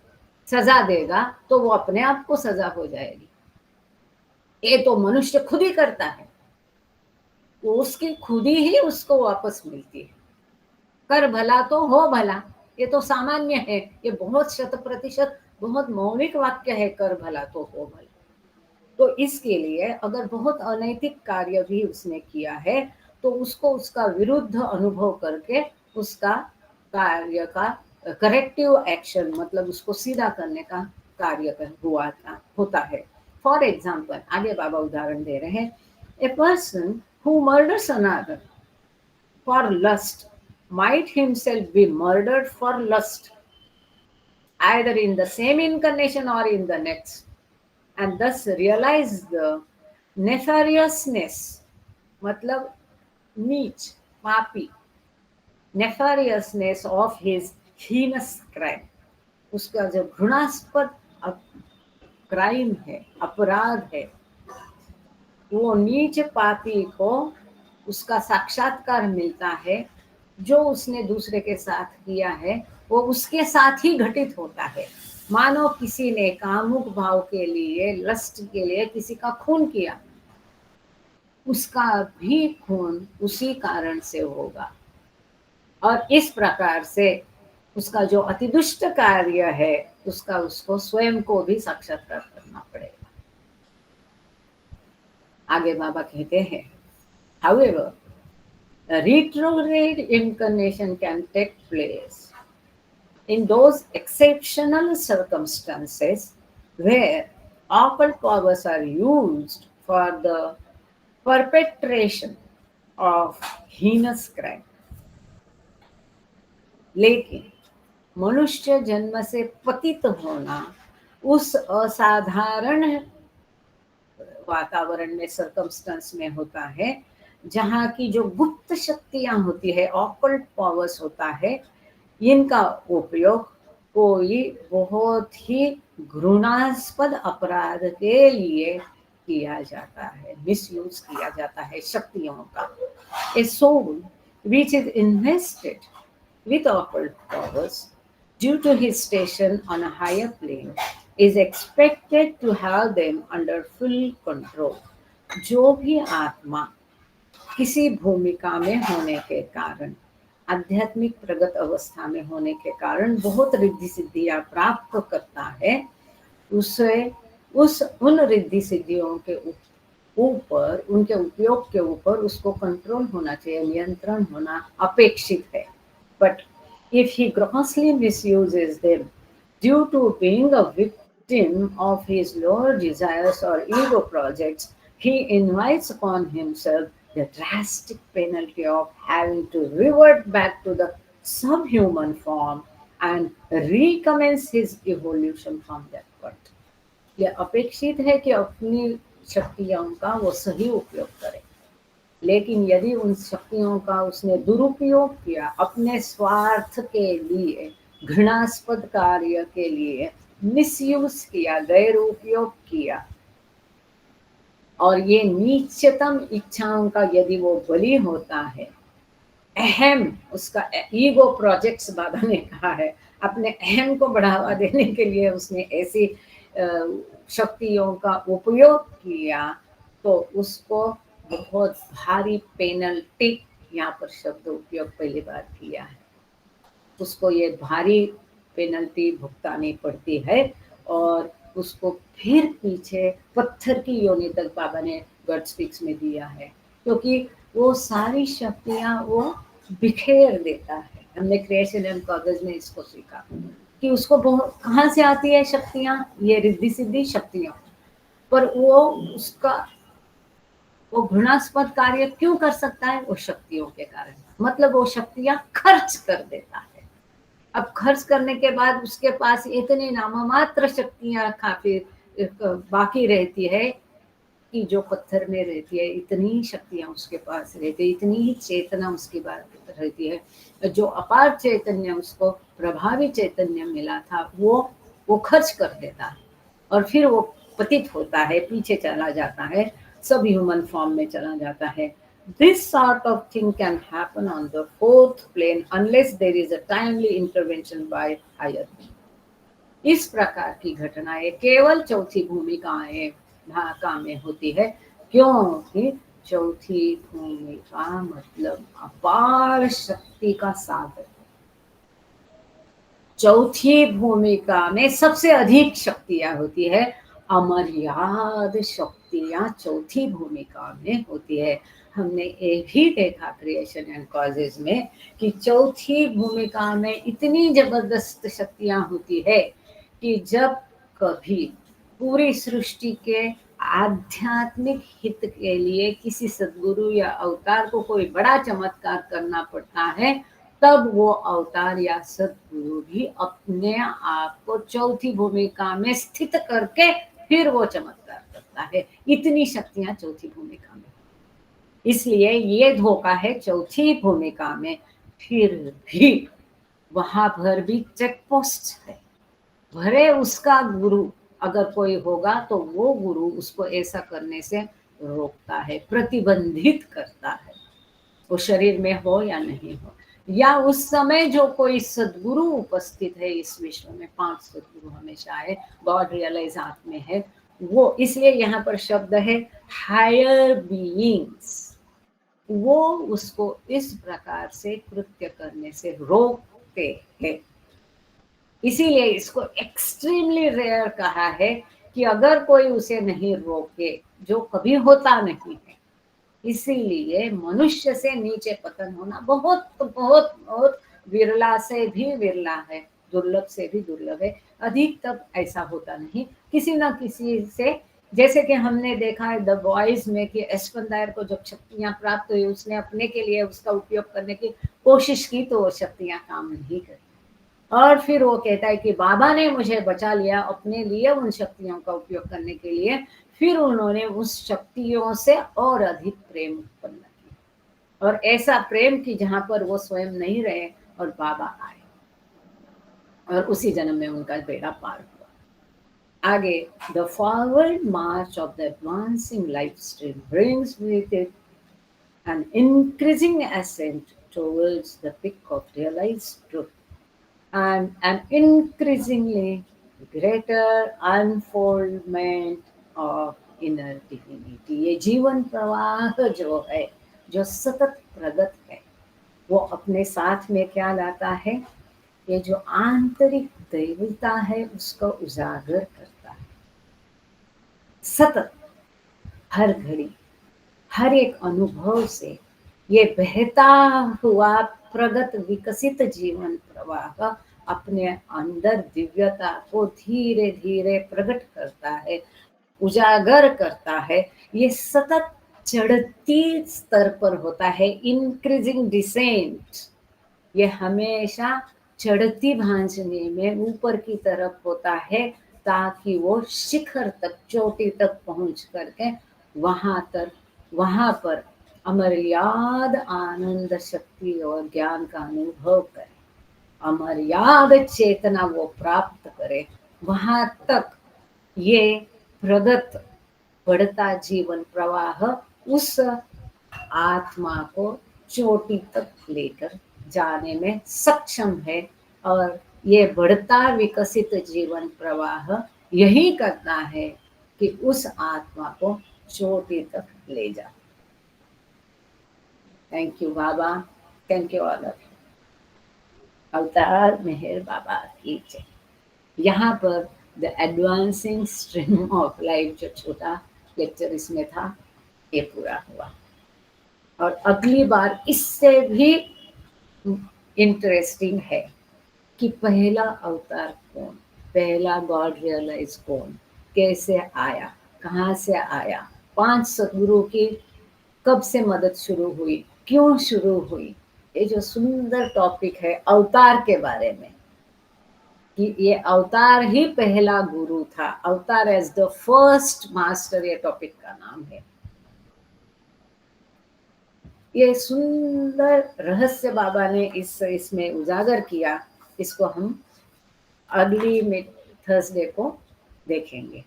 सजा देगा तो वो अपने आप को सजा हो जाएगी। ये तो मनुष्य खुद ही करता है, वो उसकी खुद ही उसको वापस मिलती है। कर भला तो हो भला, ये तो सामान्य है, ये बहुत 100% बहुत मौलिक वाक्य है, कर भला तो हो भला। तो इसके लिए अगर बहुत अनैतिक कार्य भी उसने किया है तो उसको उसका विरुद्ध अनुभव करके उसका कार्य का करेक्टिव एक्शन, मतलब उसको सीधा करने का कार्य होता है। फॉर एग्जाम्पल, आगे बाबा उदाहरण दे रहे हैं, a person who murders another for lust might himself be murdered for lust, either in the same incarnation or in the next, and thus realize the nefariousness, मतलब नीच, पापी, nefariousness of his heinous crime, उसका जो घृणास्पद crime है, अपराध है, वो नीच पापी को उसका साक्षात्कार मिलता है। जो उसने दूसरे के साथ किया है वो उसके साथ ही घटित होता है। मानो किसी ने कामुक भाव के लिए, लस्ट के लिए किसी का खून किया, उसका भी खून उसी कारण से होगा। और इस प्रकार से उसका जो अतिदुष्ट कार्य है उसका उसको स्वयं को भी साक्षात्कार करना पड़ेगा। आगे बाबा कहते हैं, however, a retrograde incarnation can take place in those exceptional circumstances where occult powers are used for the perpetration of heinous crime. लेकिन मनुष्य जन्म से पतित होना उस असाधारण वातावरण में, सर्कमस्टेंस में होता है जहाँ की जो गुप्त शक्तियां होती है, ऑकल्ट पावर्स होता है, इनका उपयोग कोई बहुत ही घृणास्पद अपराध के लिए किया जाता है, मिसयूज किया जाता है शक्तियों का। A soul which is invested with occult powers due to his station on a higher plane is expected to have them under full control. जो भी आत्मा किसी भूमिका में होने के कारण, आध्यात्मिक प्रगत अवस्था में होने के कारण बहुत रिद्धि सिद्धियां प्राप्त करता है, उसे उन रिद्धि सिद्धियों के ऊपर, उनके उपयोग के ऊपर उसको कंट्रोल होना चाहिए, नियंत्रण होना अपेक्षित है। But if he grossly misuses them due to being a victim of his lower desires or ego projects, he invites upon himself the drastic penalty of having to revert back to the subhuman form and recommence his evolution from that point. यह अपेक्षित है कि अपनी शक्तियों का वो सही उपयोग करे, लेकिन यदि उन शक्तियों का उसने दुरुपयोग किया अपने स्वार्थ के लिए, घृणास्पद कार्य के लिए, मिसयूज किया, गैर उपयोग किया, और ये नीचतम इच्छाओं का यदि वो बलि होता है, अहम, उसका ईगो प्रोजेक्ट्स बाबा ने कहा है, अपने अहम को बढ़ावा देने के लिए उसने ऐसी शक्तियों का उपयोग किया, तो उसको बहुत भारी पेनल्टी, यहाँ पर शब्द उपयोग पहली बार किया है, उसको ये भारी पेनल्टी भुगतानी पड़ती है और उसको फिर पीछे पत्थर की योनि तक बाबा ने गॉड स्पीक्स में दिया है, क्योंकि वो सारी शक्तियां वो बिखेर देता है। हमने क्रिएशन एंड कॉजेज में इसको सीखा कि उसको बहुत कहाँ से आती है शक्तियां, ये रिद्धि सिद्धि शक्तियां, पर वो उसका वो घृणास्पद कार्य क्यों कर सकता है, वो शक्तियों के कारण, मतलब वो शक्तियां खर्च कर देता है। अब खर्च करने के बाद उसके पास इतनी नाममात्र शक्तियां काफी बाकी रहती है कि जो पत्थर में रहती है, इतनी शक्तियां उसके पास रहती है, इतनी ही चेतना उसकी बात रहती है, जो अपार चैतन्य उसको प्रभावी चैतन्य मिला था वो खर्च कर देता है और फिर वो पतित होता है, पीछे चला जाता है, सब ह्यूमन फॉर्म में चला जाता है। This sort of thing can happen on the fourth plane unless there is a timely intervention by higher being. इस प्रकार की घटनाएं केवल चौथी भूमिकाएं भाका में होती है, क्योंकि चौथी भूमिका मतलब अपार शक्ति का सागर। चौथी भूमिका में सबसे अधिक शक्तियां होती है, अमर्याद शक्तियां चौथी भूमिका में होती है। हमने ये भी देखा क्रिएशन एंड कॉजेज में कि चौथी भूमिका में इतनी जबरदस्त शक्तियां होती है कि जब कभी पूरी सृष्टि के आध्यात्मिक हित के लिए किसी सद्गुरु या अवतार को कोई बड़ा चमत्कार करना पड़ता है, तब वो अवतार या सद्गुरु भी अपने आप को चौथी भूमिका में स्थित करके फिर वो चमत्कार करता है। इतनी शक्तियां चौथी भूमिका में, इसलिए ये धोखा है चौथी भूमिका में। फिर भी वहां पर भी चेक पोस्ट है, भरे उसका गुरु अगर कोई होगा तो वो गुरु उसको ऐसा करने से रोकता है, प्रतिबंधित करता है, वो शरीर में हो या नहीं हो। या उस समय जो कोई सद्गुरु उपस्थित है इस विश्व में, 5 सद्गुरु हमेशा है, गॉड रियलाइज आप में है, वो इसलिए यहाँ पर शब्द है हायर बीइंग्स, वो उसको इस प्रकार से कृत्य करने से रोकते हैं। इसीलिए इसको एक्सट्रीमली रेयर कहा है कि अगर कोई उसे नहीं रोके, जो कभी होता नहीं है, इसीलिए मनुष्य से नीचे पतन होना बहुत बहुत बहुत विरला से भी विरला है, दुर्लभ से भी दुर्लभ है। अधिकतर ऐसा होता नहीं, किसी ना किसी से, जैसे कि हमने देखा है द बॉयज में कि एस्पंदायर को जब शक्तियां प्राप्त हुई, उसने अपने के लिए उसका उपयोग करने की कोशिश की तो वो शक्तियां काम नहीं करी, और फिर वो कहता है कि बाबा ने मुझे बचा लिया अपने लिए उन शक्तियों का उपयोग करने के लिए, फिर उन्होंने उस शक्तियों से और अधिक प्रेम उत्पन्न किया, और ऐसा प्रेम कि जहां पर वो स्वयं नहीं रहे और बाबा आए, और उसी जन्म में उनका बेड़ा पार हुआ। आगे, the forward March of the advancing life stream brings with it an increasing ascent towards the peak of realized truth and an increasingly greater unfoldment of inner divinity। ये जीवन प्रवाह जो है, जो सतत प्रगत है, वो अपने साथ में क्या लाता है? ये जो आंतरिक दैवता है उसको उजागर करता है। सतत, हर घड़ी, हर एक अनुभव से ये बहता हुआ प्रगत विकसित जीवन प्रवाह अपने अंदर दिव्यता को धीरे धीरे प्रकट करता है, उजागर करता है। ये सतत चढ़ती स्तर पर होता है, इंक्रीजिंग डिसेंट। ये हमेशा चढ़ती भांजनी में ऊपर की तरफ होता है, ताकि वो शिखर तक, चोटी तक पहुंच करके वहां पर अमर्याद आनंद शक्ति और ज्ञान का अनुभव करे, अमर्याद चेतना वो प्राप्त करे। वहां तक ये प्रगत बढ़ता जीवन प्रवाह उस आत्मा को चोटी तक लेकर जाने में सक्षम है, और ये बढ़ता विकसित जीवन प्रवाह यही करता है कि उस आत्मा को चोटी तक ले जा। Thank you Baba, thank you all of you. अवतार मेहर बाबा की जय। यहाँ पर the advancing stream of life जो छोटा लेक्चर इसमें था, ये पूरा हुआ, और अगली बार इससे भी इंटरेस्टिंग है कि पहला अवतार कौन, पहला गॉड रियलाइज कौन, कैसे आया, कहाँ से आया, 5 सद्गुरु की कब से मदद शुरू हुई, क्यों शुरू हुई। ये जो सुंदर टॉपिक है अवतार के बारे में, कि ये अवतार ही पहला गुरु था, अवतार एज द फर्स्ट मास्टर, ये टॉपिक का नाम है। ये सुंदर रहस्य बाबा ने इसमें उजागर किया। इसको हम अगली थर्सडे को देखेंगे।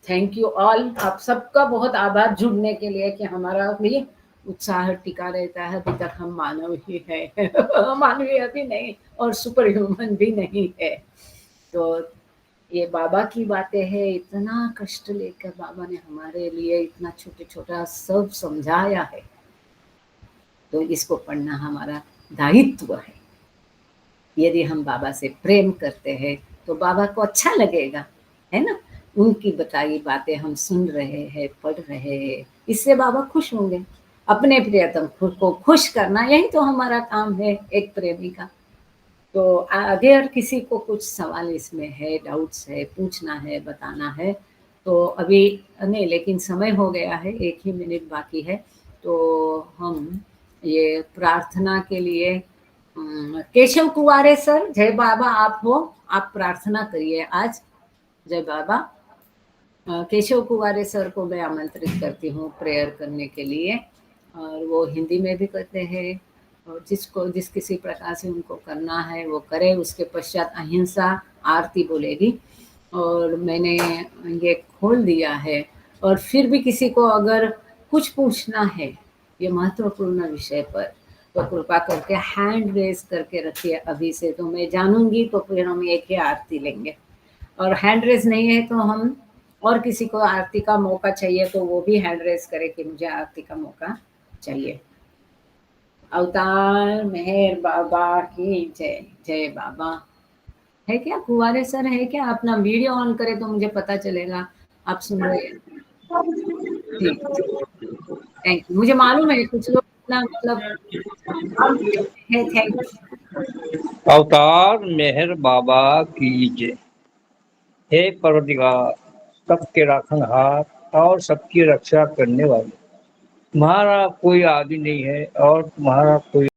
थैंक यू ऑल, आप सबका बहुत आभार जुड़ने के लिए, कि हमारा भी उत्साह टिका रहता है। अभी तक हम मानव ही है मानवीय भी नहीं और सुपर ह्यूमन भी नहीं है। तो ये बाबा की बातें हैं, इतना कष्ट लेकर बाबा ने हमारे लिए इतना छोटे छोटा सब समझाया है, तो इसको पढ़ना हमारा दायित्व है। यदि हम बाबा से प्रेम करते हैं तो बाबा को अच्छा लगेगा, है ना। उनकी बताई बातें हम सुन रहे हैं, पढ़ रहे हैं, इससे बाबा खुश होंगे। अपने प्रियतम खुद को खुश करना, यही तो हमारा काम है एक प्रेमी का। तो अगर किसी को कुछ सवाल इसमें है, डाउट्स है, पूछना है, बताना है, तो अभी नहीं, लेकिन समय हो गया है, 1 ही मिनट बाकी है। तो हम ये प्रार्थना के लिए केशव कुवारे सर, जय बाबा आप हो, आप प्रार्थना करिए आज। जय बाबा। केशव कुवारे सर को मैं आमंत्रित करती हूँ प्रेयर करने के लिए, और वो हिंदी में भी करते हैं, और जिस किसी प्रकार से उनको करना है वो करे। उसके पश्चात अहिंसा आरती बोलेगी, और मैंने ये खोल दिया है। और फिर भी किसी को अगर कुछ पूछना है ये महत्वपूर्ण विषय पर, तो कृपा करके हैंड रेज करके रखिए अभी से, तो मैं जानूंगी तो फिर हम एक ही आरती लेंगे। और हैंड रेज नहीं है तो हम, और किसी को आरती का मौका चाहिए तो वो भी हैंड रेज करे कि मुझे आरती का मौका चाहिए। अवतार मेहर बाबा की जय। जय बाबा। है क्या कुंवारे सर, है क्या? अपना वीडियो ऑन करे तो मुझे पता चलेगा आप सुन रहे हैं। ठीक, थैंक यू। मुझे मालूम है कुछ लोग इतना मतलब है। Thank you. अवतार मेहर बाबा की जय। हे परवरदिगार, सबके राखनहार और सबकी रक्षा करने वाले, तुम्हारा कोई आदि नहीं है और तुम्हारा कोई